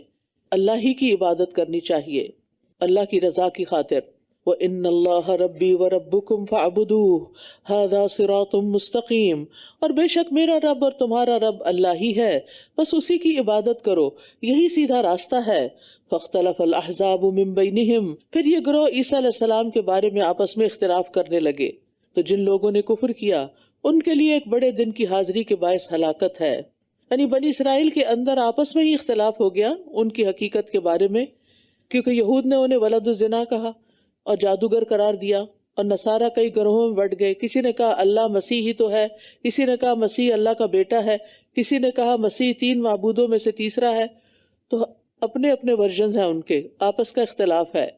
اللہ ہی کی عبادت کرنی چاہیے، اللہ کی رضا کی خاطر. وَإِنَّ اللَّهَ رَبِّي وَرَبُّكُمْ فَاعْبُدُوهُ هَذَا صِرَاطٌ مُسْتَقِيمٌ، اور بے شک میرا رب اور تمہارا رب اللہ ہی ہے، بس اسی کی عبادت کرو، یہی سیدھا راستہ ہے. فَاخْتَلَفَ الْأَحْزَابُ مِن بَيْنِهِمْ، پھر یہ گروہ عیسیٰ علیہ السلام کے بارے میں آپس میں اختلاف کرنے لگے. تو جن لوگوں نے کفر کیا ان کے لیے ایک بڑے دن کی حاضری کے باعث ہلاکت ہے. یعنی بنی اسرائیل کے اندر آپس میں ہی اختلاف ہو گیا ان کی حقیقت کے بارے میں، کیونکہ یہود نے انہیں ولد الزنا کہا اور جادوگر قرار دیا، اور نصارہ کئی گروہوں میں بٹ گئے. کسی نے کہا اللہ مسیح ہی تو ہے، کسی نے کہا مسیح اللہ کا بیٹا ہے، کسی نے کہا مسیح 3 معبودوں میں سے تیسرا ہے. تو اپنے اپنے ورژنز ہیں ان کے، آپس کا اختلاف ہے.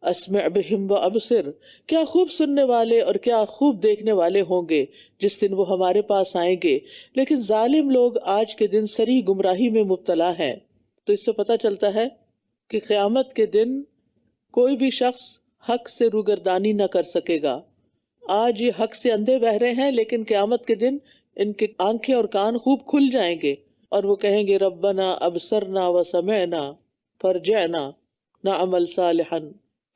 اسمع بہم و ابصر، کیا خوب سننے والے اور کیا خوب دیکھنے والے ہوں گے جس دن وہ ہمارے پاس آئیں گے. لیکن ظالم لوگ آج کے دن سری گمراہی میں مبتلا ہیں. تو اس سے پتہ چلتا ہے کہ قیامت کے دن کوئی بھی شخص حق سے روگردانی نہ کر سکے گا. آج یہ حق سے اندھے بہ رہے ہیں، لیکن قیامت کے دن ان کے آنکھیں اور کان خوب کھل جائیں گے اور وہ کہیں گے ربنا ابصرنا وسمعنا فرجعنا نعمل صالحا،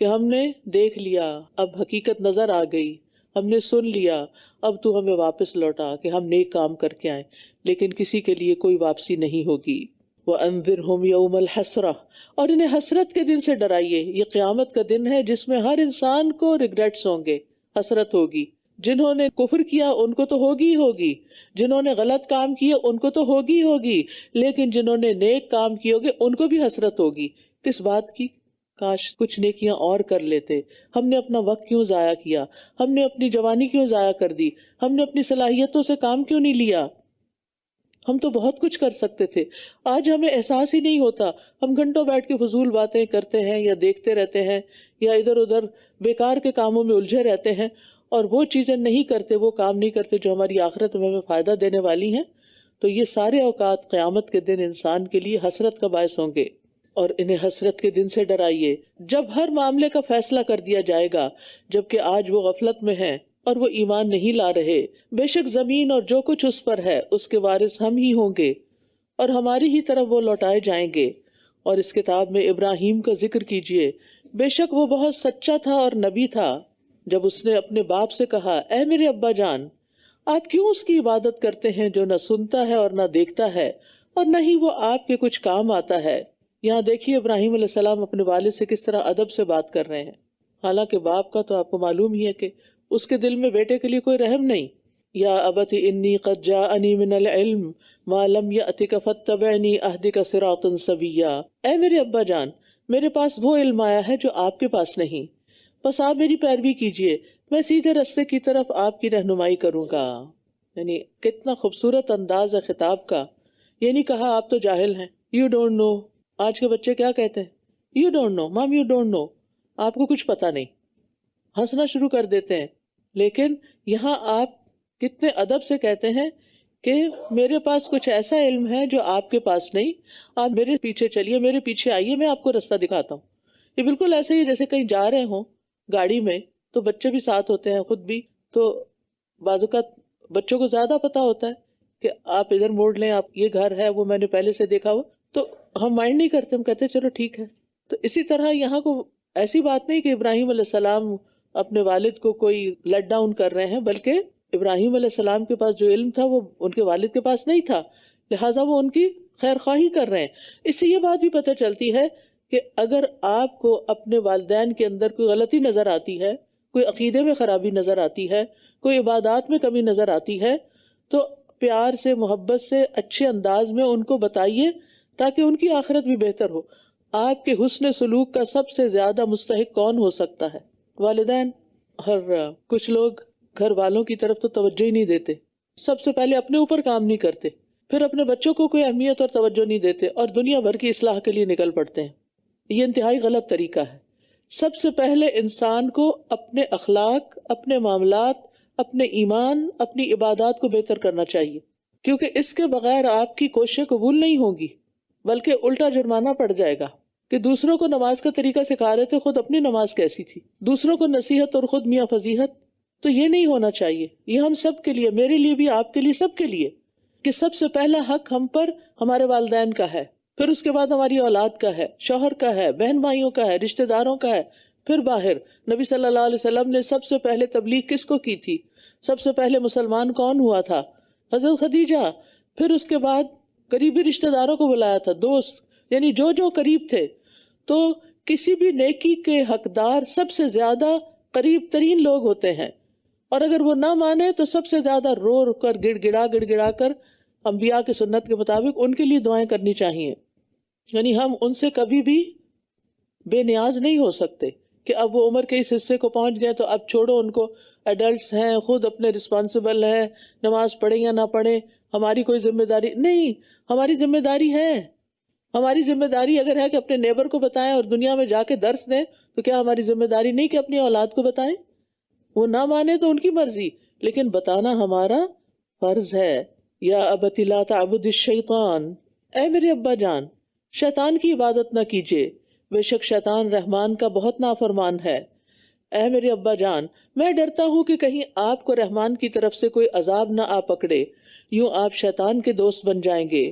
کہ ہم نے دیکھ لیا، اب حقیقت نظر آ گئی، ہم نے سن لیا، اب تو ہمیں واپس لوٹا کہ ہم نیک کام کر کے آئیں. لیکن کسی کے لیے کوئی واپسی نہیں ہوگی. وَأَنذِرْهُمْ يَوْمَ الْحَسْرَةِ، اور انہیں حسرت کے دن سے ڈرائیے. یہ قیامت کا دن ہے جس میں ہر انسان کو ریگریٹس ہوں گے، حسرت ہوگی. جنہوں نے کفر کیا ان کو تو ہوگی ہی ہوگی، جنہوں نے غلط کام کیے ان کو تو ہوگی ہی ہوگی، لیکن جنہوں نے نیک کام کیے ہوگے ان کو بھی حسرت ہوگی. کس بات کی؟ کاش کچھ نیکیاں اور کر لیتے. ہم نے اپنا وقت کیوں ضائع کیا؟ ہم نے اپنی جوانی کیوں ضائع کر دی؟ ہم نے اپنی صلاحیتوں سے کام کیوں نہیں لیا؟ ہم تو بہت کچھ کر سکتے تھے. آج ہمیں احساس ہی نہیں ہوتا. ہم گھنٹوں بیٹھ کے فضول باتیں کرتے ہیں یا دیکھتے رہتے ہیں یا ادھر ادھر بیکار کے کاموں میں الجھے رہتے ہیں اور وہ چیزیں نہیں کرتے، وہ کام نہیں کرتے جو ہماری آخرت میں ہمیں فائدہ دینے والی ہیں. تو یہ سارے اوقات قیامت کے دن انسان کے لیے حسرت کا باعث ہوں گے، اور انہیں حسرت کے دن سے ڈرائیے جب ہر معاملے کا فیصلہ کر دیا جائے گا، جبکہ آج وہ غفلت میں ہیں اور وہ ایمان نہیں لا رہے. بے شک زمین اور جو کچھ اس پر ہے اس کے وارث ہم ہی ہوں گے اور ہماری ہی طرف وہ لوٹائے جائیں گے. اور اس کتاب میں ابراہیم کا ذکر کیجئے، بے شک وہ بہت سچا تھا اور نبی تھا. جب اس نے اپنے باپ سے کہا اے میرے ابا جان، آپ کیوں اس کی عبادت کرتے ہیں جو نہ سنتا ہے اور نہ دیکھتا ہے اور نہ ہی وہ آپ کے کچھ کام آتا ہے. یہاں دیکھیے ابراہیم علیہ السلام اپنے والد سے کس طرح ادب سے بات کر رہے ہیں. حالانکہ باپ کا تو آپ کو معلوم ہی ہے کہ اس کے دل میں بیٹے کے لیے کوئی رحم نہیں. یا ابت انی قد جاءنی من العلم ما لم یأتک فاتبعنی اہدک صراطا سویا. اے میرے ابا جان، میرے پاس وہ علم آیا ہے جو آپ کے پاس نہیں، بس آپ میری پیروی کیجئے، میں سیدھے رستے کی طرف آپ کی رہنمائی کروں گا. یعنی کتنا خوبصورت انداز ہے خطاب کا. یہ نہیں کہا آپ تو جاہل ہیں، یو ڈونٹ نو. آج کے بچے کیا کہتے ہیں؟ یو ڈونٹ نو مام، یو ڈونٹ نو، آپ کو کچھ پتا نہیں، ہنسنا شروع کر دیتے ہیں. لیکن یہاں آپ کتنے ادب سے کہتے ہیں کہ میرے پاس کچھ ایسا علم ہے جو آپ کے پاس نہیں، آپ میرے پیچھے چلیے، میرے پیچھے آئیے، میں آپ کو رستہ دکھاتا ہوں. یہ بالکل ایسے ہی جیسے کہیں جا رہے ہوں گاڑی میں تو بچے بھی ساتھ ہوتے ہیں، خود بھی، تو بعض اوقات بچوں کو زیادہ پتا ہوتا ہے کہ آپ ادھر موڑ لیں، آپ یہ گھر ہے وہ میں نے پہلے سے دیکھا ہوا، تو ہم مائنڈ نہیں کرتے، ہم کہتے چلو ٹھیک ہے. تو اسی طرح یہاں کو ایسی بات نہیں کہ ابراہیم علیہ السلام اپنے والد کو کوئی لیٹ ڈاؤن کر رہے ہیں، بلکہ ابراہیم علیہ السلام کے پاس جو علم تھا وہ ان کے والد کے پاس نہیں تھا، لہٰذا وہ ان کی خیر خواہی کر رہے ہیں۔ اس سے یہ بات بھی پتہ چلتی ہے کہ اگر آپ کو اپنے والدین کے اندر کوئی غلطی نظر آتی ہے، کوئی عقیدے میں خرابی نظر آتی ہے، کوئی عبادات میں کمی نظر آتی ہے، تو پیار سے، محبت سے، اچھے انداز میں ان کو بتائیے تاکہ ان کی آخرت بھی بہتر ہو۔ آپ کے حسن سلوک کا سب سے زیادہ مستحق کون ہو سکتا ہے؟ والدین۔ اور کچھ لوگ گھر والوں کی طرف تو توجہ ہی نہیں دیتے، سب سے پہلے اپنے اوپر کام نہیں کرتے، پھر اپنے بچوں کو کوئی اہمیت اور توجہ نہیں دیتے اور دنیا بھر کی اصلاح کے لیے نکل پڑتے ہیں۔ یہ انتہائی غلط طریقہ ہے۔ سب سے پہلے انسان کو اپنے اخلاق، اپنے معاملات، اپنے ایمان، اپنی عبادات کو بہتر کرنا چاہیے، کیونکہ اس کے بغیر آپ کی کوششیں قبول نہیں ہوں گی، بلکہ الٹا جرمانہ پڑ جائے گا کہ دوسروں کو نماز کا طریقہ سکھا رہے تھے، خود اپنی نماز کیسی تھی، دوسروں کو نصیحت اور خود میاں فضیحت۔ تو یہ نہیں ہونا چاہیے۔ یہ ہم سب کے لیے، میرے لیے بھی، آپ کے لیے، سب کے لیے، کہ سب سے پہلا حق ہم پر ہمارے والدین کا ہے، پھر اس کے بعد ہماری اولاد کا ہے، شوہر کا ہے، بہن بھائیوں کا ہے، رشتہ داروں کا ہے، پھر باہر۔ نبی صلی اللہ علیہ وسلم نے سب سے پہلے تبلیغ کس کو کی تھی؟ سب سے پہلے مسلمان کون ہوا تھا؟ حضرت خدیجہ۔ پھر اس کے بعد قریبی رشتہ داروں کو بلایا تھا، دوست، یعنی جو قریب تھے۔ تو کسی بھی نیکی کے حقدار سب سے زیادہ قریب ترین لوگ ہوتے ہیں، اور اگر وہ نہ مانے تو سب سے زیادہ رو کر گڑ گڑا کر انبیاء کی سنت کے مطابق ان کے لیے دعائیں کرنی چاہیے۔ یعنی ہم ان سے کبھی بھی بے نیاز نہیں ہو سکتے کہ اب وہ عمر کے اس حصے کو پہنچ گئے تو اب چھوڑو ان کو، ایڈلٹس ہیں، خود اپنے رسپانسبل ہیں، نماز پڑھیں یا نہ پڑھیں، ہماری کوئی ذمہ داری نہیں۔ ہماری ذمہ داری ہے، ہماری ذمہ داری اگر ہے کہ اپنے نیبر کو بتائیں اور دنیا میں جا کے درس دیں، تو کیا ہماری ذمہ داری نہیں کہ اپنی اولاد کو بتائیں؟ وہ نہ مانے تو ان کی مرضی، لیکن بتانا ہمارا فرض ہے۔ یا ابت لا تعبد الشیطان، اے میرے ابا جان شیطان کی عبادت نہ کیجیے، بے شک شیطان رحمان کا بہت نافرمان ہے۔ اے میرے ابا جان، میں ڈرتا ہوں کہ کہیں آپ کو رحمان کی طرف سے کوئی عذاب نہ آ پکڑے، یوں آپ شیطان کے دوست بن جائیں گے۔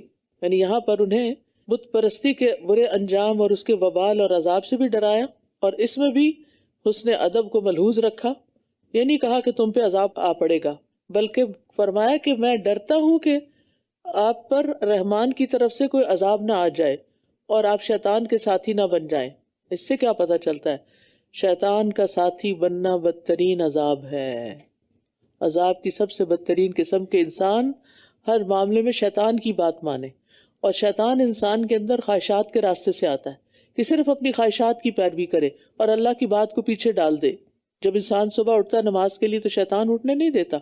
یعنی یہاں پر انہیں بت پرستی کے برے انجام اور اس کے وبال اور عذاب سے بھی ڈرایا، اور اس میں بھی حسن ادب کو ملحوظ رکھا۔ یہ نہیں کہا کہ تم پہ عذاب آ پڑے گا، بلکہ فرمایا کہ میں ڈرتا ہوں کہ آپ پر رحمان کی طرف سے کوئی عذاب نہ آ جائے اور آپ شیطان کے ساتھی نہ بن جائیں۔ اس سے کیا پتہ چلتا ہے؟ شیطان کا ساتھی بننا بدترین عذاب ہے۔ عذاب کی سب سے بدترین قسم کے انسان ہر معاملے میں شیطان کی بات مانے، اور شیطان انسان کے اندر خواہشات کے راستے سے آتا ہے کہ صرف اپنی خواہشات کی پیروی کرے اور اللہ کی بات کو پیچھے ڈال دے۔ جب انسان صبح اٹھتا ہے نماز کے لیے تو شیطان اٹھنے نہیں دیتا،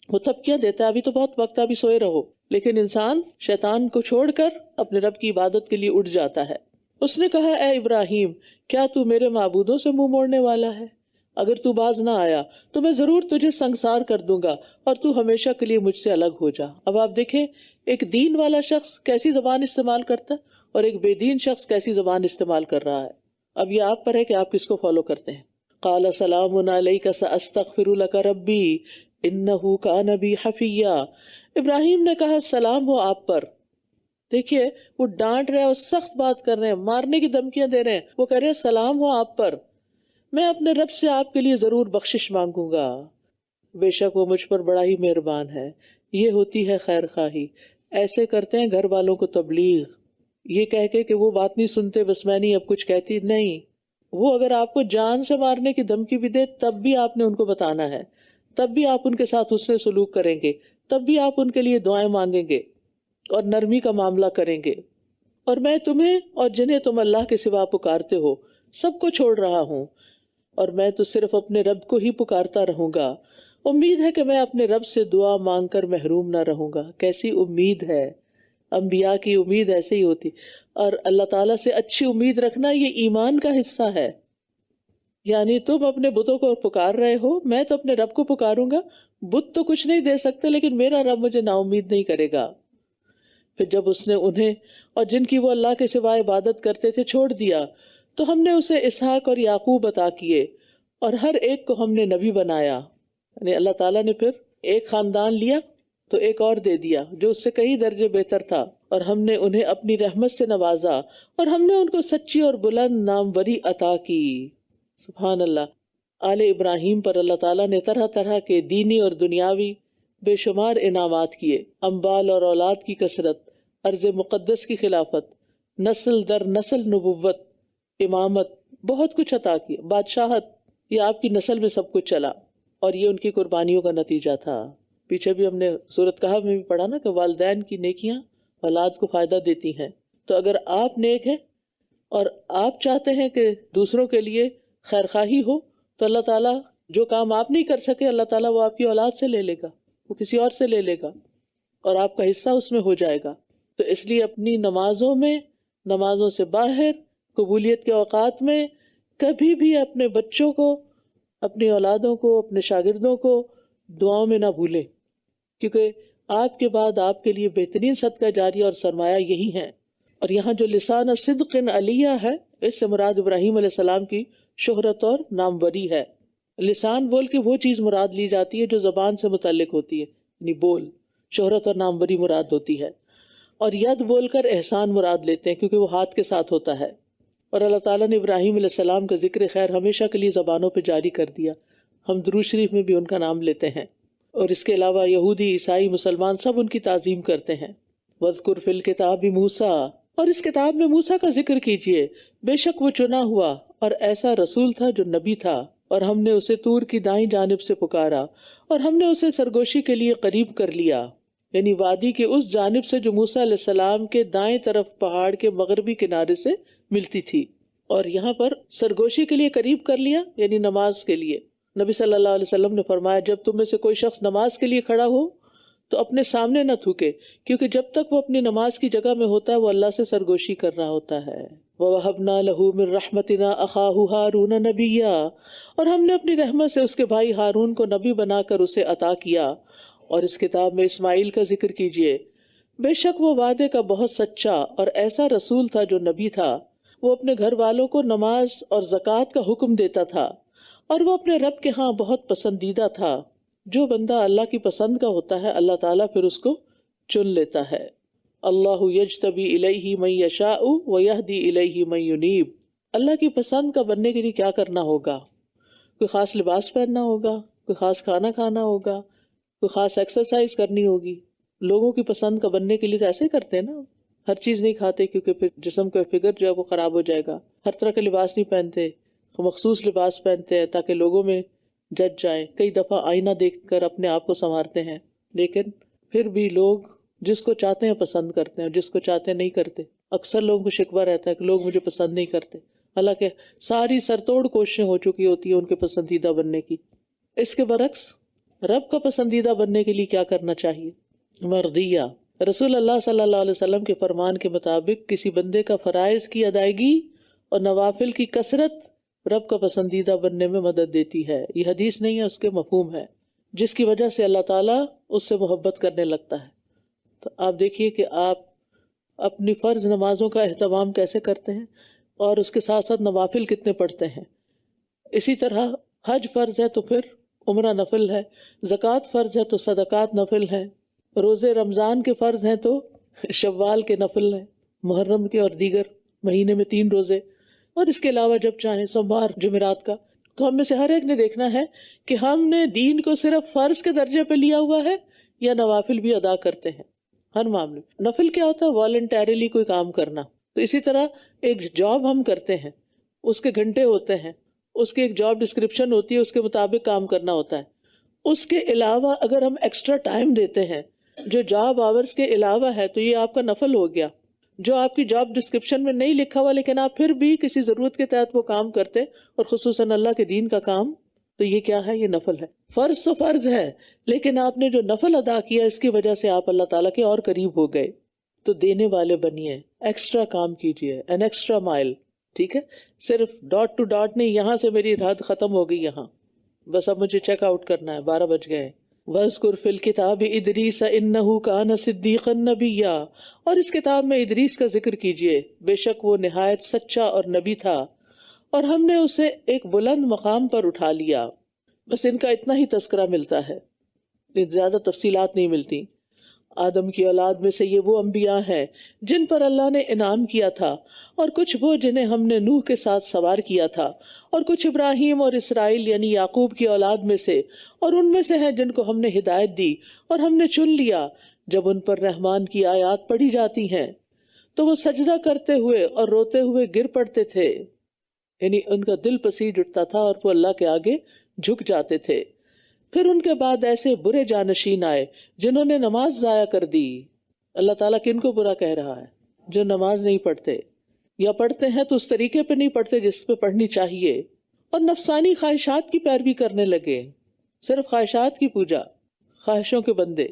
وہ تھپکیاں دیتا ہے، ابھی تو بہت وقت ہے، ابھی سوئے رہو، لیکن انسان شیطان کو چھوڑ کر اپنے رب کی عبادت کے لیے اٹھ جاتا ہے۔ اس نے کہا، اے ابراہیم، کیا تو میرے معبودوں سے منہ موڑنے والا ہے؟ اگر تو باز نہ آیا تو میں ضرور تجھے سنگسار کر دوں گا اور تو ہمیشہ کے لیے مجھ سے الگ ہو جا۔ اب آپ دیکھیں ایک دین والا شخص کیسی زبان استعمال کرتا ہے اور ایک بے دین شخص کیسی زبان استعمال کر رہا ہے۔ اب یہ آپ پر ہے کہ آپ کس کو فالو کرتے ہیں۔ قال سلام علیک ساستغفر لک ربی انہ کان بی حفیا۔ ابراہیم نے کہا سلام ہو آپ پر۔ دیکھیے وہ ڈانٹ رہے ہیں اور سخت بات کر رہے ہیں، مارنے کی دھمکیاں دے رہے ہیں، وہ کہہ رہے ہیں سلام ہو آپ پر، میں اپنے رب سے آپ کے لیے ضرور بخشش مانگوں گا، بے شک وہ مجھ پر بڑا ہی مہربان ہے۔ یہ ہوتی ہے خیر خواہی۔ ایسے کرتے ہیں گھر والوں کو تبلیغ، یہ کہہ کے کہ وہ بات نہیں سنتے، بس میں نہیں اب کچھ کہتی، نہیں، وہ اگر آپ کو جان سے مارنے کی دھمکی بھی دے تب بھی آپ نے ان کو بتانا ہے، تب بھی آپ ان کے ساتھ حسن سلوک کریں گے، تب بھی آپ ان کے لیے دعائیں مانگیں گے اور نرمی کا معاملہ کریں گے۔ اور میں تمہیں اور جنہیں تم اللہ کے سوا پکارتے ہو سب کو چھوڑ رہا ہوں، اور میں تو صرف اپنے رب کو ہی پکارتا رہوں گا۔ امید ہے کہ میں اپنے رب سے دعا مانگ کر محروم نہ رہوں گا۔ کیسی امید ہے، انبیاء کی امید ایسے ہی ہوتی، اور اللہ تعالیٰ سے اچھی امید رکھنا یہ ایمان کا حصہ ہے۔ یعنی تم اپنے بتوں کو پکار رہے ہو، میں تو اپنے رب کو پکاروں گا، بت تو کچھ نہیں دے سکتے لیکن میرا رب مجھے نا امید نہیں کرے گا۔ پھر جب اس نے انہیں اور جن کی وہ اللہ کے سوا عبادت کرتے تھے چھوڑ دیا تو ہم نے اسے اسحاق اور یعقوب عطا کیے، اور ہر ایک کو ہم نے نبی بنایا۔ یعنی اللہ تعالیٰ نے پھر ایک خاندان لیا تو ایک اور دے دیا جو اس سے کئی درجے بہتر تھا، اور ہم نے انہیں اپنی رحمت سے نوازا، اور ہم نے ان کو سچی اور بلند ناموری عطا کی۔ سبحان اللہ۔ آل ابراہیم پر اللہ تعالیٰ نے طرح طرح کے دینی اور دنیاوی بے شمار انعامات کیے، اموال اور اولاد کی کثرت، ارض مقدس کی خلافت، نسل در نسل نبوت، امامت، بہت کچھ عطا کیا، بادشاہت، یہ آپ کی نسل میں سب کچھ چلا، اور یہ ان کی قربانیوں کا نتیجہ تھا۔ پیچھے بھی ہم نے سورۃ کہف میں بھی پڑھا نا کہ والدین کی نیکیاں اولاد کو فائدہ دیتی ہیں۔ تو اگر آپ نیک ہیں اور آپ چاہتے ہیں کہ دوسروں کے لیے خیر خواہی ہو تو اللہ تعالیٰ جو کام آپ نہیں کر سکے اللہ تعالیٰ وہ آپ کی اولاد سے لے لے گا، وہ کسی اور سے لے لے گا، اور آپ کا حصہ اس میں ہو جائے گا۔ تو اس لیے اپنی نمازوں میں، نمازوں سے باہر، قبولیت کے اوقات میں کبھی بھی اپنے بچوں کو، اپنی اولادوں کو، اپنے شاگردوں کو دعاؤں میں نہ بھولیں، کیونکہ آپ کے بعد آپ کے لیے بہترین صدقہ جاریہ اور سرمایہ یہی ہے۔ اور یہاں جو لسان صدق علیہ ہے، اس سے مراد ابراہیم علیہ السلام کی شہرت اور ناموری ہے۔ لسان بول کے وہ چیز مراد لی جاتی ہے جو زبان سے متعلق ہوتی ہے، یعنی بول، شہرت اور ناموری مراد ہوتی ہے، اور ید بول کر احسان مراد لیتے ہیں کیونکہ وہ ہاتھ کے ساتھ ہوتا ہے۔ اور اللہ تعالیٰ نے ابراہیم علیہ السلام کا ذکر خیر ہمیشہ کے لیے زبانوں پہ جاری کر دیا، ہم درود شریف میں بھی ان کا نام لیتے ہیں، اور اس کے علاوہ یہودی، عیسائی، مسلمان سب ان کی تعظیم کرتے ہیں۔ وَاذْكُرْ فِي الْكِتَابِ مُوسَىٰ، اور اس کتاب میں موسیٰ کا ذکر کیجئے، بے شک وہ چنا ہوا اور ایسا رسول تھا جو نبی تھا، اور ہم نے اسے طور کی دائیں جانب سے پکارا، اور ہم نے اسے سرگوشی کے لیے قریب کر لیا، یعنی وادی کے اس جانب سے جو موسیٰ علیہ السلام کے دائیں طرف پہاڑ کے مغربی کنارے سے ملتی تھی۔ اور یہاں پر سرگوشی کے لیے قریب کر لیا یعنی نماز کے لیے۔ نبی صلی اللہ علیہ وسلم نے فرمایا جب تم میں سے کوئی شخص نماز کے لیے کھڑا ہو تو اپنے سامنے نہ تھوکے، کیونکہ جب تک وہ اپنی نماز کی جگہ میں ہوتا ہے وہ اللہ سے سرگوشی کر رہا ہوتا ہے۔ وَوَهَبْنَا لَهُ مِن رَحْمَتِنَا أَخَاهُ هَارُونَ نَبِيًّا، اور ہم نے اپنی رحمت سے اس کے بھائی ہارون کو نبی بنا کر اسے عطا کیا۔ اور اس کتاب میں اسماعیل کا ذکر کیجئے، بے شک وہ وعدے کا بہت سچا اور ایسا رسول تھا جو نبی تھا، وہ اپنے گھر والوں کو نماز اور زکوٰۃ کا حکم دیتا تھا، اور وہ اپنے رب کے ہاں بہت پسندیدہ تھا۔ جو بندہ اللہ کی پسند کا ہوتا ہے اللہ تعالیٰ پھر اس کو چن لیتا ہے۔ اللہ یجتبی الیہ من یشاء ویہدی الیہ من ینیب، اللہ کی پسند کا بننے کے لیے کیا کرنا ہوگا؟ کوئی خاص لباس پہننا ہوگا، کوئی خاص کھانا کھانا ہوگا، کوئی خاص ایکسرسائز کرنی ہوگی۔ لوگوں کی پسند کا بننے کے لیے تو ایسے کرتے ہیں نا، ہر چیز نہیں کھاتے کیونکہ پھر جسم کا فگر جو ہے وہ خراب ہو جائے گا، ہر طرح کا لباس نہیں پہنتے، مخصوص لباس پہنتے ہیں تاکہ لوگوں میں جج جائیں، کئی دفعہ آئینہ دیکھ کر اپنے آپ کو سنوارتے ہیں، لیکن پھر بھی لوگ جس کو چاہتے ہیں پسند کرتے ہیں، جس کو چاہتے ہیں نہیں کرتے۔ اکثر لوگوں کو شکوہ رہتا ہے کہ لوگ مجھے پسند نہیں کرتے، حالانکہ ساری سرتوڑ کوششیں ہو چکی ہوتی ہیں ان کے پسندیدہ بننے کی۔ اس کے برعکس رب کا پسندیدہ بننے کے لیے کیا کرنا چاہیے؟ مرضیہ، رسول اللہ صلی اللہ علیہ وسلم کے فرمان کے مطابق کسی بندے کا فرائض کی ادائیگی اور نوافل کی کثرت رب کا پسندیدہ بننے میں مدد دیتی ہے۔ یہ حدیث نہیں ہے، اس کے مفہوم ہے، جس کی وجہ سے اللہ تعالیٰ اس سے محبت کرنے لگتا ہے۔ تو آپ دیکھیے کہ آپ اپنی فرض نمازوں کا اہتمام کیسے کرتے ہیں اور اس کے ساتھ ساتھ نوافل کتنے پڑھتے ہیں۔ اسی طرح حج فرض ہے تو پھر عمرہ نفل ہے، زکوٰۃ فرض ہے تو صدقات نفل ہیں، روزے رمضان کے فرض ہیں تو شوال کے نفل ہیں، محرم کے اور دیگر مہینے میں 3 روزے، اور اس کے علاوہ جب چاہیں سوموار جمعرات کا۔ تو ہم میں سے ہر ایک نے دیکھنا ہے کہ ہم نے دین کو صرف فرض کے درجے پہ لیا ہوا ہے یا نوافل بھی ادا کرتے ہیں۔ ہر معاملے نفل کیا ہوتا ہے؟ والنٹیرلی کوئی کام کرنا۔ تو اسی طرح ایک جاب ہم کرتے ہیں، اس کے گھنٹے ہوتے ہیں، اس کی ایک جاب ڈسکرپشن ہوتی ہے، اس کے مطابق کام کرنا ہوتا ہے۔ اس کے علاوہ اگر ہم ایکسٹرا ٹائم دیتے ہیں جو جاب آورز کے علاوہ ہے تو یہ آپ کا نفل ہو گیا، جو آپ کی جاب ڈسکرپشن میں نہیں لکھا ہوا لیکن آپ پھر بھی کسی ضرورت کے تحت وہ کام کرتے اور خصوصاً اللہ کے دین کا کام، تو یہ کیا ہے؟ یہ نفل ہے۔ فرض تو فرض ہے لیکن آپ نے جو نفل ادا کیا اس کی وجہ سے آپ اللہ تعالیٰ کے اور قریب ہو گئے۔ تو دینے والے بنیے، ایکسٹرا کام کیجیے، این ایکسٹرا مائل، ٹھیک ہے؟ صرف ڈاٹ ٹو ڈاٹ نہیں، یہاں سے میری حد ختم ہو گئی یہاں، بس اب مجھے چیک آؤٹ کرنا ہے، 12 بج گئے۔ وَاذْكُرْ فِي الْكِتَابِ إِدْرِيسَ إِنَّهُ كَانَ صِدِّيقًا نَبِيًّا، اور اس کتاب میں ادریس کا ذکر کیجئے، بے شک وہ نہایت سچا اور نبی تھا، اور ہم نے اسے ایک بلند مقام پر اٹھا لیا۔ بس ان کا اتنا ہی تذکرہ ملتا ہے، زیادہ تفصیلات نہیں ملتی۔ آدم کی اولاد میں سے یہ وہ انبیاء ہیں جن پر اللہ نے انعام کیا تھا، اور کچھ وہ جنہیں ہم نے نوح کے ساتھ سوار کیا تھا، اور کچھ ابراہیم اور اسرائیل یعنی یعقوب کی اولاد میں سے، اور ان میں سے ہیں جن کو ہم نے ہدایت دی اور ہم نے چن لیا۔ جب ان پر رحمان کی آیات پڑھی جاتی ہیں تو وہ سجدہ کرتے ہوئے اور روتے ہوئے گر پڑتے تھے، یعنی ان کا دل پسیج اٹھتا تھا اور وہ اللہ کے آگے جھک جاتے تھے۔ پھر ان کے بعد ایسے برے جانشین آئے جنہوں نے نماز ضائع کر دی۔ اللہ تعالیٰ کن کو برا کہہ رہا ہے؟ جو نماز نہیں پڑھتے، یا پڑھتے ہیں تو اس طریقے پہ نہیں پڑھتے جس پہ پڑھنی چاہیے، اور نفسانی خواہشات کی پیروی کرنے لگے، صرف خواہشات کی پوجا، خواہشوں کے بندے،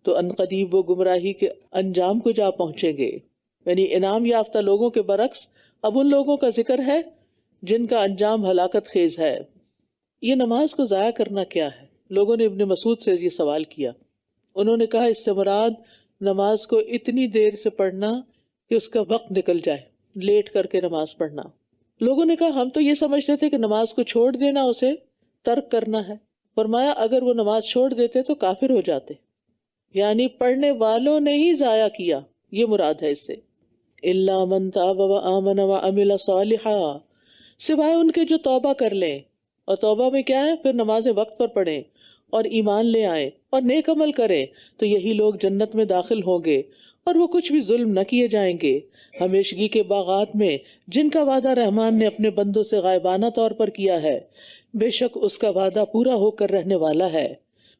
تو عنقریب وہ گمراہی کے انجام کو جا پہنچیں گے۔ یعنی انعام یافتہ لوگوں کے برعکس اب ان لوگوں کا ذکر ہے جن کا انجام ہلاکت خیز ہے۔ یہ نماز کو ضائع کرنا کیا ہے؟ لوگوں نے ابن مسعود سے یہ سوال کیا، انہوں نے کہا اس سے مراد نماز کو اتنی دیر سے پڑھنا کہ اس کا وقت نکل جائے، لیٹ کر کے نماز پڑھنا۔ لوگوں نے کہا ہم تو یہ سمجھتے تھے کہ نماز کو چھوڑ دینا اسے ترک کرنا ہے۔ فرمایا اگر وہ نماز چھوڑ دیتے تو کافر ہو جاتے، یعنی پڑھنے والوں نے ہی ضائع کیا، یہ مراد ہے اس سے۔ الا من تاب وآمن وعمل صالحا، سوائے ان کے جو توبہ کر لیں، اور توبہ میں کیا ہے؟ پھر نمازیں وقت پر پڑھیں اور ایمان لے آئیں اور نیک عمل کریں، تو یہی لوگ جنت میں داخل ہوں گے اور وہ کچھ بھی ظلم نہ کیے جائیں گے، ہمیشگی کے باغات میں جن کا وعدہ رحمان نے اپنے بندوں سے غائبانہ طور پر کیا ہے، بے شک اس کا وعدہ پورا ہو کر رہنے والا ہے۔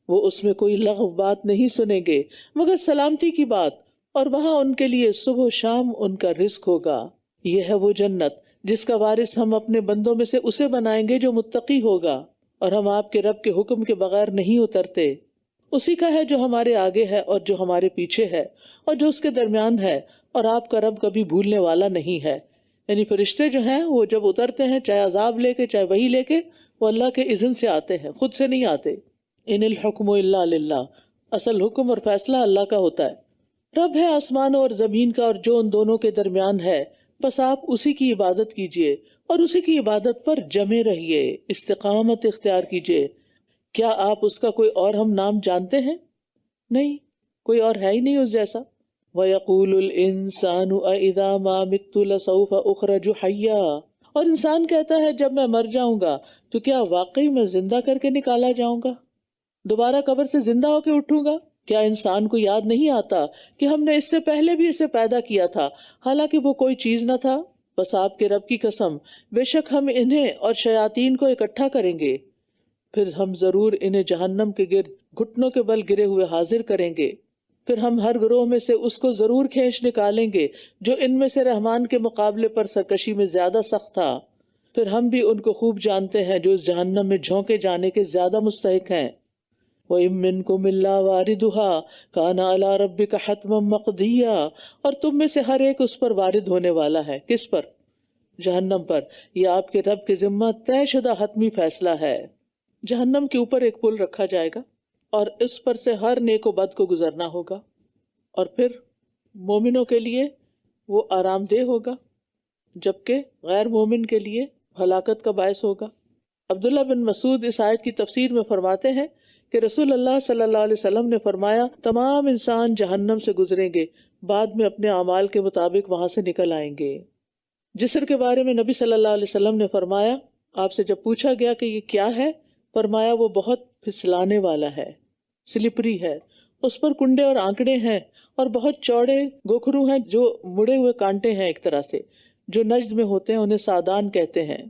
وہ اس میں کوئی لغو بات نہیں سنیں گے مگر سلامتی کی بات، اور وہاں ان کے لیے صبح و شام ان کا رزق ہوگا۔ یہ ہے وہ جنت جس کا وارث ہم اپنے بندوں میں سے اسے بنائیں گے جو متقی ہوگا، اور ہم آپ کے رب کے حکم کے بغیر نہیں اترتے۔ اسی کا ہے جو ہمارے آگے ہے اور جو ہمارے پیچھے ہے اور جو اس کے درمیان ہے، اور آپ کا رب کبھی بھولنے والا نہیں ہے۔ یعنی فرشتے جو ہیں وہ جب اترتے ہیں، چاہے عذاب لے کے چاہے وہی لے کے، وہ اللہ کے اذن سے آتے ہیں، خود سے نہیں آتے۔ ان الحکم الا للہ، اصل حکم اور فیصلہ اللہ کا ہوتا ہے۔ رب ہے آسمانوں اور زمین کا اور جو ان دونوں کے درمیان ہے، بس آپ اسی کی عبادت کیجئے اور اسی کی عبادت پر جمے رہیے، استقامت اختیار کیجئے۔ کیا آپ اس کا کوئی اور ہم نام جانتے ہیں؟ نہیں، کوئی اور ہے ہی نہیں اس جیسا۔ وَيَقُولُ الْإِنسَانُ أَإِذَا مَا مِتُّ لَسَوْفَ أُخْرَجُ حَيًّا، اور انسان کہتا ہے جب میں مر جاؤں گا تو کیا واقعی میں زندہ کر کے نکالا جاؤں گا، دوبارہ قبر سے زندہ ہو کے اٹھوں گا؟ کیا انسان کو یاد نہیں آتا کہ ہم نے اس سے پہلے بھی اسے پیدا کیا تھا حالانکہ وہ کوئی چیز نہ تھا؟ بس آپ کے رب کی قسم، بے شک ہم انہیں اور شیاطین کو اکٹھا کریں گے، پھر ہم ضرور انہیں جہنم کے گرد گھٹنوں کے بل گرے ہوئے حاضر کریں گے، پھر ہم ہر گروہ میں سے اس کو ضرور کھینچ نکالیں گے جو ان میں سے رحمان کے مقابلے پر سرکشی میں زیادہ سخت تھا، پھر ہم بھی ان کو خوب جانتے ہیں جو اس جہنم میں جھونکے جانے کے زیادہ مستحق ہیں۔ وَإِن مِّنكُمْ إِلَّا وَارِدُهَا كَانَ عَلَىٰ رَبِّكَ حَتْمًا مَّقْضِيًّا، اور تم میں سے ہر ایک اس پر وارد ہونے والا ہے۔ کس پر؟ جہنم پر۔ یہ آپ کے رب کے ذمہ طے شدہ حتمی فیصلہ ہے۔ جہنم کے اوپر ایک پل رکھا جائے گا اور اس پر سے ہر نیک و بد کو گزرنا ہوگا، اور پھر مومنوں کے لیے وہ آرام دہ ہوگا جبکہ غیر مومن کے لیے ہلاکت کا باعث ہوگا۔ عبداللہ بن مسعود اس آیت کی تفسیر میں فرماتے ہیں کہ رسول اللہ صلی اللہ علیہ وسلم نے فرمایا تمام انسان جہنم سے گزریں گے، بعد میں اپنے اعمال کے مطابق وہاں سے نکل آئیں گے۔ جسر کے بارے میں نبی صلی اللہ علیہ وسلم نے فرمایا، آپ سے جب پوچھا گیا کہ یہ کیا ہے، فرمایا وہ بہت پھسلانے والا ہے، سلپری ہے، اس پر کنڈے اور آنکڑے ہیں اور بہت چوڑے گوکھرو ہیں جو مڑے ہوئے کانٹے ہیں، ایک طرح سے جو نجد میں ہوتے ہیں انہیں سادان کہتے ہیں۔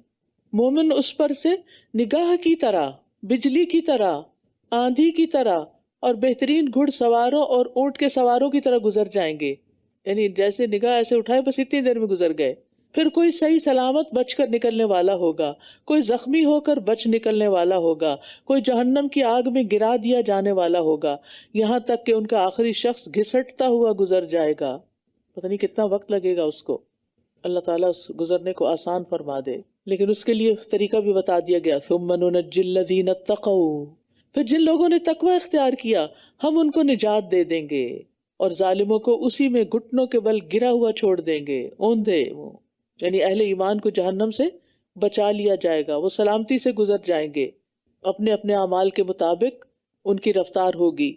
مومن اس پر سے نگاہ کی طرح، بجلی کی طرح، آندھی کی طرح اور بہترین گھڑ سواروں اور اونٹ کے سواروں کی طرح گزر جائیں گے، یعنی جیسے نگاہ ایسے اٹھائے بس اتنی دیر میں گزر گئے۔ پھر کوئی صحیح سلامت بچ کر نکلنے والا ہوگا، کوئی زخمی ہو کر بچ نکلنے والا ہوگا، کوئی جہنم کی آگ میں گرا دیا جانے والا ہوگا، یہاں تک کہ ان کا آخری شخص گھسٹتا ہوا گزر جائے گا۔ پتہ نہیں کتنا وقت لگے گا اس کو، اللہ تعالیٰ اس گزرنے کو آسان فرما دے، لیکن اس کے لیے طریقہ بھی بتا دیا گیا۔ ثم ننجی الذین اتقوا، پھر جن لوگوں نے تقوی اختیار کیا ہم ان کو نجات دے دیں گے، اور ظالموں کو اسی میں گھٹنوں کے بل گرا ہوا چھوڑ دیں گے، اوندھے، وہ یعنی اہل ایمان کو جہنم سے بچا لیا جائے گا، وہ سلامتی سے گزر جائیں گے، اپنے اپنے اعمال کے مطابق ان کی رفتار ہوگی،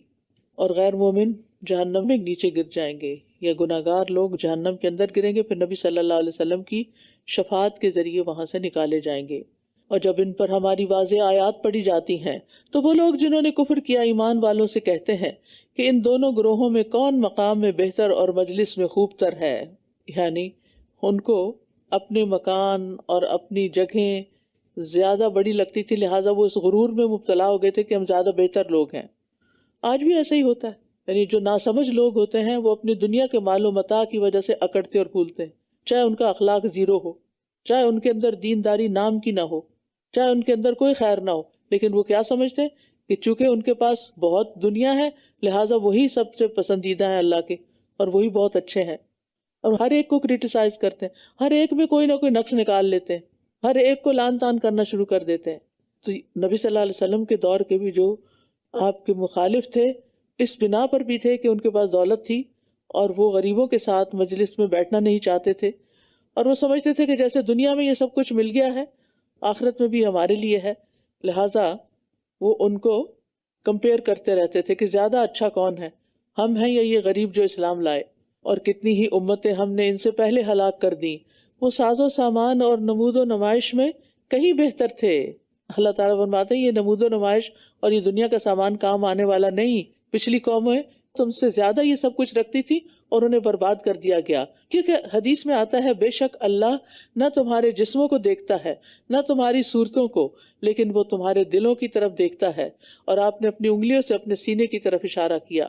اور غیر مومن جہنم میں نیچے گر جائیں گے، یا گناہگار لوگ جہنم کے اندر گریں گے، پھر نبی صلی اللہ علیہ وسلم کی شفاعت کے ذریعے وہاں سے نکالے جائیں گے۔ اور جب ان پر ہماری واضح آیات پڑھی جاتی ہیں تو وہ لوگ جنہوں نے کفر کیا ایمان والوں سے کہتے ہیں کہ ان دونوں گروہوں میں کون مقام میں بہتر اور مجلس میں خوب تر ہے، یعنی ان کو اپنے مکان اور اپنی جگہیں زیادہ بڑی لگتی تھی، لہٰذا وہ اس غرور میں مبتلا ہو گئے تھے کہ ہم زیادہ بہتر لوگ ہیں۔ آج بھی ایسا ہی ہوتا ہے، یعنی جو ناسمجھ لوگ ہوتے ہیں وہ اپنی دنیا کے مال و متاع کی وجہ سے اکڑتے اور پھولتے ہیں، چاہے ان کا اخلاق زیرو ہو، چاہے ان کے اندر دینداری نام کی نہ ہو، چاہے ان کے اندر کوئی خیر نہ ہو، لیکن وہ کیا سمجھتے ہیں کہ چونکہ ان کے پاس بہت دنیا ہے لہٰذا وہی سب سے پسندیدہ ہیں اللہ کے، اور وہی بہت اچھے ہیں، اور ہر ایک کو کرٹیسائز کرتے ہیں، ہر ایک میں کوئی نہ کوئی نقص نکال لیتے ہیں، ہر ایک کو لان تان کرنا شروع کر دیتے ہیں۔ تو نبی صلی اللہ علیہ وسلم کے دور کے بھی جو آپ کے مخالف تھے اس بنا پر بھی تھے کہ ان کے پاس دولت تھی اور وہ غریبوں کے ساتھ مجلس میں بیٹھنا نہیں چاہتے تھے، اور وہ سمجھتے تھے کہ جیسے دنیا میں یہ سب کچھ مل گیا ہے آخرت میں بھی ہمارے لیے ہے، لہٰذا وہ ان کو کمپیئر کرتے رہتے تھے کہ زیادہ اچھا کون ہے، ہم ہیں یا یہ غریب جو اسلام لائے، اور کتنی ہی امتیں ہم نے ان سے پہلے ہلاک کر دیں، وہ ساز و سامان اور نمود و نمائش میں کہیں بہتر تھے۔ اللہ تعالیٰ فرماتے ہیں یہ نمود و نمائش اور یہ دنیا کا سامان کام آنے والا نہیں، پچھلی قومیں تم سے زیادہ یہ سب کچھ رکھتی تھی اور انہیں برباد کر دیا گیا، کیونکہ حدیث میں آتا ہے بے شک اللہ نہ تمہارے جسموں کو دیکھتا ہے نہ تمہاری صورتوں کو، لیکن وہ تمہارے دلوں کی طرف دیکھتا ہے، اور آپ نے اپنی انگلیوں سے اپنے سینے کی طرف اشارہ کیا۔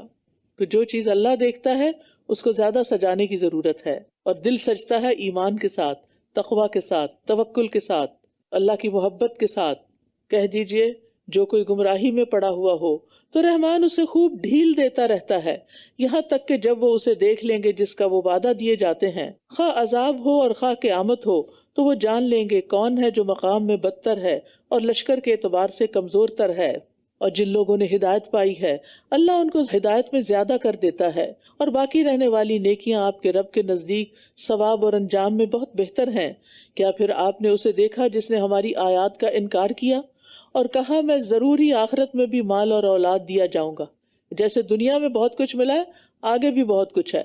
تو جو چیز اللہ دیکھتا ہے اس کو زیادہ سجانے کی ضرورت ہے، اور دل سجتا ہے ایمان کے ساتھ، تقوی کے ساتھ، توکل کے ساتھ، اللہ کی محبت کے ساتھ۔ کہہ دیجئے جو کوئی گمراہی میں پڑا ہوا ہو تو رحمان اسے خوب ڈھیل دیتا رہتا ہے، یہاں تک کہ جب وہ اسے دیکھ لیں گے جس کا وہ وعدہ دیے جاتے ہیں، خواہ عذاب ہو اور خواہ قیامت ہو، تو وہ جان لیں گے کون ہے جو مقام میں بدتر ہے اور لشکر کے اعتبار سے کمزور تر ہے۔ اور جن لوگوں نے ہدایت پائی ہے اللہ ان کو ہدایت میں زیادہ کر دیتا ہے، اور باقی رہنے والی نیکیاں آپ کے رب کے نزدیک ثواب اور انجام میں بہت بہتر ہیں۔ کیا پھر آپ نے اسے دیکھا جس نے ہماری آیات کا انکار کیا اور کہا میں ضرور ہی آخرت میں بھی مال اور اولاد دیا جاؤں گا، جیسے دنیا میں بہت کچھ ملا ہے آگے بھی بہت کچھ ہے۔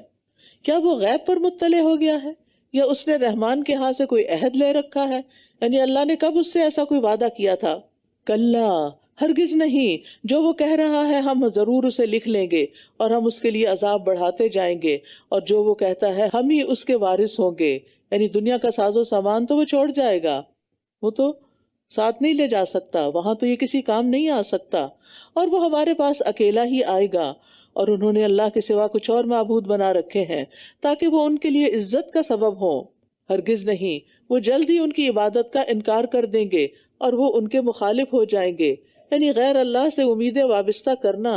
کیا وہ غیب پر مطلع ہو گیا ہے یا اس نے رحمان کے ہاں سے کوئی عہد لے رکھا ہے؟ یعنی اللہ نے کب اس سے ایسا کوئی وعدہ کیا تھا؟ کلا، ہرگز نہیں، جو وہ کہہ رہا ہے ہم ضرور اسے لکھ لیں گے اور ہم اس کے لیے عذاب بڑھاتے جائیں گے، اور جو وہ کہتا ہے ہم ہی اس کے وارث ہوں گے۔ یعنی دنیا کا ساز و سامان تو وہ چھوڑ جائے گا، وہ تو ساتھ نہیں لے جا سکتا، وہاں تو یہ کسی کام نہیں آ سکتا، اور وہ ہمارے پاس اکیلا ہی آئے گا۔ اور انہوں نے اللہ کے سوا کچھ اور معبود بنا رکھے ہیں تاکہ وہ ان کے لیے عزت کا سبب ہوں، ہرگز نہیں، وہ جلد ہی ان کی عبادت کا انکار کر دیں گے اور وہ ان کے مخالف ہو جائیں گے۔ یعنی غیر اللہ سے امیدیں وابستہ کرنا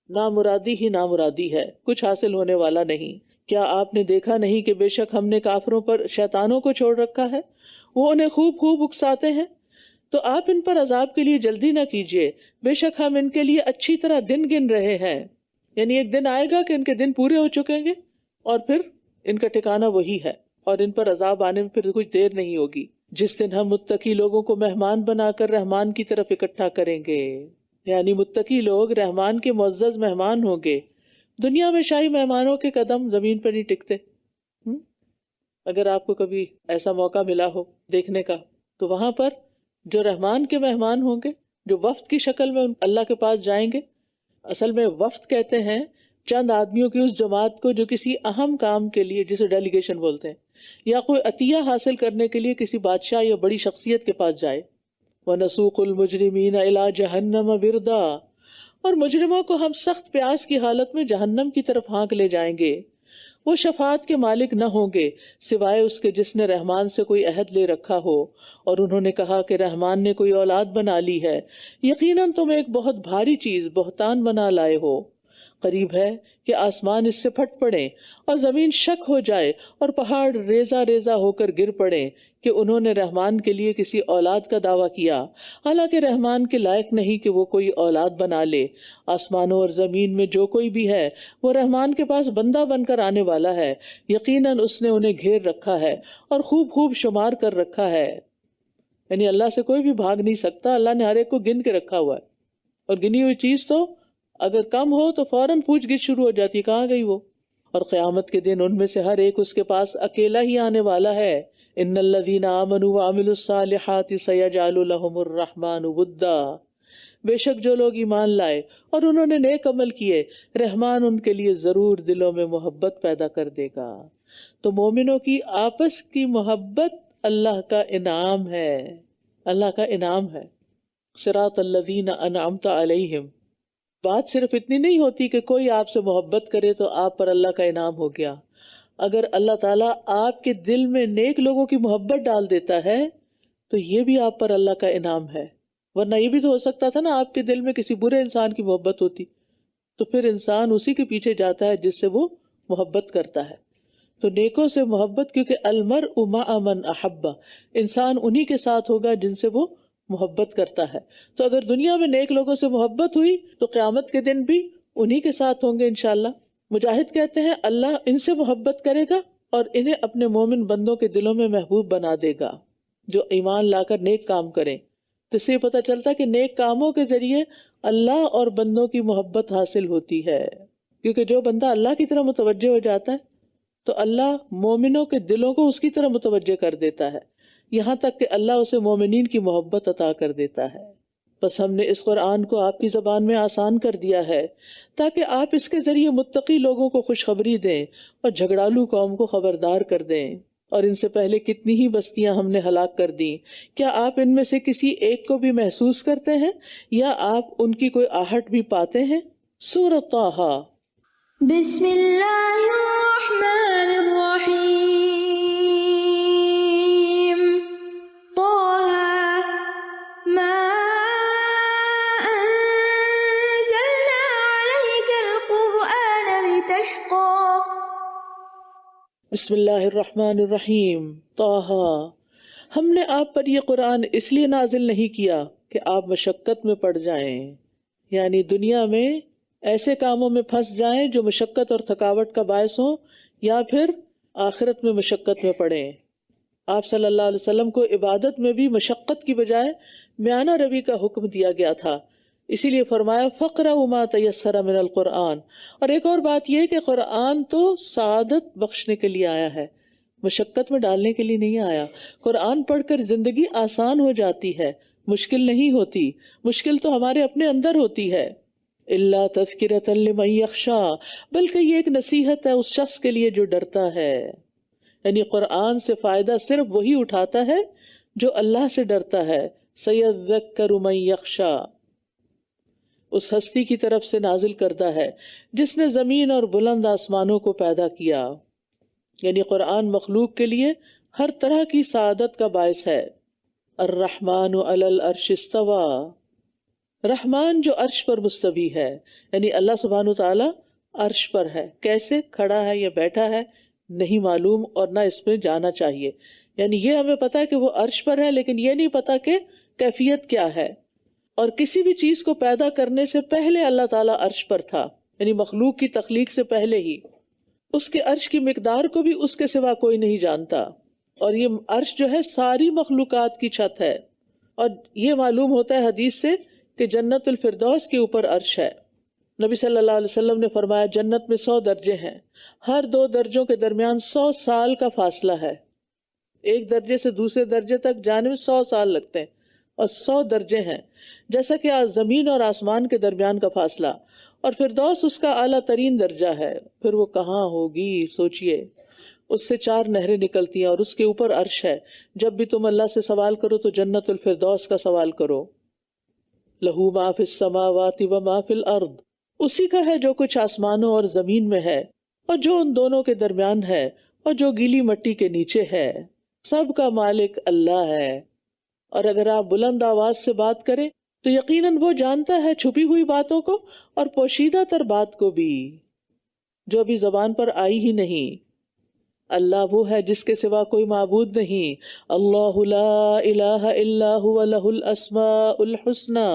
نامرادی ہی نامرادی ہے، کچھ حاصل ہونے والا نہیں۔ کیا آپ نے دیکھا نہیں کہ بے شک ہم نے کافروں پر شیطانوں کو چھوڑ رکھا ہے، وہ انہیں خوب خوب اکساتے ہیں، تو آپ ان پر عذاب کے لیے جلدی نہ کیجیے، بے شک ہم ان کے لیے اچھی طرح دن گن رہے ہیں۔ یعنی ایک دن آئے گا کہ ان کے دن پورے ہو چکیں گے اور پھر ان کا ٹھکانہ وہی ہے، اور ان پر عذاب آنے میں پھر کچھ دیر نہیں ہوگی، جس دن ہم متقی لوگوں کو مہمان بنا کر رحمان کی طرف اکٹھا کریں گے۔ یعنی متقی لوگ رحمان کے معزز مہمان ہوں گے۔ دنیا میں شاہی مہمانوں کے قدم زمین پر نہیں ٹکتے۔ اگر آپ کو کبھی ایسا موقع ملا ہو دیکھنے کا تو وہاں پر جو رحمان کے مہمان ہوں گے، جو وفد کی شکل میں اللہ کے پاس جائیں گے، اصل میں وفد کہتے ہیں چند آدمیوں کی اس جماعت کو جو کسی اہم کام کے لیے، جسے ڈیلیگیشن بولتے ہیں، یا کوئی عطیہ حاصل کرنے کے لیے کسی بادشاہ یا بڑی شخصیت کے پاس جائے۔ وَنَسُوقُ الْمُجْرِمِينَ إِلَى جَهَنَّمَ وِرْدًا، اور مجرموں کو ہم سخت پیاس کی حالت میں جہنم کی طرف ہانک لے جائیں گے۔ وہ شفاعت کے مالک نہ ہوں گے سوائے اس کے جس نے رحمان سے کوئی عہد لے رکھا ہو، اور انہوں نے کہا کہ رحمان نے کوئی اولاد بنا لی ہے، یقیناً تم ایک بہت بھاری چیز بہتان بنا لائے ہو۔ قریب ہے کہ آسمان اس سے پھٹ پڑیں اور زمین شک ہو جائے اور پہاڑ ریزہ ریزہ ہو کر گر پڑیں کہ انہوں نے رحمان کے لیے کسی اولاد کا دعویٰ کیا، حالانکہ رحمان کے لائق نہیں کہ وہ کوئی اولاد بنا لے۔ آسمانوں اور زمین میں جو کوئی بھی ہے وہ رحمان کے پاس بندہ بن کر آنے والا ہے، یقیناً اس نے انہیں گھیر رکھا ہے اور خوب خوب شمار کر رکھا ہے۔ یعنی اللہ سے کوئی بھی بھاگ نہیں سکتا، اللہ نے ہر ایک کو گن کے رکھا ہوا ہے، اور گنی ہوئی چیز تو اگر کم ہو تو فوراً پوچھ گچھ شروع ہو جاتی کہاں گئی وہ. اور قیامت کے دن ان میں سے ہر ایک اس کے پاس اکیلا ہی آنے والا ہے. ان الذین آمنوا وعملوا الصالحات سیجعل لهم الرحمن ودا. بے شک جو لوگ ایمان لائے اور انہوں نے نیک عمل کیے، رحمان ان کے لیے ضرور دلوں میں محبت پیدا کر دے گا. تو مومنوں کی آپس کی محبت اللہ کا انعام ہے، اللہ کا انعام ہے. صراط الذین انعمت علیہم. بات صرف اتنی نہیں ہوتی کہ کوئی آپ سے محبت کرے تو آپ پر اللہ کا انعام ہو گیا. اگر اللہ تعالیٰ آپ کے دل میں نیک لوگوں کی محبت ڈال دیتا ہے تو یہ بھی آپ پر اللہ کا انعام ہے. ورنہ یہ بھی تو ہو سکتا تھا نا آپ کے دل میں کسی برے انسان کی محبت ہوتی تو پھر انسان اسی کے پیچھے جاتا ہے جس سے وہ محبت کرتا ہے. تو نیکوں سے محبت، کیونکہ المرء مع من احب، انسان انہی کے ساتھ ہوگا جن سے وہ محبت کرتا ہے. تو اگر دنیا میں نیک لوگوں سے محبت ہوئی تو قیامت کے دن بھی انہی کے ساتھ ہوں گے انشاءاللہ. مجاہد کہتے ہیں اللہ ان سے محبت کرے گا اور انہیں اپنے مومن بندوں کے دلوں میں محبوب بنا دے گا جو ایمان لا کر نیک کام کریں. تو اس سے پتہ چلتا ہے کہ نیک کاموں کے ذریعے اللہ اور بندوں کی محبت حاصل ہوتی ہے. کیونکہ جو بندہ اللہ کی طرف متوجہ ہو جاتا ہے تو اللہ مومنوں کے دلوں کو اس کی طرف متوجہ کر دیتا ہے، یہاں تک کہ اللہ اسے مومنین کی محبت عطا کر دیتا ہے. بس ہم نے اس قرآن کو آپ کی زبان میں آسان کر دیا ہے تاکہ آپ اس کے ذریعے متقی لوگوں کو خوشخبری دیں اور جھگڑالو قوم کو خبردار کر دیں. اور ان سے پہلے کتنی ہی بستیاں ہم نے ہلاک کر دیں. کیا آپ ان میں سے کسی ایک کو بھی محسوس کرتے ہیں یا آپ ان کی کوئی آہٹ بھی پاتے ہیں؟ سورۃ طٰہٰ. بسم اللہ الرحمن الرحیم. بسم اللہ الرحمن الرحیم. طٰہٰ. ہم نے آپ پر یہ قرآن اس لیے نازل نہیں کیا کہ آپ مشقت میں پڑ جائیں، یعنی دنیا میں ایسے کاموں میں پھنس جائیں جو مشقت اور تھکاوٹ کا باعث ہوں، یا پھر آخرت میں مشقت میں پڑیں. آپ صلی اللہ علیہ وسلم کو عبادت میں بھی مشقت کی بجائے میانہ روی کا حکم دیا گیا تھا، اسی لیے فرمایا فَاقْرَؤْا مَا تَيَسَّرَ مِنَ الْقُرْآنِ. اور ایک اور بات یہ کہ قرآن تو سعادت بخشنے کے لیے آیا ہے، مشقت میں ڈالنے کے لیے نہیں آیا. قرآن پڑھ کر زندگی آسان ہو جاتی ہے، مشکل نہیں ہوتی. مشکل تو ہمارے اپنے اندر ہوتی ہے. إِلَّا تَذْكِرَةً لِمَن يَخْشَىٰ. بلکہ یہ ایک نصیحت ہے اس شخص کے لیے جو ڈرتا ہے. یعنی قرآن سے فائدہ صرف وہی اٹھاتا ہے جو اللہ سے ڈرتا ہے. سَيَذَّكَّرُ مَن يَخْشَىٰ اس ہستی کی طرف سے نازل کردہ ہے جس نے زمین اور بلند آسمانوں کو پیدا کیا. یعنی قرآن مخلوق کے لیے ہر طرح کی سعادت کا باعث ہے. الرحمن علی العرش استوى. رحمان جو عرش پر مستوی ہے، یعنی اللہ سبحانہ وتعالی عرش پر ہے. کیسے کھڑا ہے یا بیٹھا ہے نہیں معلوم اور نہ اس میں جانا چاہیے. یعنی یہ ہمیں پتا ہے کہ وہ عرش پر ہے لیکن یہ نہیں پتا کہ کیفیت کیا ہے. اور کسی بھی چیز کو پیدا کرنے سے پہلے اللہ تعالیٰ عرش پر تھا، یعنی مخلوق کی تخلیق سے پہلے ہی. اس کے عرش کی مقدار کو بھی اس کے سوا کوئی نہیں جانتا. اور یہ عرش جو ہے ساری مخلوقات کی چھت ہے. اور یہ معلوم ہوتا ہے حدیث سے کہ جنت الفردوس کے اوپر عرش ہے. نبی صلی اللہ علیہ وسلم نے فرمایا جنت میں 100 درجے ہیں، ہر 2 درجوں کے درمیان 100 سال کا فاصلہ ہے. ایک درجے سے دوسرے درجے تک جانے میں 100 سال لگتے ہیں اور 100 درجے ہیں، جیسا کہ زمین اور آسمان کے درمیان کا فاصلہ. اور فردوس اس کا اعلیٰ ترین درجہ ہے. پھر وہ کہاں ہوگی سوچئے. اس سے 4 نہریں نکلتی ہیں اور اس کے اوپر عرش ہے. جب بھی تم اللہ سے سوال کرو تو جنت الفردوس کا سوال کرو. لہو ما فی السماوات و ما فی الارض. اسی کا ہے جو کچھ آسمانوں اور زمین میں ہے اور جو ان دونوں کے درمیان ہے اور جو گیلی مٹی کے نیچے ہے. سب کا مالک اللہ ہے. اور اگر آپ بلند آواز سے بات کریں تو یقیناً وہ جانتا ہے چھپی ہوئی باتوں کو اور پوشیدہ تر بات کو بھی جو ابھی زبان پر آئی ہی نہیں. اللہ وہ ہے جس کے سوا کوئی معبود نہیں. اللہ لا الہ الا هو لہ الاسماء الحسنی.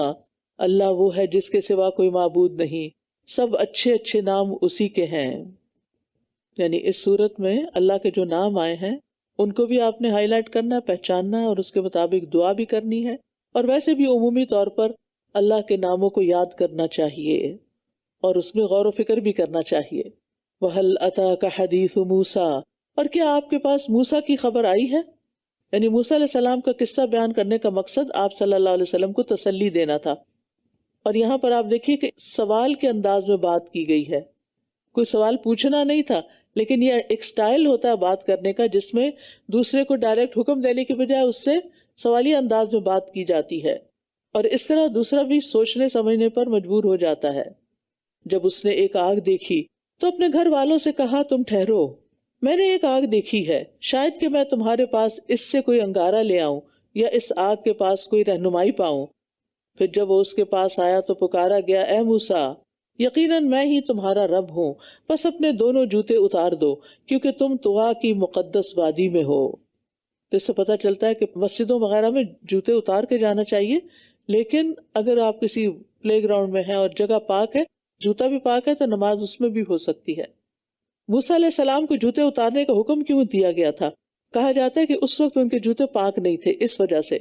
اللہ وہ ہے جس کے سوا کوئی معبود نہیں، سب اچھے اچھے نام اسی کے ہیں. یعنی اس صورت میں اللہ کے جو نام آئے ہیں ان کو بھی آپ نے ہائی لائٹ کرنا ہے، پہچاننا ہے اور اس کے مطابق دعا بھی کرنی ہے. اور ویسے بھی عمومی طور پر اللہ کے ناموں کو یاد کرنا چاہیے. اور اس میں غور و فکر بھی کرنا چاہیے. وَهَلْ أَتَاكَ حَدِيثُ مُوسَىٰ، اور کیا آپ کے پاس موسیٰ کی خبر آئی ہے؟ یعنی موسیٰ علیہ السلام کا قصہ بیان کرنے کا مقصد آپ صلی اللہ علیہ وسلم کو تسلی دینا تھا. اور یہاں پر آپ دیکھیے کہ سوال کے انداز میں بات کی گئی ہے. کوئی سوال پوچھنا نہیں تھا، لیکن یہ ایک سٹائل ہوتا ہے بات کرنے کا جس میں دوسرے کو ڈائریکٹ حکم دینے کے بجائے اس سے سوالی انداز میں بات کی جاتی ہے، اور اس طرح دوسرا بھی سوچنے سمجھنے پر مجبور ہو جاتا ہے. جب اس نے ایک آگ دیکھی تو اپنے گھر والوں سے کہا تم ٹھہرو، میں نے ایک آگ دیکھی ہے، شاید کہ میں تمہارے پاس اس سے کوئی انگارہ لے آؤں یا اس آگ کے پاس کوئی رہنمائی پاؤں. پھر جب وہ اس کے پاس آیا تو پکارا گیا، اے موسیٰ، یقیناً میں ہی تمہارا رب ہوں، بس اپنے دونوں جوتے اتار دو کیونکہ تم طوا کی مقدس وادی میں ہو. تو اس سے پتہ چلتا ہے کہ مسجدوں وغیرہ میں جوتے اتار کے جانا چاہیے، لیکن اگر آپ کسی پلے گراؤنڈ میں ہیں اور جگہ پاک ہے، جوتا بھی پاک ہے، تو نماز اس میں بھی ہو سکتی ہے. موسیٰ علیہ السلام کو جوتے اتارنے کا حکم کیوں دیا گیا تھا؟ کہا جاتا ہے کہ اس وقت ان کے جوتے پاک نہیں تھے، اس وجہ سے.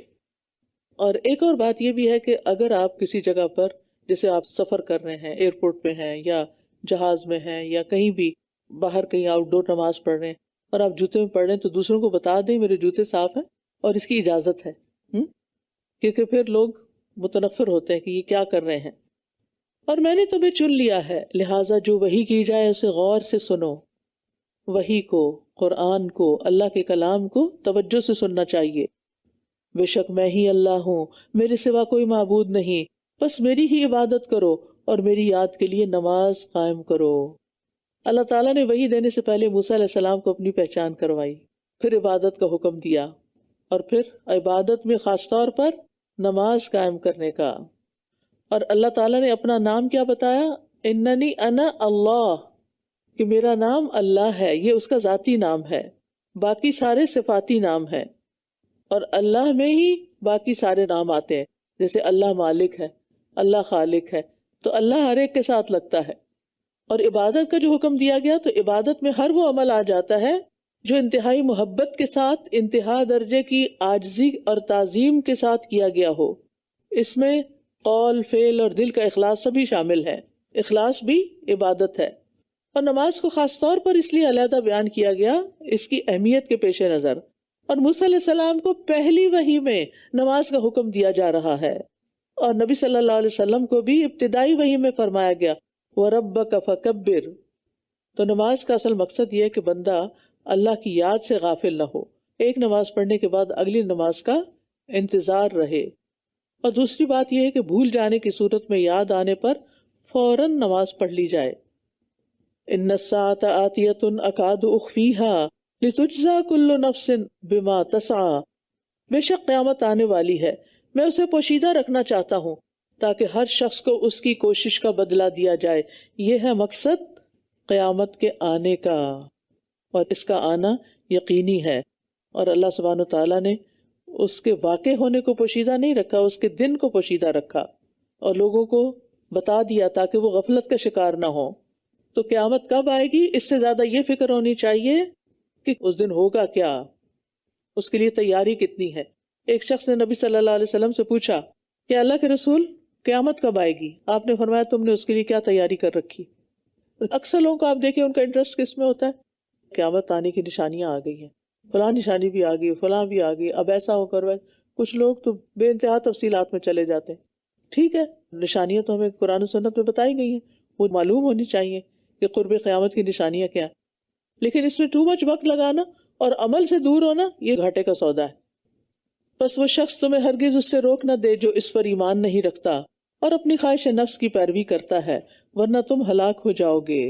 اور ایک اور بات یہ بھی ہے کہ اگر آپ کسی جگہ پر، جیسے آپ سفر کر رہے ہیں، ایئرپورٹ پہ ہیں یا جہاز میں ہیں یا کہیں بھی باہر کہیں آؤٹ ڈور نماز پڑھ رہے ہیں اور آپ جوتے میں پڑھ رہے ہیں، تو دوسروں کو بتا دیں میرے جوتے صاف ہیں اور اس کی اجازت ہے، کیونکہ پھر لوگ متنفر ہوتے ہیں کہ یہ کیا کر رہے ہیں. اور میں نے تمہیں چن لیا ہے، لہٰذا جو وحی کی جائے اسے غور سے سنو. وحی کو، قرآن کو، اللہ کے کلام کو توجہ سے سننا چاہیے. بے شک میں ہی اللہ ہوں، میرے سوا کوئی معبود نہیں، بس میری ہی عبادت کرو اور میری یاد کے لیے نماز قائم کرو. اللہ تعالیٰ نے وحی دینے سے پہلے موسیٰ علیہ السلام کو اپنی پہچان کروائی، پھر عبادت کا حکم دیا، اور پھر عبادت میں خاص طور پر نماز قائم کرنے کا. اور اللہ تعالیٰ نے اپنا نام کیا بتایا؟ اننی انا اللہ، کہ میرا نام اللہ ہے. یہ اس کا ذاتی نام ہے، باقی سارے صفاتی نام ہیں، اور اللہ میں ہی باقی سارے نام آتے ہیں. جیسے اللہ مالک ہے، اللہ خالق ہے، تو اللہ ہر ایک کے ساتھ لگتا ہے. اور عبادت کا جو حکم دیا گیا، تو عبادت میں ہر وہ عمل آ جاتا ہے جو انتہائی محبت کے ساتھ، انتہا درجے کی عاجزی اور تعظیم کے ساتھ کیا گیا ہو. اس میں قول، فعل اور دل کا اخلاص سبھی شامل ہے. اخلاص بھی عبادت ہے. اور نماز کو خاص طور پر اس لیے علیحدہ بیان کیا گیا اس کی اہمیت کے پیش نظر. اور موسیٰ علیہ السلام کو پہلی وحی میں نماز کا حکم دیا جا رہا ہے، اور نبی صلی اللہ علیہ وسلم کو بھی ابتدائی وحی میں فرمایا گیا وَرَبَّكَ فَكَبِّرْ. تو نماز کا اصل مقصد یہ ہے کہ بندہ اللہ کی یاد سے غافل نہ ہو، ایک نماز پڑھنے کے بعد اگلی نماز کا انتظار رہے. اور دوسری بات یہ ہے کہ بھول جانے کی صورت میں یاد آنے پر فوراً نماز پڑھ لی جائے. ان الساعۃ آتیۃ اکاد اخفیھا لتجزا کل نفس بما تسعی. بے شک قیامت آنے والی ہے، میں اسے پوشیدہ رکھنا چاہتا ہوں تاکہ ہر شخص کو اس کی کوشش کا بدلہ دیا جائے. یہ ہے مقصد قیامت کے آنے کا، اور اس کا آنا یقینی ہے. اور اللہ سبحانہ وتعالیٰ نے اس کے واقع ہونے کو پوشیدہ نہیں رکھا، اس کے دن کو پوشیدہ رکھا اور لوگوں کو بتا دیا تاکہ وہ غفلت کا شکار نہ ہو. تو قیامت کب آئے گی، اس سے زیادہ یہ فکر ہونی چاہیے کہ اس دن ہوگا کیا، اس کے لیے تیاری کتنی ہے. ایک شخص نے نبی صلی اللہ علیہ وسلم سے پوچھا کہ اللہ کے رسول قیامت کب آئے گی؟ آپ نے فرمایا تم نے اس کے لیے کیا تیاری کر رکھی؟ اکثر لوگوں کو آپ دیکھیں ان کا انٹرسٹ کس میں ہوتا ہے، قیامت آنے کی نشانیاں آ گئی ہیں، فلاں نشانی بھی آ گئی، فلاں بھی آ گئی، اب ایسا ہو کر کچھ لوگ تو بے انتہا تفصیلات میں چلے جاتے ہیں. ٹھیک ہے، نشانیاں تو ہمیں قرآن و سنت میں بتائی گئی ہیں، وہ معلوم ہونی چاہیے کہ قرب قیامت کی نشانیاں کیا ہیں، لیکن اس میں ٹو مچ وقت لگانا اور عمل سے دور ہونا یہ گھاٹے کا سودا ہے. بس وہ شخص تمہیں ہرگز اس سے روک نہ دے جو اس پر ایمان نہیں رکھتا اور اپنی خواہش نفس کی پیروی کرتا ہے، ورنہ تم ہلاک ہو جاؤ گے.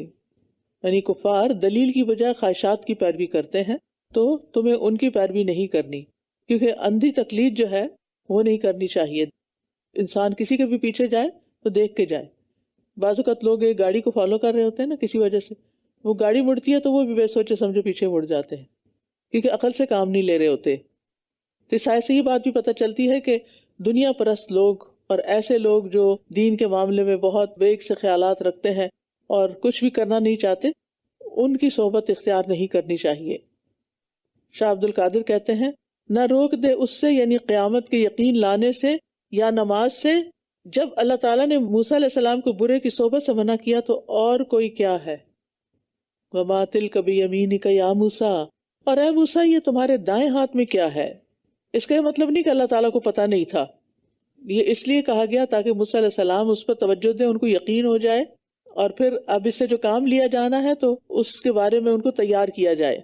یعنی کفار دلیل کی بجائے خواہشات کی پیروی کرتے ہیں، تو تمہیں ان کی پیروی نہیں کرنی، کیونکہ اندھی تقلید جو ہے وہ نہیں کرنی چاہیے. انسان کسی کے بھی پیچھے جائے تو دیکھ کے جائے. بعض اوقات لوگ ایک گاڑی کو فالو کر رہے ہوتے ہیں نا، کسی وجہ سے وہ گاڑی مڑتی ہے تو وہ بھی بے سوچے سمجھے پیچھے مڑ جاتے ہیں، کیونکہ عقل سے کام نہیں لے رہے ہوتے. تو اس آیت سے یہ بات بھی پتہ چلتی ہے کہ دنیا پرست لوگ اور ایسے لوگ جو دین کے معاملے میں بہت بیگ سے خیالات رکھتے ہیں اور کچھ بھی کرنا نہیں چاہتے، ان کی صحبت اختیار نہیں کرنی چاہیے. شاہ عبد القادر کہتے ہیں، نہ روک دے اس سے، یعنی قیامت کے یقین لانے سے یا نماز سے جب اللہ تعالیٰ نے موسیٰ علیہ السلام کو برے کی صحبت سے منع کیا تو اور کوئی کیا ہے؟ وَمَا تِلْكَ بِيَمِينِكَ يَا موسیٰ، اور اے موسیٰ یہ تمہارے دائیں ہاتھ میں کیا ہے؟ اس کا یہ مطلب نہیں کہ اللہ تعالیٰ کو پتہ نہیں تھا، یہ اس لیے کہا گیا تاکہ موسیٰ علیہ السلام اس پر توجہ دیں، ان کو یقین ہو جائے، اور پھر اب اس سے جو کام لیا جانا ہے تو اس کے بارے میں ان کو تیار کیا جائے۔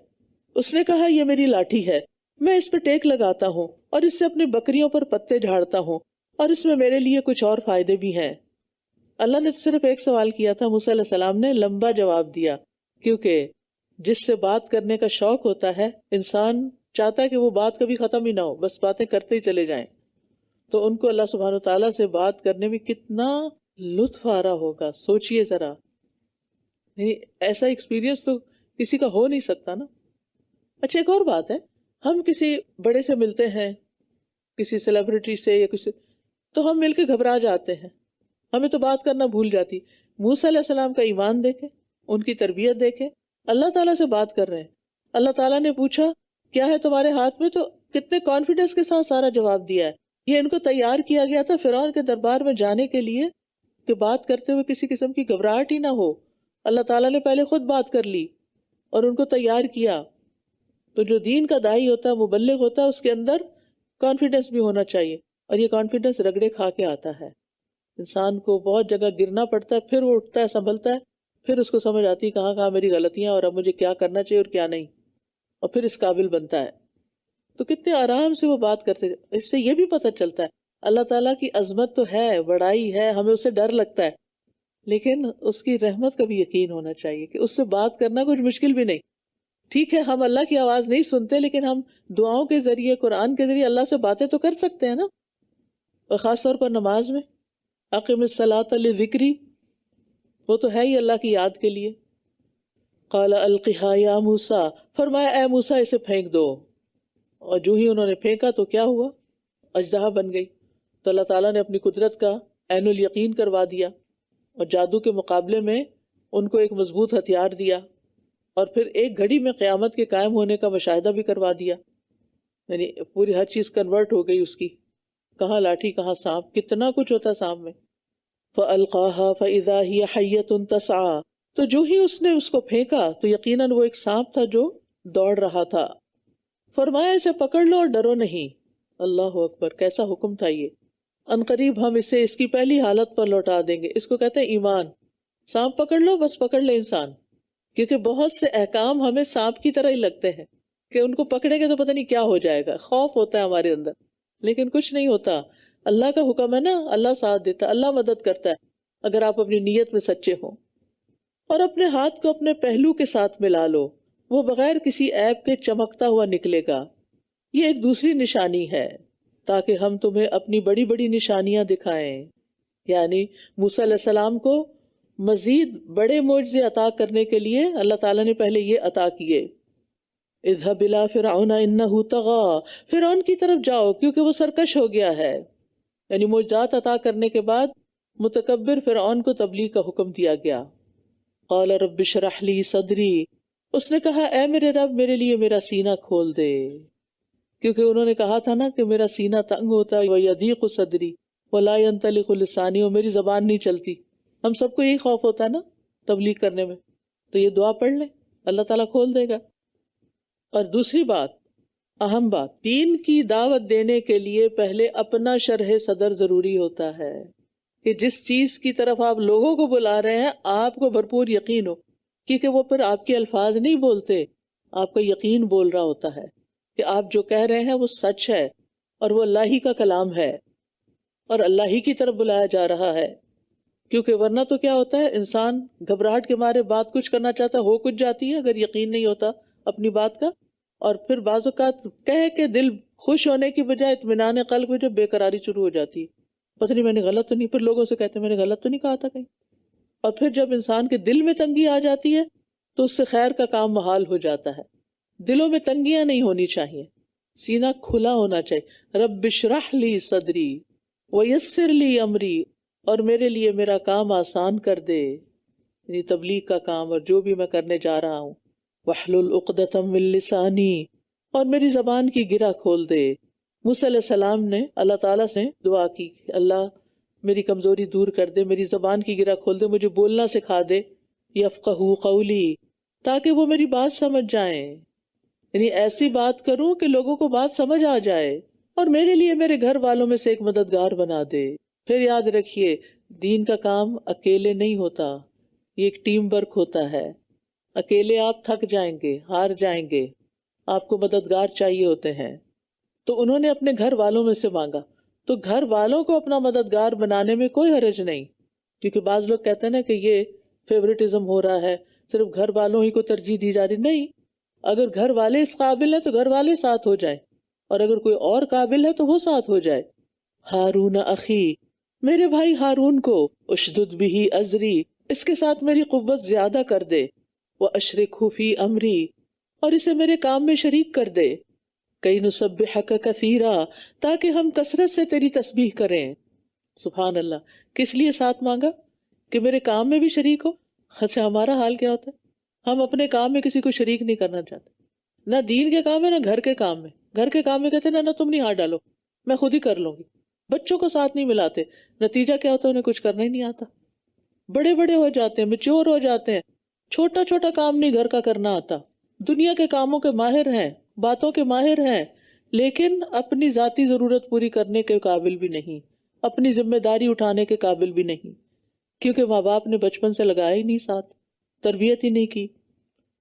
اس نے کہا یہ میری لاٹھی ہے، میں اس پہ ٹیک لگاتا ہوں اور اس سے اپنی بکریوں پر پتے جھاڑتا ہوں، اور اس میں میرے لیے کچھ اور فائدے بھی ہیں۔ اللہ نے صرف ایک سوال کیا تھا، موسیٰ علیہ السلام نے لمبا جواب دیا، کیونکہ جس سے بات کرنے کا شوق ہوتا ہے انسان چاہتا ہے کہ وہ بات کبھی ختم ہی نہ ہو، بس باتیں کرتے ہی چلے جائیں۔ تو ان کو اللہ سبحانہ وتعالیٰ سے بات کرنے میں کتنا لطف آ رہا ہوگا، سوچئے ذرا، ایسا ایکسپیرینس تو کسی کا ہو نہیں سکتا نا۔ اچھا ایک اور بات ہے، ہم کسی بڑے سے ملتے ہیں، کسی سیلیبریٹی سے یا کسی، تو ہم مل کے گھبرا جاتے ہیں، ہمیں تو بات کرنا بھول جاتی۔ موسیٰ علیہ السلام کا ایمان دیکھیں، ان کی تربیت دیکھیں، اللہ تعالیٰ سے بات کر رہے ہیں، اللہ تعالیٰ نے پوچھا کیا ہے تمہارے ہاتھ میں، تو کتنے کانفیڈنس کے ساتھ سارا جواب دیا ہے۔ یہ ان کو تیار کیا گیا تھا فرعون کے دربار میں جانے کے لیے کہ بات کرتے ہوئے کسی قسم کی گھبراہٹ ہی نہ ہو۔ اللہ تعالیٰ نے پہلے خود بات کر لی اور ان کو تیار کیا۔ تو جو دین کا داعی ہوتا ہے، مبلغ ہوتا ہے، اس کے اندر کانفیڈنس بھی ہونا چاہیے، اور یہ کانفیڈنس رگڑے کھا کے آتا ہے۔ انسان کو بہت جگہ گرنا پڑتا ہے، پھر وہ اٹھتا ہے، سنبھلتا ہے، پھر اس کو سمجھ آتی ہے کہاں کہاں میری غلطیاں اور اب مجھے کیا کرنا چاہیے اور کیا نہیں، اور پھر اس قابل بنتا ہے۔ تو کتنے آرام سے وہ بات کرتے ہیں۔ اس سے یہ بھی پتہ چلتا ہے اللہ تعالیٰ کی عظمت تو ہے، بڑائی ہے، ہمیں اس سے ڈر لگتا ہے، لیکن اس کی رحمت کا بھی یقین ہونا چاہیے کہ اس سے بات کرنا کچھ مشکل بھی نہیں۔ ٹھیک ہے ہم اللہ کی آواز نہیں سنتے، لیکن ہم دعاؤں کے ذریعے، قرآن کے ذریعے اللہ سے باتیں تو کر سکتے ہیں نا، اور خاص طور پر نماز میں اقم الصلاۃ لذکری، وہ تو ہے ہی اللہ کی یاد کے لیے۔ قال القھا یا موسیٰ، فرمایا اے موسیٰ اسے پھینک دو، اور جو ہی انہوں نے پھینکا تو کیا ہوا؟ اژدہا بن گئی۔ تو اللہ تعالیٰ نے اپنی قدرت کا عین الیقین کروا دیا، اور جادو کے مقابلے میں ان کو ایک مضبوط ہتھیار دیا، اور پھر ایک گھڑی میں قیامت کے قائم ہونے کا مشاہدہ بھی کروا دیا، یعنی پوری ہر چیز کنورٹ ہو گئی اس کی، کہاں لاٹھی کہاں سانپ، کتنا کچھ ہوتا سانپ میں۔ فَأَلْقَاهَا فَإِذَا هِيَ حَيَّةٌ تَسْعَىٰ، تو جو ہی اس نے اس کو پھینکا تو یقیناً وہ ایک سانپ تھا جو دوڑ رہا تھا۔ فرمایا اسے پکڑ لو اور ڈرو نہیں۔ اللہ اکبر، کیسا حکم تھا یہ! عنقریب ہم اسے اس کی پہلی حالت پر لوٹا دیں گے۔ اس کو کہتے ہیں ایمان۔ سانپ پکڑ لو، بس پکڑ لے انسان، کیونکہ بہت سے احکام ہمیں سانپ کی طرح ہی لگتے ہیں کہ ان کو پکڑیں گے تو پتہ نہیں کیا ہو جائے گا، خوف ہوتا ہے ہمارے اندر، لیکن کچھ نہیں ہوتا۔ اللہ کا حکم ہے نا، اللہ ساتھ دیتا ہے، اللہ مدد کرتا ہے اگر آپ اپنی نیت میں سچے ہوں۔ اور اپنے ہاتھ کو اپنے پہلو کے ساتھ ملا لو، وہ بغیر کسی عیب کے چمکتا ہوا نکلے گا۔ یہ ایک دوسری نشانی ہے تاکہ ہم تمہیں اپنی بڑی بڑی نشانیاں دکھائیں، یعنی موسیٰ علیہ السلام کو مزید بڑے معجزے عطا کرنے کے لیے اللہ تعالیٰ نے پہلے یہ عطا کیے۔ اذهب الى فرعون انه طغى، فرعون کی طرف جاؤ کیونکہ وہ سرکش ہو گیا ہے۔ یعنی معجزات عطا کرنے کے بعد متکبر فرعون کو تبلیغ کا حکم دیا گیا۔ قال رب اشرح لي صدری، اس نے کہا اے میرے رب میرے لیے میرا سینہ کھول دے، کیونکہ انہوں نے کہا تھا نا کہ میرا سینہ تنگ ہوتا ہے، وَيَضِيقُ صَدْرِي وَلَا يَنْطَلِقُ لِسَانِي، اور میری زبان نہیں چلتی۔ ہم سب کو یہی خوف ہوتا ہے نا تبلیغ کرنے میں، تو یہ دعا پڑھ لیں، اللہ تعالیٰ کھول دے گا۔ اور دوسری بات، اہم بات، دین کی دعوت دینے کے لیے پہلے اپنا شرح صدر ضروری ہوتا ہے کہ جس چیز کی طرف آپ لوگوں کو بلا رہے ہیں آپ کو بھرپور یقین ہو، کیونکہ وہ پھر آپ کے الفاظ نہیں بولتے، آپ کا یقین بول رہا ہوتا ہے کہ آپ جو کہہ رہے ہیں وہ سچ ہے اور وہ اللہ ہی کا کلام ہے اور اللہ ہی کی طرف بلایا جا رہا ہے۔ کیونکہ ورنہ تو کیا ہوتا ہے، انسان گھبراہٹ کے مارے بات کچھ کرنا چاہتا ہے، ہو کچھ جاتی ہے اگر یقین نہیں ہوتا اپنی بات کا، اور پھر بعض اوقات کہہ کے دل خوش ہونے کی بجائے اطمینان قلب میں جو بے قراری شروع ہو جاتی ہے، پتہ نہیں میں نے غلط تو نہیں، پھر لوگوں سے کہتے ہیں میں نے غلط تو نہیں کہا تھا کہیں، اور پھر جب انسان کے دل میں تنگی آ جاتی ہے تو اس سے خیر کا کام محال ہو جاتا ہے۔ دلوں میں تنگیاں نہیں ہونی چاہیے، سینہ کھلا ہونا چاہیے۔ رب اشرح لی صدری ویسر لی امری، اور میرے لیے میرا کام آسان کر دے، یعنی تبلیغ کا کام اور جو بھی میں کرنے جا رہا ہوں۔ واحلل عقدۃ من لسانی، اور میری زبان کی گرہ کھول دے۔ موسیٰ علیہ السلام نے اللہ تعالیٰ سے دعا کی کہ اللہ میری کمزوری دور کر دے، میری زبان کی گرہ کھول دے، مجھے بولنا سکھا دے، یفقہوا قولی، تاکہ وہ میری بات سمجھ جائیں، یعنی ایسی بات کروں کہ لوگوں کو بات سمجھ آ جائے، اور میرے لیے میرے گھر والوں میں سے ایک مددگار بنا دے۔ پھر یاد رکھیے دین کا کام اکیلے نہیں ہوتا، یہ ایک ٹیم ورک ہوتا ہے۔ اکیلے آپ تھک جائیں گے، ہار جائیں گے، آپ کو مددگار چاہیے ہوتے ہیں۔ تو انہوں نے اپنے گھر والوں میں سے مانگا، تو گھر والوں کو اپنا مددگار بنانے میں کوئی حرج نہیں، کیونکہ بعض لوگ کہتے ہیں نا کہ یہ فیورٹزم ہو رہا ہے، صرف گھر والوں ہی کو ترجیح دی جا رہی۔ نہیں، اگر گھر والے اس قابل ہیں تو گھر والے ساتھ ہو جائیں، اور اگر کوئی اور قابل ہے تو وہ ساتھ ہو جائے۔ ہارون اخی، میرے بھائی ہارون کو اشدد بہ ازری، اس کے ساتھ میری قوت زیادہ کر دے، واشرکہ فی امری، اور اسے میرے کام میں شریک کر دے، کئی نسبحک کثیرا، تاکہ ہم کثرت سے تیری تسبیح کریں۔ سبحان اللہ، کس لیے ساتھ مانگا؟ کہ میرے کام میں بھی شریک ہو۔ اچھا ہمارا حال کیا ہوتا ہے؟ ہم اپنے کام میں کسی کو شریک نہیں کرنا چاہتے، نہ دین کے کام میں نہ گھر کے کام میں۔ گھر کے کام میں کہتے ہیں نہ تم نہیں ہاتھ ڈالو، میں خود ہی کر لوں گی۔ بچوں کو ساتھ نہیں ملاتے، نتیجہ کیا ہوتا ہے؟ انہیں کچھ کرنا ہی نہیں آتا، بڑے بڑے ہو جاتے ہیں، میچور ہو جاتے ہیں، چھوٹا چھوٹا کام نہیں گھر کا کرنا آتا، دنیا کے کاموں کے ماہر ہیں، باتوں کے ماہر ہیں، لیکن اپنی ذاتی ضرورت پوری کرنے کے قابل بھی نہیں، اپنی ذمہ داری اٹھانے کے قابل بھی نہیں، کیونکہ ماں باپ نے بچپن سے لگایا ہی نہیں، ساتھ تربیت ہی نہیں کی۔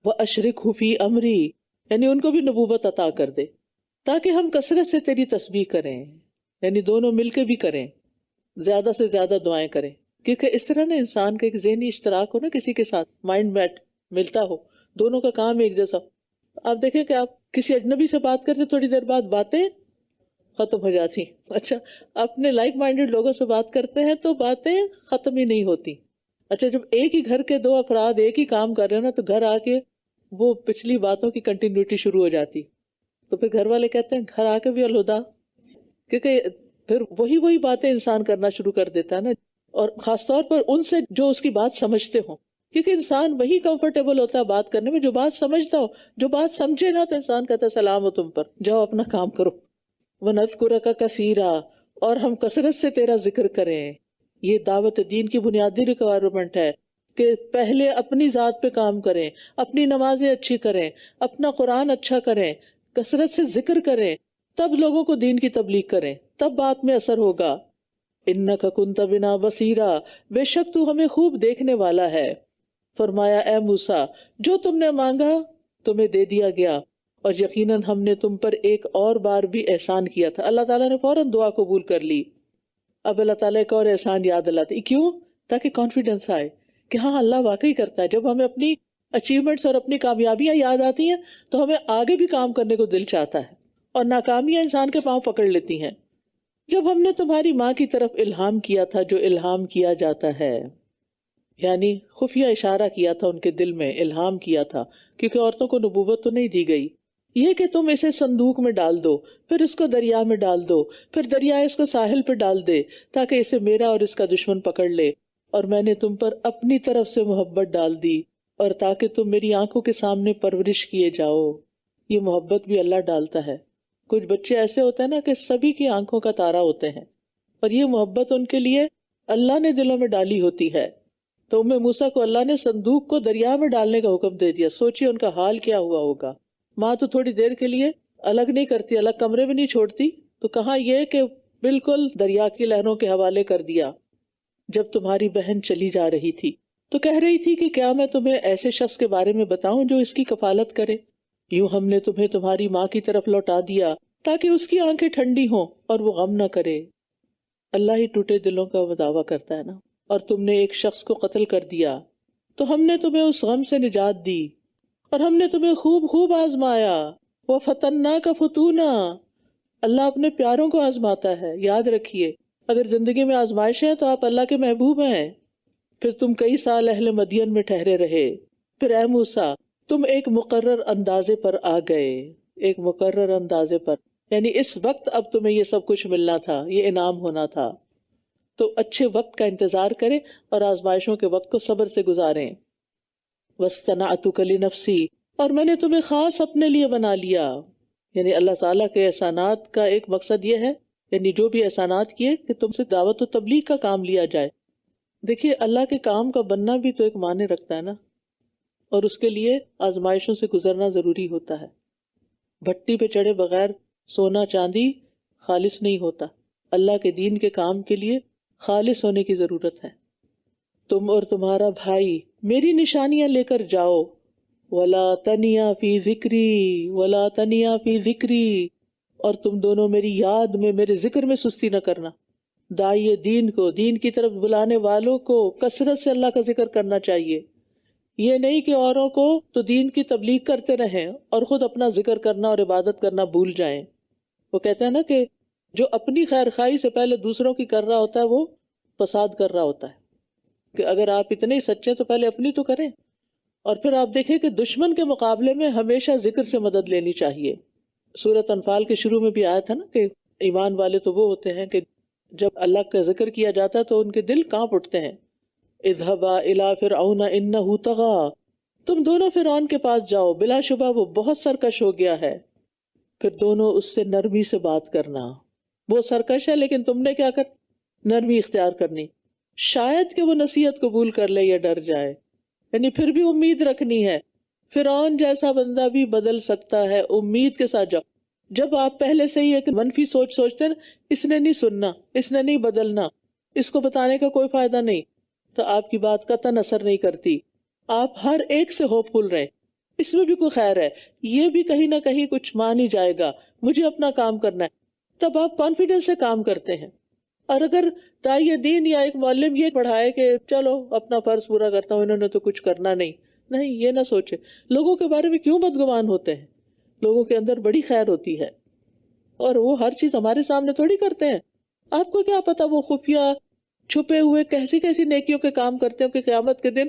وَأَشْرِكْهُ فِي أَمْرِي، یعنی ان کو بھی نبوت عطا کر دے تاکہ ہم کثرت سے تیری تسبیح کریں، یعنی دونوں مل کے بھی کریں، زیادہ سے زیادہ دعائیں کریں، کیونکہ اس طرح نا انسان کا ایک ذہنی اشتراک ہو نا کسی کے ساتھ، مائنڈ میٹ ملتا ہو، دونوں کا کام ایک جیسا۔ آپ دیکھیں کہ آپ کسی اجنبی سے بات کرتے تھوڑی دیر بعد باتیں ختم ہو جاتی، اچھا اپنے لائک مائنڈڈ لوگوں سے بات کرتے ہیں تو باتیں ختم ہی نہیں ہوتی۔ اچھا جب ایک ہی گھر کے دو افراد ایک ہی کام کر رہے ہیں نا تو گھر آ کے وہ پچھلی باتوں کی کنٹینیوٹی شروع ہو جاتی، تو پھر گھر والے کہتے ہیں گھر آ کے بھی الہدا، کیونکہ پھر وہی باتیں انسان کرنا شروع کر دیتا ہے نا، اور خاص طور پر ان سے جو اس کی بات سمجھتے ہوں، کیونکہ انسان وہی کمفرٹیبل ہوتا ہے بات کرنے میں جو بات سمجھتا ہو، جو بات سمجھے نا تو انسان کہتا ہے سلام ہو تم پر، جاؤ اپنا کام کرو۔ وَنَذْكُرَكَ كَثِيرًا، اور ہم کثرت سے تیرا ذکر کریں۔ یہ دعوت دین کی بنیادی ریکوائرمنٹ ہے کہ پہلے اپنی ذات پہ کام کریں، اپنی نمازیں اچھی کریں، اپنا قرآن اچھا کریں، کثرت سے ذکر کریں، تب لوگوں کو دین کی تبلیغ کریں، تب بات میں اثر ہوگا۔ اِنَّكَ كُنتَ بِنَا بَصِيرًا، بے شک تو ہمیں خوب دیکھنے والا ہے۔ فرمایا اے موسیٰ جو تم نے مانگا تمہیں دے دیا گیا، اور یقیناً ہم نے تم پر ایک اور بار بھی احسان کیا تھا۔ اللہ تعالیٰ نے فوراً دعا قبول کر لی۔ اب اللہ تعالیٰ ایک اور احسان یاد دلاتے، کیوں؟ تاکہ کانفیڈنس آئے کہ ہاں اللہ واقعی کرتا ہے۔ جب ہمیں اپنی اچیومنٹس اور اپنی کامیابیاں یاد آتی ہیں تو ہمیں آگے بھی کام کرنے کو دل چاہتا ہے، اور ناکامیاں انسان کے پاؤں پکڑ لیتی ہیں۔ جب ہم نے تمہاری ماں کی طرف الہام کیا تھا جو الہام کیا جاتا ہے، یعنی خفیہ اشارہ کیا تھا ان کے دل میں، الہام کیا تھا، کیونکہ عورتوں کو نبوت تو نہیں دی گئی، یہ کہ تم اسے صندوق میں ڈال دو، پھر اس کو دریا میں ڈال دو، پھر دریا اس کو ساحل پہ ڈال دے تاکہ اسے میرا اور اس کا دشمن پکڑ لے، اور میں نے تم پر اپنی طرف سے محبت ڈال دی، اور تاکہ تم میری آنکھوں کے سامنے پرورش کیے جاؤ۔ یہ محبت بھی اللہ ڈالتا ہے۔ کچھ بچے ایسے ہوتے ہیں نا کہ سبھی کی آنکھوں کا تارا ہوتے ہیں، اور یہ محبت ان کے لیے اللہ نے دلوں میں ڈالی ہوتی ہے۔ تو ام موسیٰ کو اللہ نے صندوق کو دریا میں ڈالنے کا حکم دے دیا۔ سوچئے ان کا حال کیا ہوا ہوگا۔ ماں تو تھوڑی دیر کے لیے الگ نہیں کرتی، الگ کمرے میں نہیں چھوڑتی، تو کہاں یہ کہ بالکل دریا کی لہروں کے حوالے کر دیا۔ جب تمہاری بہن چلی جا رہی تھی تو کہہ رہی تھی کہ کیا میں تمہیں ایسے شخص کے بارے میں بتاؤں جو اس کی کفالت کرے؟ یوں ہم نے تمہیں تمہاری ماں کی طرف لوٹا دیا تاکہ اس کی آنکھیں ٹھنڈی ہوں اور وہ غم نہ کرے۔ اللہ ہی ٹوٹے دلوں کا دعویٰ کرتا ہے نا۔ اور تم نے ایک شخص کو قتل کر دیا تو ہم نے تمہیں اس غم سے نجات دی، اور ہم نے تمہیں خوب خوب آزمایا۔ وَفَتَنَّاكَ فُتُونًا، اللہ اپنے پیاروں کو آزماتا ہے، یاد رکھیے اگر زندگی میں آزمائش ہے تو آپ اللہ کے محبوب ہیں۔ پھر تم کئی سال اہل مدین میں ٹھہرے رہے، پھر اے موسیٰ تم ایک مقرر اندازے پر آ گئے، ایک مقرر اندازے پر، یعنی اس وقت اب تمہیں یہ سب کچھ ملنا تھا، یہ انعام ہونا تھا، تو اچھے وقت کا انتظار کریں اور آزمائشوں کے وقت کو صبر سے گزاریں۔ وَاسْتَنَعْتُكَ لِنَفْسِي، اور میں نے تمہیں خاص اپنے لیے بنا لیا، یعنی اللہ تعالیٰ کے احسانات کا ایک مقصد یہ ہے یعنی جو بھی احسانات کیے کہ تم سے دعوت و تبلیغ کا کام لیا جائے. دیکھیے اللہ کے کام کا بننا بھی تو ایک معنی رکھتا ہے نا، اور اس کے لیے آزمائشوں سے گزرنا ضروری ہوتا ہے. بھٹی پہ چڑھے بغیر سونا چاندی خالص نہیں ہوتا. اللہ کے دین کے کام کے لیے خالص ہونے کی ضرورت ہے. تم اور تمہارا بھائی میری نشانیاں لے کر جاؤ. وَلَا تَنِيَا فِي ذِكْرِي وَلَا تَنِيَا فِي ذِكْرِي، اور تم دونوں میری یاد میں، میرے ذکر میں سستی نہ کرنا. داعی دین کو، دین کی طرف بلانے والوں کو کثرت سے اللہ کا ذکر کرنا چاہیے. یہ نہیں کہ اوروں کو تو دین کی تبلیغ کرتے رہیں اور خود اپنا ذکر کرنا اور عبادت کرنا بھول جائیں. وہ کہتے ہیں نا کہ جو اپنی خیر خواہی سے پہلے دوسروں کی کر رہا ہوتا ہے وہ فساد کر رہا ہوتا ہے. کہ اگر آپ اتنے ہی سچے تو پہلے اپنی تو کریں. اور پھر آپ دیکھیں کہ دشمن کے مقابلے میں ہمیشہ ذکر سے مدد لینی چاہیے. سورۃ انفال کے شروع میں بھی آیا تھا نا کہ ایمان والے تو وہ ہوتے ہیں کہ جب اللہ کا ذکر کیا جاتا ہے تو ان کے دل کانپ اٹھتے ہیں. اذهبا الى فرعون انه طغى، تم دونوں فرعون کے پاس جاؤ، بلا شبہ وہ بہت سرکش ہو گیا ہے. پھر دونوں اس سے نرمی سے بات کرنا. وہ سرکش ہے لیکن تم نے کیا کر نرمی اختیار کرنی. شاید کہ وہ نصیحت قبول کر لے یا ڈر جائے. یعنی پھر بھی امید رکھنی ہے. فرعون جیسا بندہ بھی بدل سکتا ہے، امید کے ساتھ جاؤ. جب آپ پہلے سے ہی ایک منفی سوچ سوچتے ہیں اس نے نہیں سننا، اس نے نہیں بدلنا، اس کو بتانے کا کوئی فائدہ نہیں، تو آپ کی بات قطعاً اثر نہیں کرتی. آپ ہر ایک سے ہوپ فل رہیں، اس میں بھی کوئی خیر ہے، یہ بھی کہیں نہ کہیں کچھ مان ہی جائے گا، مجھے اپنا کام کرنا ہے. تب آپ کانفیڈنس سے کام کرتے ہیں. اور اگر داعی دین یا ایک معلم یہ پڑھائے کہ چلو اپنا فرض پورا کرتا ہوں، انہوں نے تو کچھ کرنا نہیں، یہ نہ سوچے. لوگوں کے بارے میں کیوں بدگمان ہوتے ہیں؟ لوگوں کے اندر بڑی خیر ہوتی ہے اور وہ ہر چیز ہمارے سامنے تھوڑی کرتے ہیں. آپ کو کیا پتا وہ خفیہ چھپے ہوئے کیسی کیسی نیکیوں کے کام کرتے ہیں کہ قیامت کے دن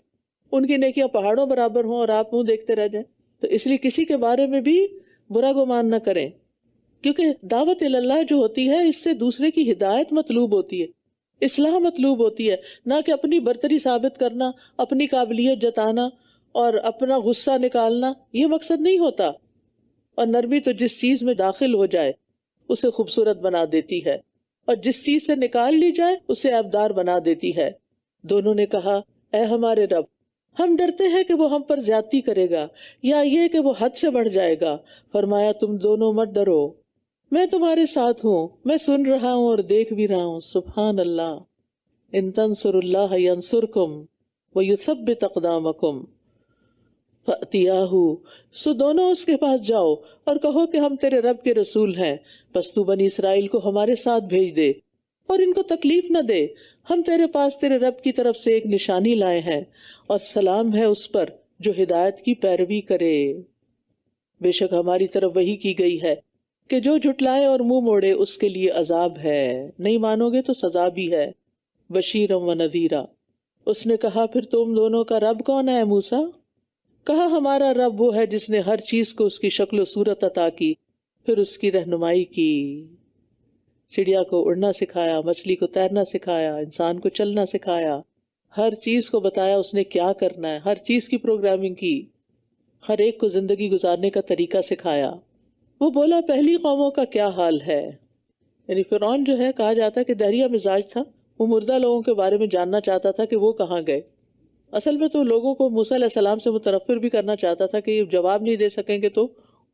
ان کی نیکیاں پہاڑوں برابر ہوں اور آپ منہ دیکھتے رہ جائیں. تو اس لیے کسی کے بارے میں بھی برا گمان نہ کریں، کیونکہ دعوت اللہ جو ہوتی ہے اس سے دوسرے کی ہدایت مطلوب ہوتی ہے، اصلاح مطلوب ہوتی ہے، نہ کہ اپنی برتری ثابت کرنا، اپنی قابلیت جتانا اور اپنا غصہ نکالنا. یہ مقصد نہیں ہوتا. اور نرمی تو جس چیز میں داخل ہو جائے اسے خوبصورت بنا دیتی ہے، اور جس چیز سے نکال لی جائے اسے عیبدار بنا دیتی ہے. دونوں نے کہا اے ہمارے رب، ہم ڈرتے ہیں کہ وہ ہم پر زیادتی کرے گا یا یہ کہ وہ حد سے بڑھ جائے گا. فرمایا تم دونوں مت ڈرو، میں تمہارے ساتھ ہوں، میں سن رہا ہوں اور دیکھ بھی رہا ہوں. سبحان اللہ. ان تنصر اللہ ینصرکم ویثبت اقدامکم فَأْتِيَاهُ، سو دونوں اس کے پاس جاؤ اور کہو کہ ہم تیرے رب کے رسول ہیں، پس تو بنی اسرائیل کو ہمارے ساتھ بھیج دے اور ان کو تکلیف نہ دے. ہم تیرے پاس تیرے رب کی طرف سے ایک نشانی لائے ہیں، اور سلام ہے اس پر جو ہدایت کی پیروی کرے. بے شک ہماری طرف وحی کی گئی ہے کہ جو جھٹلائے اور منہ موڑے اس کے لیے عذاب ہے، نہیں مانو گے تو سزا بھی ہے. بشیرا و نذیرا. اس نے کہا پھر تم دونوں کا رب کون ہے موسیٰ؟ کہا ہمارا رب وہ ہے جس نے ہر چیز کو اس کی شکل و صورت عطا کی، پھر اس کی رہنمائی کی. چڑیا کو اڑنا سکھایا، مچھلی کو تیرنا سکھایا، انسان کو چلنا سکھایا، ہر چیز کو بتایا اس نے کیا کرنا ہے، ہر چیز کی پروگرامنگ کی، ہر ایک کو زندگی گزارنے کا طریقہ سکھایا. وہ بولا پہلی قوموں کا کیا حال ہے. یعنی فرعون جو ہے کہا جاتا ہے کہ دہریہ مزاج تھا، وہ مردہ لوگوں کے بارے میں جاننا چاہتا تھا کہ وہ کہاں گئے. اصل میں تو لوگوں کو موسیٰ علیہ السلام سے متنفر بھی کرنا چاہتا تھا کہ یہ جواب نہیں دے سکیں گے تو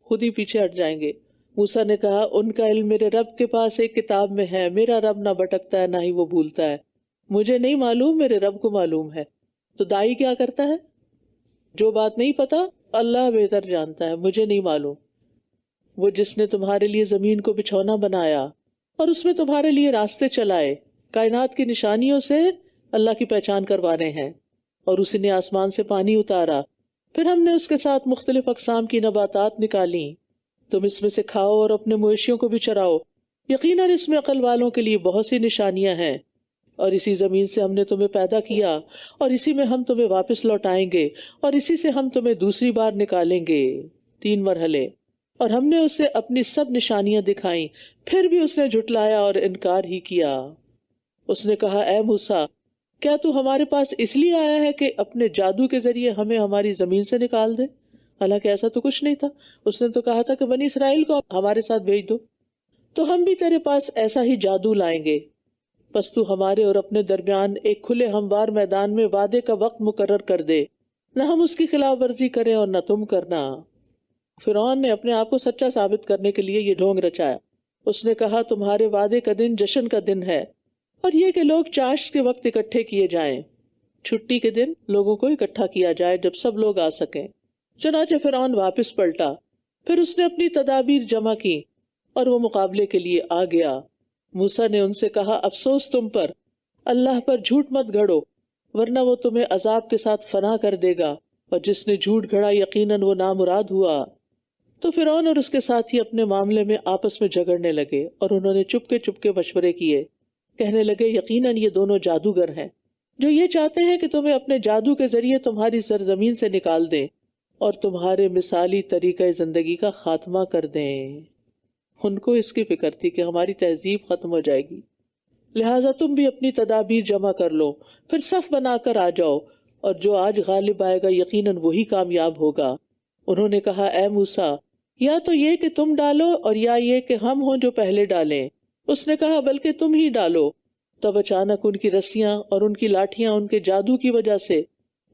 خود ہی پیچھے ہٹ جائیں گے. موسیٰ نے کہا ان کا علم میرے رب کے پاس ایک کتاب میں ہے، میرا رب نہ بھٹکتا ہے نہ ہی وہ بھولتا ہے. مجھے نہیں معلوم، میرے رب کو معلوم ہے. تو داعی کیا کرتا ہے؟ جو بات نہیں پتا اللہ بہتر جانتا ہے، مجھے نہیں معلوم. وہ جس نے تمہارے لیے زمین کو بچھونا بنایا اور اس میں تمہارے لیے راستے چلائے، کائنات کی نشانیوں سے اللہ کی پہچان کروانے ہیں. اور اسی نے آسمان سے پانی اتارا، پھر ہم نے اس کے ساتھ مختلف اقسام کی نباتات نکالیں، تم اس میں سے کھاؤ اور اپنے مویشیوں کو بھی چراؤ. یقیناً اس میں عقل والوں کے لیے بہت سی نشانیاں ہیں. اور اسی زمین سے ہم نے تمہیں پیدا کیا اور اسی میں ہم تمہیں واپس لوٹائیں گے اور اسی سے ہم تمہیں دوسری بار نکالیں گے. 3 مرحلے. اور ہم نے اسے اپنی سب نشانیاں دکھائیں، پھر بھی اس نے جھٹلایا اور انکار ہی کیا. اس نے کہا اے موسیٰ، کیا تو ہمارے پاس اس لیے آیا ہے کہ اپنے جادو کے ذریعے ہمیں ہماری زمین سے نکال دے؟ حالانکہ ایسا تو کچھ نہیں تھا. اس نے تو کہا تھا کہ بنی اسرائیل کو ہمارے ساتھ بھیج دو. تو ہم بھی تیرے پاس ایسا ہی جادو لائیں گے، پس تو ہمارے اور اپنے درمیان ایک کھلے ہموار میدان میں وعدے کا وقت مقرر کر دے، نہ ہم اس کی خلاف ورزی کریں اور نہ تم کرنا۔ فرعون نے اپنے آپ کو سچا ثابت کرنے کے لیے یہ ڈھونگ رچایا۔ اس نے کہا تمہارے وعدے کا دن جشن کا دن ہے، اور یہ کہ لوگ چاشت کے وقت اکٹھے کیے جائیں، چھٹی کے دن لوگوں کو اکٹھا کیا جائے جب سب لوگ آ سکیں۔ چنانچہ فرعون واپس پلٹا، پھر اس نے اپنی تدابیر جمع کی اور وہ مقابلے کے لیے آ گیا۔ موسیٰ نے ان سے کہا افسوس تم پر، اللہ پر جھوٹ مت گھڑو ورنہ وہ تمہیں عذاب کے ساتھ فنا کر دے گا، اور جس نے جھوٹ گھڑا یقیناً وہ نامراد ہوا۔ تو فرعون اور اس کے ساتھی اپنے معاملے میں آپس میں جھگڑنے لگے، اور انہوں نے چپکے مشورے کیے، کہنے لگے یقیناً یہ دونوں جادوگر ہیں جو یہ چاہتے ہیں کہ تمہیں اپنے جادو کے ذریعے تمہاری سرزمین سے نکال دیں اور تمہارے مثالی طریقہ زندگی کا خاتمہ کر دیں۔ ان کو اس کی فکر تھی کہ ہماری تہذیب ختم ہو جائے گی، لہٰذا تم بھی اپنی تدابیر جمع کر لو، پھر صف بنا کر آ جاؤ، اور جو آج غالب آئے گا یقیناً وہی کامیاب ہوگا۔ انہوں نے کہا اے موسیٰ، یا تو یہ کہ تم ڈالو اور یا یہ کہ ہم ہوں جو پہلے ڈالیں۔ اس نے کہا بلکہ تم ہی ڈالو۔ تب اچانک ان کی رسیاں اور ان کی لاٹھیاں ان کے جادو کی وجہ سے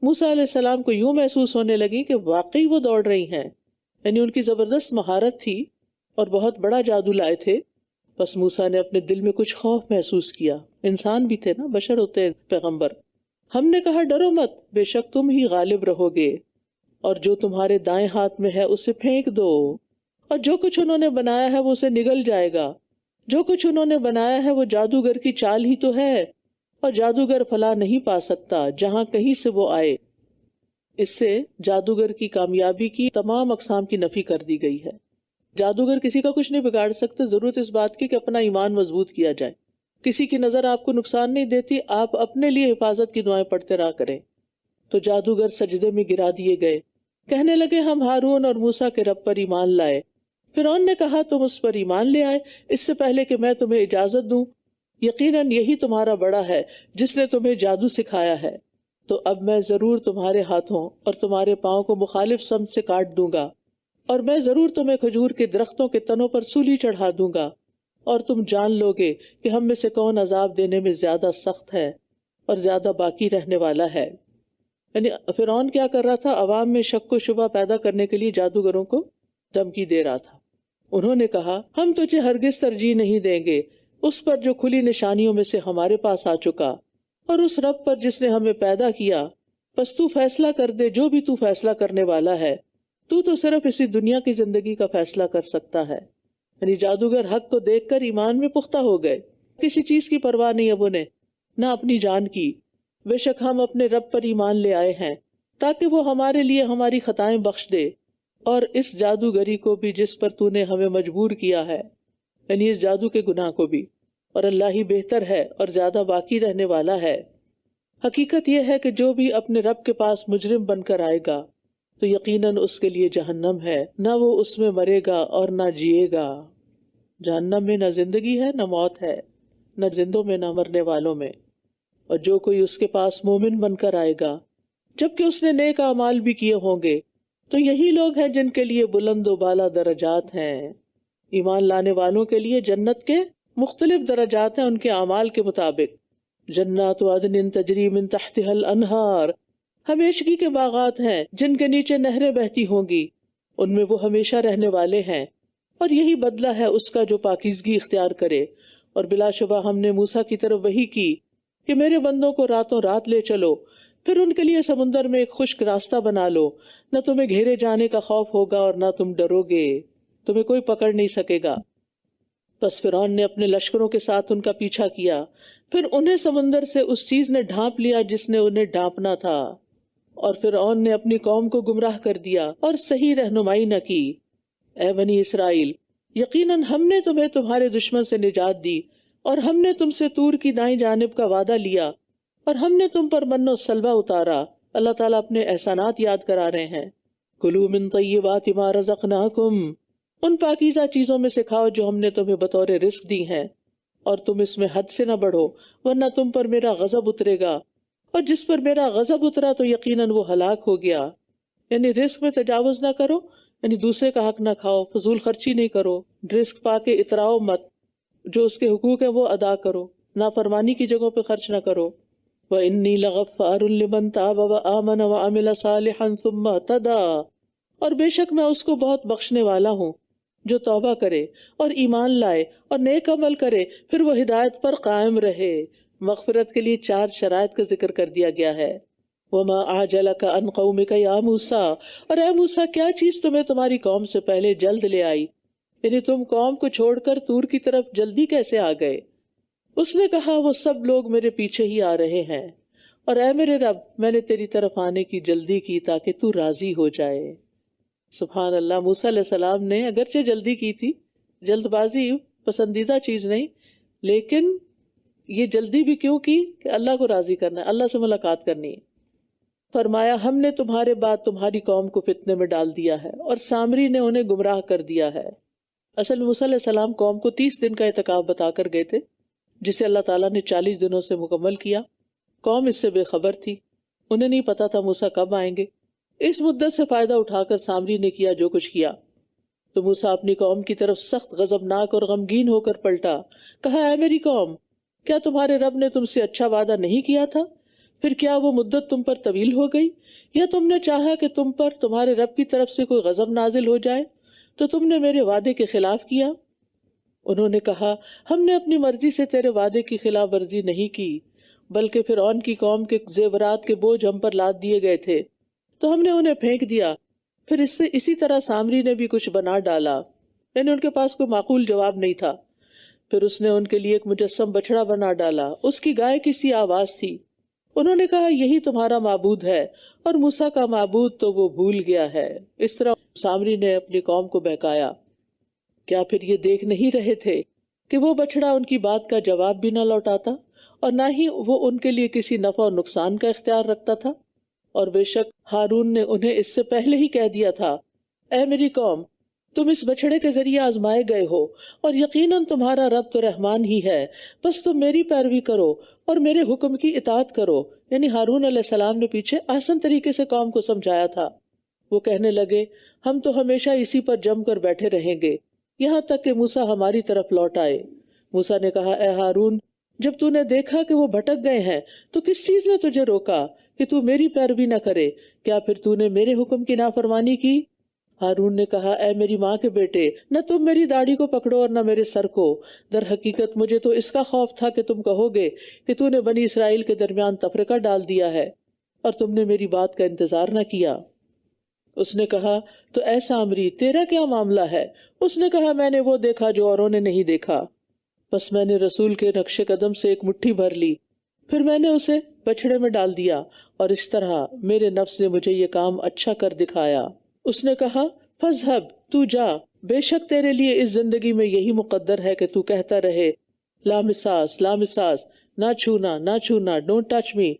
موسیٰ علیہ السلام کو یوں محسوس ہونے لگی کہ واقعی وہ دوڑ رہی ہیں، یعنی ان کی زبردست مہارت تھی اور بہت بڑا جادو لائے تھے۔ بس موسیٰ نے اپنے دل میں کچھ خوف محسوس کیا، انسان بھی تھے نا، بشر ہوتے ہیں پیغمبر۔ ہم نے کہا ڈرو مت، بے شک تم ہی غالب رہو گے، اور جو تمہارے دائیں ہاتھ میں ہے اسے پھینک دو، اور جو کچھ انہوں نے بنایا ہے وہ اسے نگل جائے گا۔ جو کچھ انہوں نے بنایا ہے وہ جادوگر کی چال ہی تو ہے، اور جادوگر فلاح نہیں پا سکتا جہاں کہیں سے وہ آئے۔ اس سے جادوگر کی کامیابی کی تمام اقسام کی نفی کر دی گئی ہے۔ جادوگر کسی کا کچھ نہیں بگاڑ سکتے، ضرورت اس بات کی کہ اپنا ایمان مضبوط کیا جائے۔ کسی کی نظر آپ کو نقصان نہیں دیتی، آپ اپنے لیے حفاظت کی دعائیں پڑھتے رہا کریں۔ تو جادوگر سجدے میں گرا دیے گئے، کہنے لگے ہم ہارون اور موسیٰ کے رب پر ایمان لائے۔ فرعون نے کہا تم اس پر ایمان لے آئے اس سے پہلے کہ میں تمہیں اجازت دوں، یقیناً یہی تمہارا بڑا ہے جس نے تمہیں جادو سکھایا ہے۔ تو اب میں ضرور تمہارے ہاتھوں اور تمہارے پاؤں کو مخالف سمت سے کاٹ دوں گا، اور میں ضرور تمہیں کھجور کے درختوں کے تنوں پر سولی چڑھا دوں گا، اور تم جان لو گے کہ ہم میں سے کون عذاب دینے میں زیادہ سخت ہے اور زیادہ باقی رہنے والا ہے۔ یعنی فرعون کیا کر رہا تھا؟ عوام میں شک و شبہ پیدا کرنے کے لیے جادوگروں کو دھمکی دے رہا تھا۔ انہوں نے کہا ہم تجھے ہرگز ترجیح نہیں دیں گے اس پر جو کھلی نشانیوں میں سے ہمارے پاس آ چکا، اور اس رب پر جس نے ہمیں پیدا کیا، بس تو فیصلہ کر دے جو بھی تو فیصلہ کرنے والا ہے، تو صرف اسی دنیا کی زندگی کا فیصلہ کر سکتا ہے۔ یعنی جادوگر حق کو دیکھ کر ایمان میں پختہ ہو گئے، کسی چیز کی پرواہ نہیں اب انہیں، نہ اپنی جان کی۔ بے شک ہم اپنے رب پر ایمان لے آئے ہیں تاکہ وہ ہمارے لیے ہماری خطائیں بخش دے، اور اس جادوگری کو بھی جس پر تو نے ہمیں مجبور کیا ہے، یعنی اس جادو کے گناہ کو بھی، اور اللہ ہی بہتر ہے اور زیادہ باقی رہنے والا ہے۔ حقیقت یہ ہے کہ جو بھی اپنے رب کے پاس مجرم بن کر آئے گا تو یقیناً اس کے لیے جہنم ہے، نہ وہ اس میں مرے گا اور نہ جیے گا۔ جہنم میں نہ زندگی ہے نہ موت ہے، نہ زندوں میں نہ مرنے والوں میں۔ اور جو کوئی اس کے پاس مومن بن کر آئے گا جبکہ اس نے نیک اعمال بھی کیے ہوں گے تو یہی لوگ ہیں جن کے لیے بلند و بالا درجات ہیں۔ ایمان لانے والوں کے لیے جنت کے مختلف درجات ہیں ان کے اعمال کے مطابق۔ جنات عدن تجری من تحتها الانہار، ہمیشگی کے باغات ہیں جن کے نیچے نہریں بہتی ہوں گی، ان میں وہ ہمیشہ رہنے والے ہیں، اور یہی بدلہ ہے اس کا جو پاکیزگی اختیار کرے۔ اور بلا شبہ ہم نے موسیٰ کی طرف وحی کی کہ میرے بندوں کو راتوں رات لے چلو، پھر ان کے لیے سمندر میں ایک خشک راستہ بنا لو، نہ تمہیں گھیرے جانے کا خوف ہوگا اور نہ تم ڈرو گے، تمہیں کوئی پکڑ نہیں سکے گا۔ بس فرعون نے اپنے لشکروں کے ساتھ ان کا پیچھا کیا، پھر انہیں سمندر سے اس چیز نے ڈھانپ لیا جس نے انہیں ڈھانپنا تھا، اور فرعون نے اپنی قوم کو گمراہ کر دیا اور صحیح رہنمائی نہ کی۔ اے بنی اسرائیل، یقیناً ہم نے تمہیں تمہارے دشمن سے نجات دی، اور ہم نے تم سے طور کی دائیں جانب کا وعدہ لیا، اور ہم نے تم پر من و سلوہ اتارا۔ اللہ تعالیٰ اپنے احسانات یاد کرا رہے ہیں۔ کلوا من طیبات ما رزقناکم، ان پاکیزہ چیزوں میں سے کھاؤ جو ہم نے تمہیں بطور رزق دی ہیں، اور تم اس میں حد سے نہ بڑھو ورنہ تم پر میرا غضب اترے گا، اور جس پر میرا غضب اترا تو یقیناً وہ ہلاک ہو گیا۔ یعنی رزق میں تجاوز نہ کرو، یعنی دوسرے کا حق نہ کھاؤ، فضول خرچی نہیں کرو، رزق پا کے اتراؤ مت، جو اس کے حقوق ہیں وہ ادا کرو، نافرمانی کی جگہوں پہ خرچ نہ کرو۔ وَإِنِّي لَغَفَّارٌ لِمَن تَابَ وَآمَنَ وَعَمِلَ صَالِحًا ثُمَّ اهْتَدَىٰ، اور بے شک میں اس کو بہت بخشنے والا ہوں جو توبہ کرے اور ایمان لائے اور نیک عمل کرے پھر وہ ہدایت پر قائم رہے۔ مغفرت کے لیے 4 شرائط کا ذکر کر دیا گیا ہے۔ وَمَا أَعْجَلَكَ عَنْ قَوْمِكَ يَا مُوسَىٰ، اور اے موسیٰ کیا چیز تمہیں تمہاری قوم سے پہلے جلد لے آئی، یعنی تم قوم کو چھوڑ کر طور کی طرف جلدی کیسے آ گئے؟ اس نے کہا وہ سب لوگ میرے پیچھے ہی آ رہے ہیں، اور اے میرے رب میں نے تیری طرف آنے کی جلدی کی تاکہ تو راضی ہو جائے۔ سبحان اللہ، موسیٰ علیہ السلام نے اگرچہ جلدی کی تھی، جلد بازی پسندیدہ چیز نہیں، لیکن یہ جلدی بھی کیوں کی کہ اللہ کو راضی کرنا ہے، اللہ سے ملاقات کرنی ہے۔ فرمایا ہم نے تمہارے بعد تمہاری قوم کو فتنے میں ڈال دیا ہے اور سامری نے انہیں گمراہ کر دیا ہے۔ اصل موسیٰ علیہ السلام قوم کو 30 دن کا اعتکاف بتا کر گئے تھے، جسے اللہ تعالیٰ نے 40 دنوں سے مکمل کیا۔ قوم اس سے بے خبر تھی، انہیں نہیں پتا تھا موسیٰ کب آئیں گے۔ اس مدت سے فائدہ اٹھا کر سامری نے کیا جو کچھ کیا۔ تو موسیٰ اپنی قوم کی طرف سخت غضبناک اور غمگین ہو کر پلٹا، کہا اے میری قوم، کیا تمہارے رب نے تم سے اچھا وعدہ نہیں کیا تھا؟ پھر کیا وہ مدت تم پر طویل ہو گئی، یا تم نے چاہا کہ تم پر تمہارے رب کی طرف سے کوئی غضب نازل ہو جائے تو تم نے میرے وعدے کے خلاف کیا؟ انہوں نے کہا ہم نے اپنی مرضی سے تیرے وعدے کی خلاف ورزی نہیں کی، بلکہ فرعون کی قوم کے زیورات کے بوجھ ہم پر لاد دیے گئے تھے تو ہم نے انہیں پھینک دیا۔ پھر اسی طرح سامری نے بھی کچھ بنا ڈالا، یعنی ان کے پاس کوئی معقول جواب نہیں تھا۔ پھر اس نے ان کے لیے ایک مجسم بچڑا بنا ڈالا، اس کی گائے کی سی آواز تھی۔ انہوں نے کہا یہی تمہارا معبود ہے، اور موسیٰ کا معبود تو وہ بھول گیا ہے۔ اس طرح سامری نے اپنی قوم کو بہکایا۔ کیا پھر یہ دیکھ نہیں رہے تھے کہ وہ بچڑا ان کی بات کا جواب بھی نہ لوٹاتا اور نہ ہی وہ ان کے لیے کسی نفع اور نقصان کا اختیار رکھتا تھا؟ اور بے شک ہارون نے انہیں اس سے پہلے ہی کہہ دیا تھا، اے میری قوم، تم اس بچڑے کے ذریعے آزمائے گئے ہو، اور یقیناً تمہارا رب تو رحمان ہی ہے، بس تم میری پیروی کرو اور میرے حکم کی اطاعت کرو۔ یعنی ہارون علیہ السلام نے پیچھے آسان طریقے سے قوم کو سمجھایا تھا۔ وہ کہنے لگے ہم تو ہمیشہ اسی پر جم کر بیٹھے رہیں گے یہاں تک کہ موسیٰ ہماری طرف لوٹ آئے۔ موسیٰ نے کہا اے ہارون، جب تو نے دیکھا کہ وہ بھٹک گئے ہیں تو کس چیز نے تجھے روکا کہ تو میری پیروی نہ کرے؟ کیا پھر تو نے میرے حکم کی نافرمانی کی؟ ہارون نے کہا اے میری ماں کے بیٹے، نہ تم میری داڑھی کو پکڑو اور نہ میرے سر کو، در حقیقت مجھے تو اس کا خوف تھا کہ تم کہو گے کہ تو نے بنی اسرائیل کے درمیان تفرقہ ڈال دیا ہے اور تم نے میری بات کا انتظار نہ کیا۔ اس نے کہا تو اے سامری تیرا کیا معاملہ ہے؟ اس نے کہا میں نے وہ دیکھا جو اوروں نے نہیں دیکھا، بس میں نے رسول کے نقش قدم سے ایک مٹھی بھر لی، پھر میں نے اسے بچھڑے میں ڈال دیا، اور اس طرح میرے نفس نے مجھے یہ کام اچھا کر دکھایا۔ اس نے کہا فذہب، تو جا، بے شک تیرے لیے اس زندگی میں یہی مقدر ہے کہ تو کہتا رہے لا مساس لا مساس، نہ چھونا نہ چھونا، ڈونٹ ٹچ می،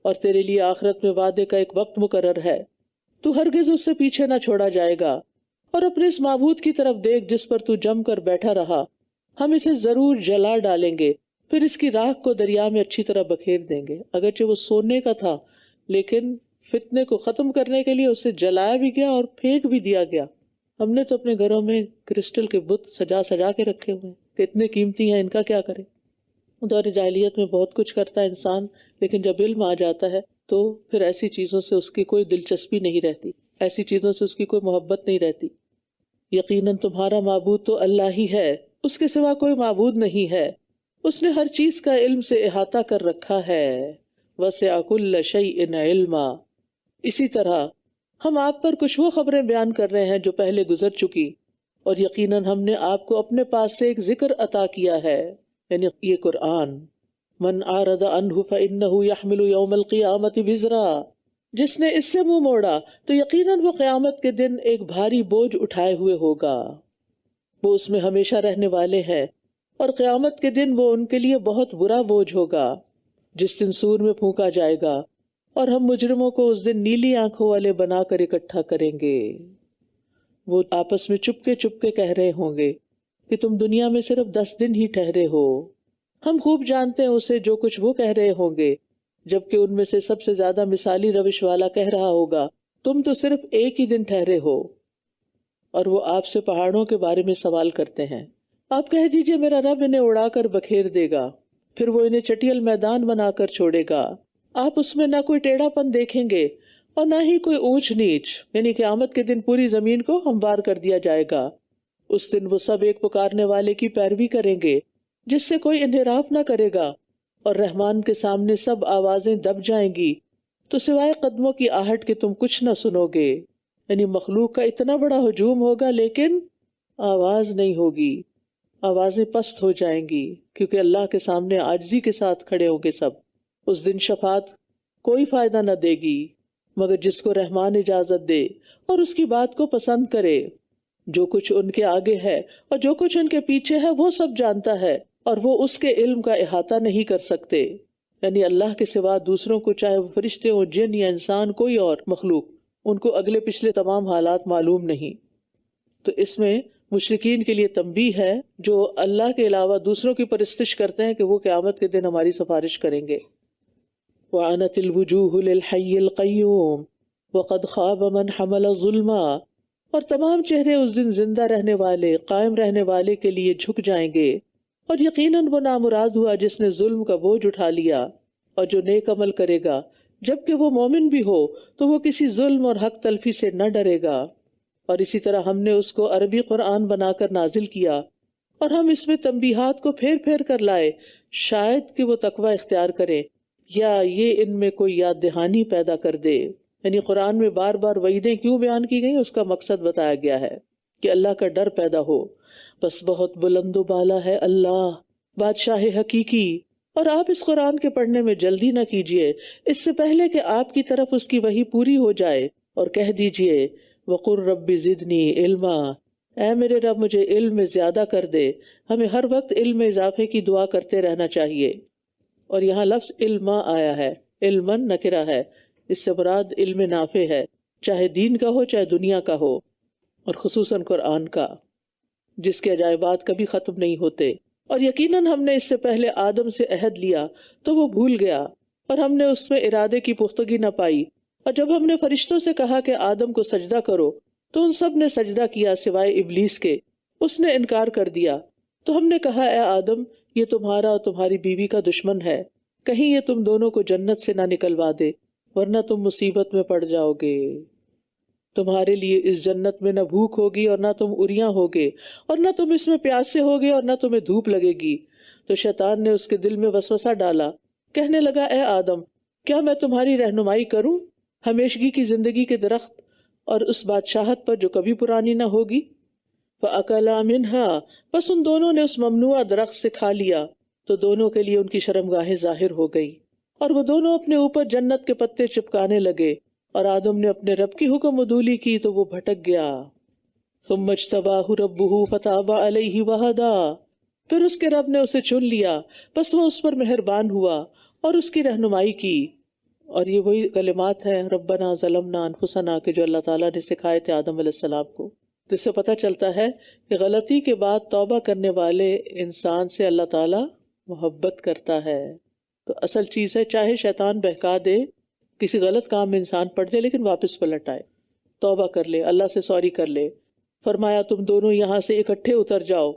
اور تیرے لیے آخرت میں وعدے کا ایک وقت مقرر ہے، تو ہرگز اس سے پیچھے نہ چھوڑا جائے گا۔ اور اپنے اس معبود کی طرف دیکھ جس پر تو جم کر بیٹھا رہا، ہم اسے ضرور جلا ڈالیں گے، پھر اس کی راکھ کو دریا میں اچھی طرح بکھیر دیں گے۔ اگرچہ وہ سونے کا تھا لیکن فتنے کو ختم کرنے کے لیے اسے جلایا بھی گیا اور پھینک بھی دیا گیا۔ ہم نے تو اپنے گھروں میں کرسٹل کے بت سجا سجا کے رکھے ہوئے ہیں کہ اتنے قیمتی ہیں، ان کا کیا کریں۔ دور جاہلیت میں بہت کچھ کرتا ہے انسان، لیکن جب علم آ جاتا ہے تو پھر ایسی چیزوں سے اس کی کوئی دلچسپی نہیں رہتی، ایسی چیزوں سے اس کی کوئی محبت نہیں رہتی۔ یقیناً تمہارا معبود تو اللہ ہی ہے، اس کے سوا کوئی معبود نہیں ہے، اس نے ہر چیز کا علم سے احاطہ کر رکھا ہے، وسع کل شیء علما۔ اسی طرح ہم آپ پر کچھ وہ خبریں بیان کر رہے ہیں جو پہلے گزر چکی، اور یقیناً ہم نے آپ کو اپنے پاس سے ایک ذکر عطا کیا ہے، یعنی یہ قرآن۔ من اعرض عنہ فإنہ یحمل یوم القیامۃ وزرا، جس نے اس سے منہ موڑا تو یقیناً وہ قیامت کے دن ایک بھاری بوجھ اٹھائے ہوئے ہوگا، وہ اس میں ہمیشہ رہنے والے ہیں، اور قیامت کے دن وہ ان کے لیے بہت برا بوجھ ہوگا، جس دن سور میں پھونکا جائے گا، اور ہم مجرموں کو اس دن نیلی آنکھوں والے بنا کر اکٹھا کریں گے۔ وہ آپس میں چپ کے کہہ رہے ہوں گے کہ تم دنیا میں صرف 10 دن ہی ٹھہرے ہو، ہم خوب جانتے ہیں اسے جو کچھ وہ کہہ رہے ہوں گے، جبکہ ان میں سے سب سے زیادہ مثالی روش والا کہہ رہا ہوگا تم تو صرف ایک ہی دن ٹھہرے ہو۔ اور وہ آپ سے پہاڑوں کے بارے میں سوال کرتے ہیں. آپ کہہ دیجئے میرا رب انہیں اڑا کر بکھیر دے گا، پھر وہ انہیں چٹیل میدان بنا کر چھوڑے گا. آپ اس میں نہ کوئی ٹیڑھا پن دیکھیں گے اور نہ ہی کوئی اونچ نیچ. یعنی قیامت کے دن پوری زمین کو ہموار کر دیا جائے گا. اس دن وہ سب ایک پکارنے والے کی پیروی کریں گے جس سے کوئی انحراف نہ کرے گا، اور رحمان کے سامنے سب آوازیں دب جائیں گی تو سوائے قدموں کی آہٹ کے تم کچھ نہ سنو گے. یعنی مخلوق کا اتنا بڑا ہجوم ہوگا لیکن آواز نہیں ہوگی، آوازیں پست ہو جائیں گی، کیونکہ اللہ کے سامنے عاجزی کے ساتھ کھڑے ہوں گے سب. اس دن شفاعت کوئی فائدہ نہ دے گی مگر جس کو رحمان اجازت دے اور اس کی بات کو پسند کرے. جو کچھ ان کے آگے ہے اور جو کچھ ان کے پیچھے ہے وہ سب جانتا ہے، اور وہ اس کے علم کا احاطہ نہیں کر سکتے. یعنی اللہ کے سوا دوسروں کو، چاہے وہ فرشتے ہوں، جن یا انسان، کوئی اور مخلوق، ان کو اگلے پچھلے تمام حالات معلوم نہیں. تو اس میں مشرکین کے لیے تنبیہ ہے جو اللہ کے علاوہ دوسروں کی پرستش کرتے ہیں کہ وہ قیامت کے دن ہماری سفارش کریں گے. وَعَنَتِ الْوُجُوهُ لِلْحَيِّ الْقَيُّومِ وَقَدْ خَابَ مَنْ حَمَلَ ظُلْمًا. اور تمام چہرے اس دن زندہ رہنے والے، قائم رہنے والے کے لیے جھک جائیں گے، اور یقیناً وہ نامراد ہوا جس نے ظلم کا بوجھ اٹھا لیا. اور جو نیک عمل کرے گا جبکہ وہ مومن بھی ہو تو وہ کسی ظلم اور حق تلفی سے نہ ڈرے گا. اور اسی طرح ہم نے اس کو عربی قرآن بنا کر نازل کیا، اور ہم اس میں تنبیہات کو پھیر پھیر کر لائے شاید کہ وہ تقوی اختیار کریں یا یہ ان میں کوئی یاد دہانی پیدا کر دے. یعنی قرآن میں بار بار وعیدیں کیوں بیان کی گئیں اس کا مقصد بتایا گیا ہے کہ اللہ کا ڈر پیدا ہو. بس بہت بلند و بالا ہے اللہ، بادشاہ حقیقی. اور آپ اس قرآن کے پڑھنے میں جلدی نہ کیجیے اس سے پہلے کہ آپ کی طرف اس کی وحی پوری ہو جائے، اور کہہ دیجیے وَقُلْ رَبِّ زِدْنِي عِلْمًا، اے میرے رب مجھے علم میں زیادہ کر دے. ہمیں ہر وقت علم میں اضافے کی دعا کرتے رہنا چاہیے. اور یہاں لفظ علما آیا ہے، علمن نکرہ ہے، اس سے مراد علم نافع ہے، چاہے دین کا ہو چاہے دنیا کا ہو، اور خصوصاً قرآن کا جس کے عجائبات کبھی ختم نہیں ہوتے. اور یقیناً ہم نے اس سے پہلے آدم سے عہد لیا تو وہ بھول گیا، اور ہم نے اس میں ارادے کی پختگی نہ پائی. اور جب ہم نے فرشتوں سے کہا کہ آدم کو سجدہ کرو تو ان سب نے سجدہ کیا سوائے ابلیس کے، اس نے انکار کر دیا. تو ہم نے کہا اے آدم یہ تمہارا اور تمہاری بیوی کا دشمن ہے، کہیں یہ تم دونوں کو جنت سے نہ نکلوا دے ورنہ تم مصیبت میں پڑ جاؤ گے. تمہارے لیے اس جنت میں نہ بھوک ہوگی اور نہ تم اریاں ہوگے، اور نہ تم اس میں پیاسے ہوگے اور نہ تمہیں دھوپ لگے گی. تو شیطان نے اس کے دل میں وسوسہ ڈالا، کہنے لگا اے آدم کیا میں تمہاری رہنمائی کروں ہمیشگی کی زندگی کے درخت اور اس بادشاہت پر جو کبھی پرانی نہ ہوگی. فَأَكَلَا مِنْهَا، بس ان دونوں نے اس ممنوع درخت سے کھا لیا تو دونوں کے لیے ان کی شرمگاہیں ظاہر ہو گئی، اور وہ دونوں اپنے اوپر جنت کے پتے چپکانے لگے. اور آدم نے اپنے رب کی حکم عدولی کی تو وہ بھٹک گیا. ثُمَّ اجْتَبَاهُ رَبُّهُ فَتَابَ عَلَيْهِ وَهَدَىٰ، پھر اس کے رب نے اسے چن لیا بس وہ اس پر مہربان ہوا اور اس کی رہنمائی کی. اور یہ وہی کلمات ہیں ربنا ظلمنا انفسنا کہ جو اللہ تعالیٰ نے سکھائے تھے آدم علیہ السلام کو. جس سے پتہ چلتا ہے کہ غلطی کے بعد توبہ کرنے والے انسان سے اللہ تعالیٰ محبت کرتا ہے. تو اصل چیز ہے چاہے شیطان بہکا دے، کسی غلط کام میں انسان پڑ جائے لیکن واپس پلٹ آئے، توبہ کر لے، اللہ سے سوری کر لے. فرمایا تم دونوں یہاں سے اکٹھے اتر جاؤ،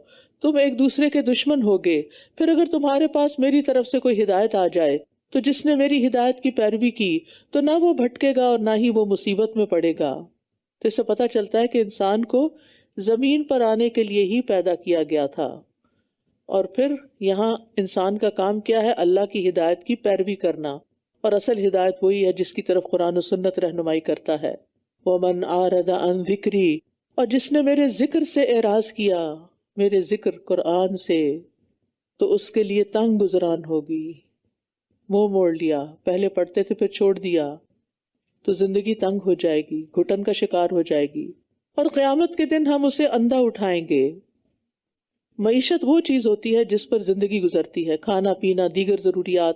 تم ایک دوسرے کے دشمن ہوگے. پھر اگر تمہارے پاس میری طرف سے کوئی ہدایت آ جائے تو جس نے میری ہدایت کی پیروی کی تو نہ وہ بھٹکے گا اور نہ ہی وہ مصیبت میں پڑے گا. تو اس سے پتہ چلتا ہے کہ انسان کو زمین پر آنے کے لیے ہی پیدا کیا گیا تھا. اور پھر یہاں انسان کا کام کیا ہے؟ اللہ کی ہدایت کی پیروی کرنا. اور اصل ہدایت وہی ہے جس کی طرف قرآن و سنت رہنمائی کرتا ہے. وَمَنْ أَعْرَضَ عَنْ ذِكْرِي، اور جس نے میرے ذکر سے اعراض کیا، میرے ذکر قرآن سے، تو اس کے لیے تنگ گزران ہوگی. منہ موڑ لیا، پہلے پڑھتے تھے پھر چھوڑ دیا تو زندگی تنگ ہو جائے گی، گھٹن کا شکار ہو جائے گی. اور قیامت کے دن ہم اسے اندھا اٹھائیں گے. معیشت وہ چیز ہوتی ہے جس پر زندگی گزرتی ہے، کھانا پینا، دیگر ضروریات.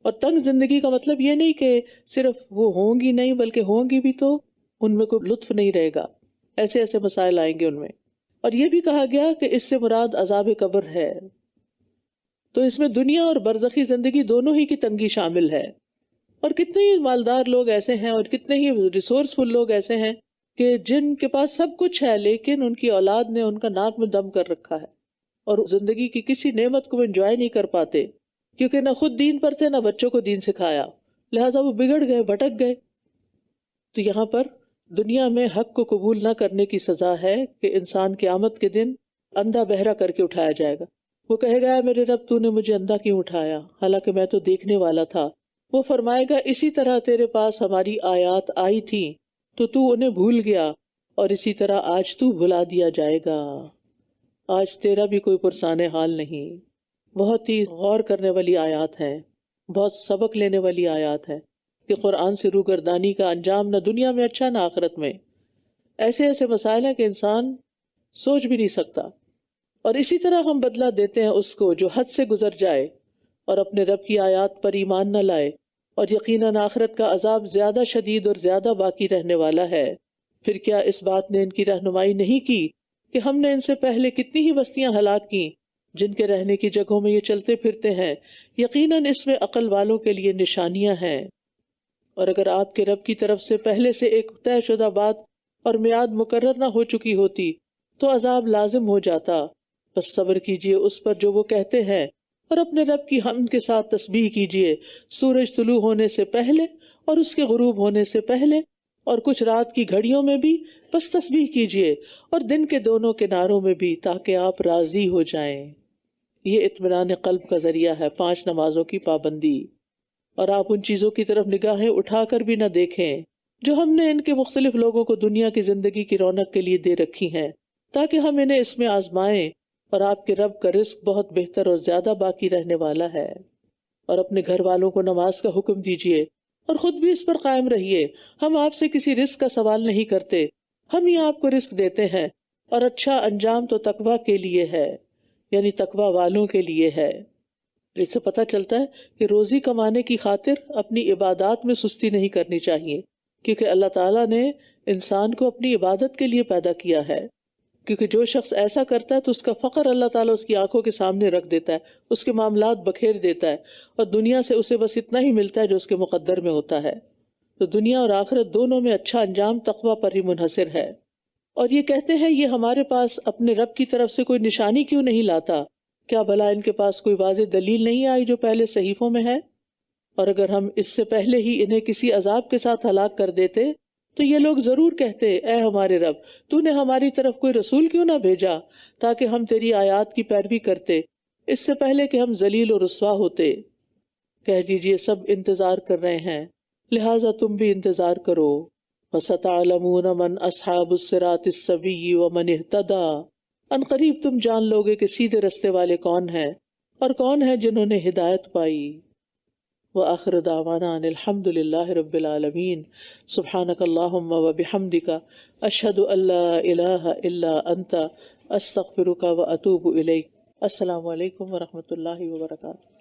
اور تنگ زندگی کا مطلب یہ نہیں کہ صرف وہ ہوں گی نہیں، بلکہ ہوں گی بھی تو ان میں کوئی لطف نہیں رہے گا، ایسے ایسے مسائل آئیں گے ان میں. اور یہ بھی کہا گیا کہ اس سے مراد عذاب قبر ہے. تو اس میں دنیا اور برزخی زندگی دونوں ہی کی تنگی شامل ہے. اور کتنے ہی مالدار لوگ ایسے ہیں اور کتنے ہی ریسورسفل لوگ ایسے ہیں کہ جن کے پاس سب کچھ ہے لیکن ان کی اولاد نے ان کا ناک میں دم کر رکھا ہے اور زندگی کی کسی نعمت کو انجوائے نہیں کر پاتے، کیونکہ نہ خود دین پر تھے نہ بچوں کو دین سکھایا، لہٰذا وہ بگڑ گئے، بھٹک گئے۔ تو یہاں پر دنیا میں حق کو قبول نہ کرنے کی سزا ہے کہ انسان قیامت کے دن اندھا بہرا کر کے اٹھایا جائے گا۔ وہ کہے گا میرے رب تو نے مجھے اندھا کیوں اٹھایا حالانکہ میں تو دیکھنے والا تھا۔ وہ فرمائے گا اسی طرح تیرے پاس ہماری آیات آئی تھیں تو انہیں بھول گیا، اور اسی طرح آج تو بھلا دیا جائے گا، آج تیرا بھی کوئی پرسان حال نہیں۔ بہت ہی غور کرنے والی آیات ہیں، بہت سبق لینے والی آیات ہیں کہ قرآن سے روگردانی کا انجام نہ دنیا میں اچھا نہ آخرت میں۔ ایسے ایسے مسائل ہیں کہ انسان سوچ بھی نہیں سکتا، اور اسی طرح ہم بدلہ دیتے ہیں اس کو جو حد سے گزر جائے اور اپنے رب کی آیات پر ایمان نہ لائے، اور یقیناً آخرت کا عذاب زیادہ شدید اور زیادہ باقی رہنے والا ہے۔ پھر کیا اس بات نے ان کی رہنمائی نہیں کی کہ ہم نے ان سے پہلے کتنی ہی بستیاں ہلاک کیں جن کے رہنے کی جگہوں میں یہ چلتے پھرتے ہیں، یقیناً اس میں عقل والوں کے لیے نشانیاں ہیں۔ اور اگر آپ کے رب کی طرف سے پہلے سے ایک طے شدہ بات اور میعاد مقرر نہ ہو چکی ہوتی تو عذاب لازم ہو جاتا، بس صبر کیجئے اس پر جو وہ کہتے ہیں، اور اپنے رب کی حمد کے ساتھ تسبیح کیجئے سورج طلوع ہونے سے پہلے اور اس کے غروب ہونے سے پہلے، اور کچھ رات کی گھڑیوں میں بھی بس تسبیح کیجئے، اور دن کے دونوں کناروں میں بھی، تاکہ آپ راضی ہو جائیں۔ یہ اطمینان قلب کا ذریعہ ہے 5 نمازوں کی پابندی، اور آپ ان چیزوں کی طرف نگاہیں اٹھا کر بھی نہ دیکھیں جو ہم نے ان کے مختلف لوگوں کو دنیا کی زندگی کی رونق کے لیے دے رکھی ہیں، تاکہ ہم انہیں اس میں آزمائیں، اور آپ کے رب کا رزق بہت بہتر اور زیادہ باقی رہنے والا ہے۔ اور اپنے گھر والوں کو نماز کا حکم دیجئے اور خود بھی اس پر قائم رہیے۔ ہم آپ سے کسی رزق کا سوال نہیں کرتے، ہم ہی آپ کو رزق دیتے ہیں، اور اچھا انجام تو تقویٰ کے لیے ہے، یعنی تقویٰ والوں کے لیے ہے۔ اس سے پتہ چلتا ہے کہ روزی کمانے کی خاطر اپنی عبادات میں سستی نہیں کرنی چاہیے، کیونکہ اللہ تعالیٰ نے انسان کو اپنی عبادت کے لیے پیدا کیا ہے۔ کیونکہ جو شخص ایسا کرتا ہے تو اس کا فقر اللہ تعالیٰ اس کی آنکھوں کے سامنے رکھ دیتا ہے، اس کے معاملات بکھیر دیتا ہے، اور دنیا سے اسے بس اتنا ہی ملتا ہے جو اس کے مقدر میں ہوتا ہے۔ تو دنیا اور آخرت دونوں میں اچھا انجام تقویٰ پر ہی منحصر ہے۔ اور یہ کہتے ہیں یہ ہمارے پاس اپنے رب کی طرف سے کوئی نشانی کیوں نہیں لاتا؟ کیا بھلا ان کے پاس کوئی واضح دلیل نہیں آئی جو پہلے صحیفوں میں ہے؟ اور اگر ہم اس سے پہلے ہی انہیں کسی عذاب کے ساتھ ہلاک کر دیتے تو یہ لوگ ضرور کہتے اے ہمارے رب تو نے ہماری طرف کوئی رسول کیوں نہ بھیجا تاکہ ہم تیری آیات کی پیروی کرتے اس سے پہلے کہ ہم ذلیل و رسوا ہوتے۔ کہہ دیجئے سب انتظار کر رہے ہیں، لہٰذا تم بھی انتظار کرو۔ وَسَتَعْلَمُونَ مَنْ أَصْحَابُ الصِّرَاطِ السَّوِيِّ وَمَنِ اهْتَدَىٰ، ان قریب تم جان لوگے کہ سیدھے رستے والے کون ہیں اور کون ہیں جنہوں نے ہدایت پائی۔ وآخر دعوانا ان الحمد للہ رب العالمین۔ سبحانک اللہم وبحمدک، اشہد ان لا الہ الا انت، استغفرک واتوب الیک۔ السلام علیکم ورحمۃ اللہ وبرکاتہ۔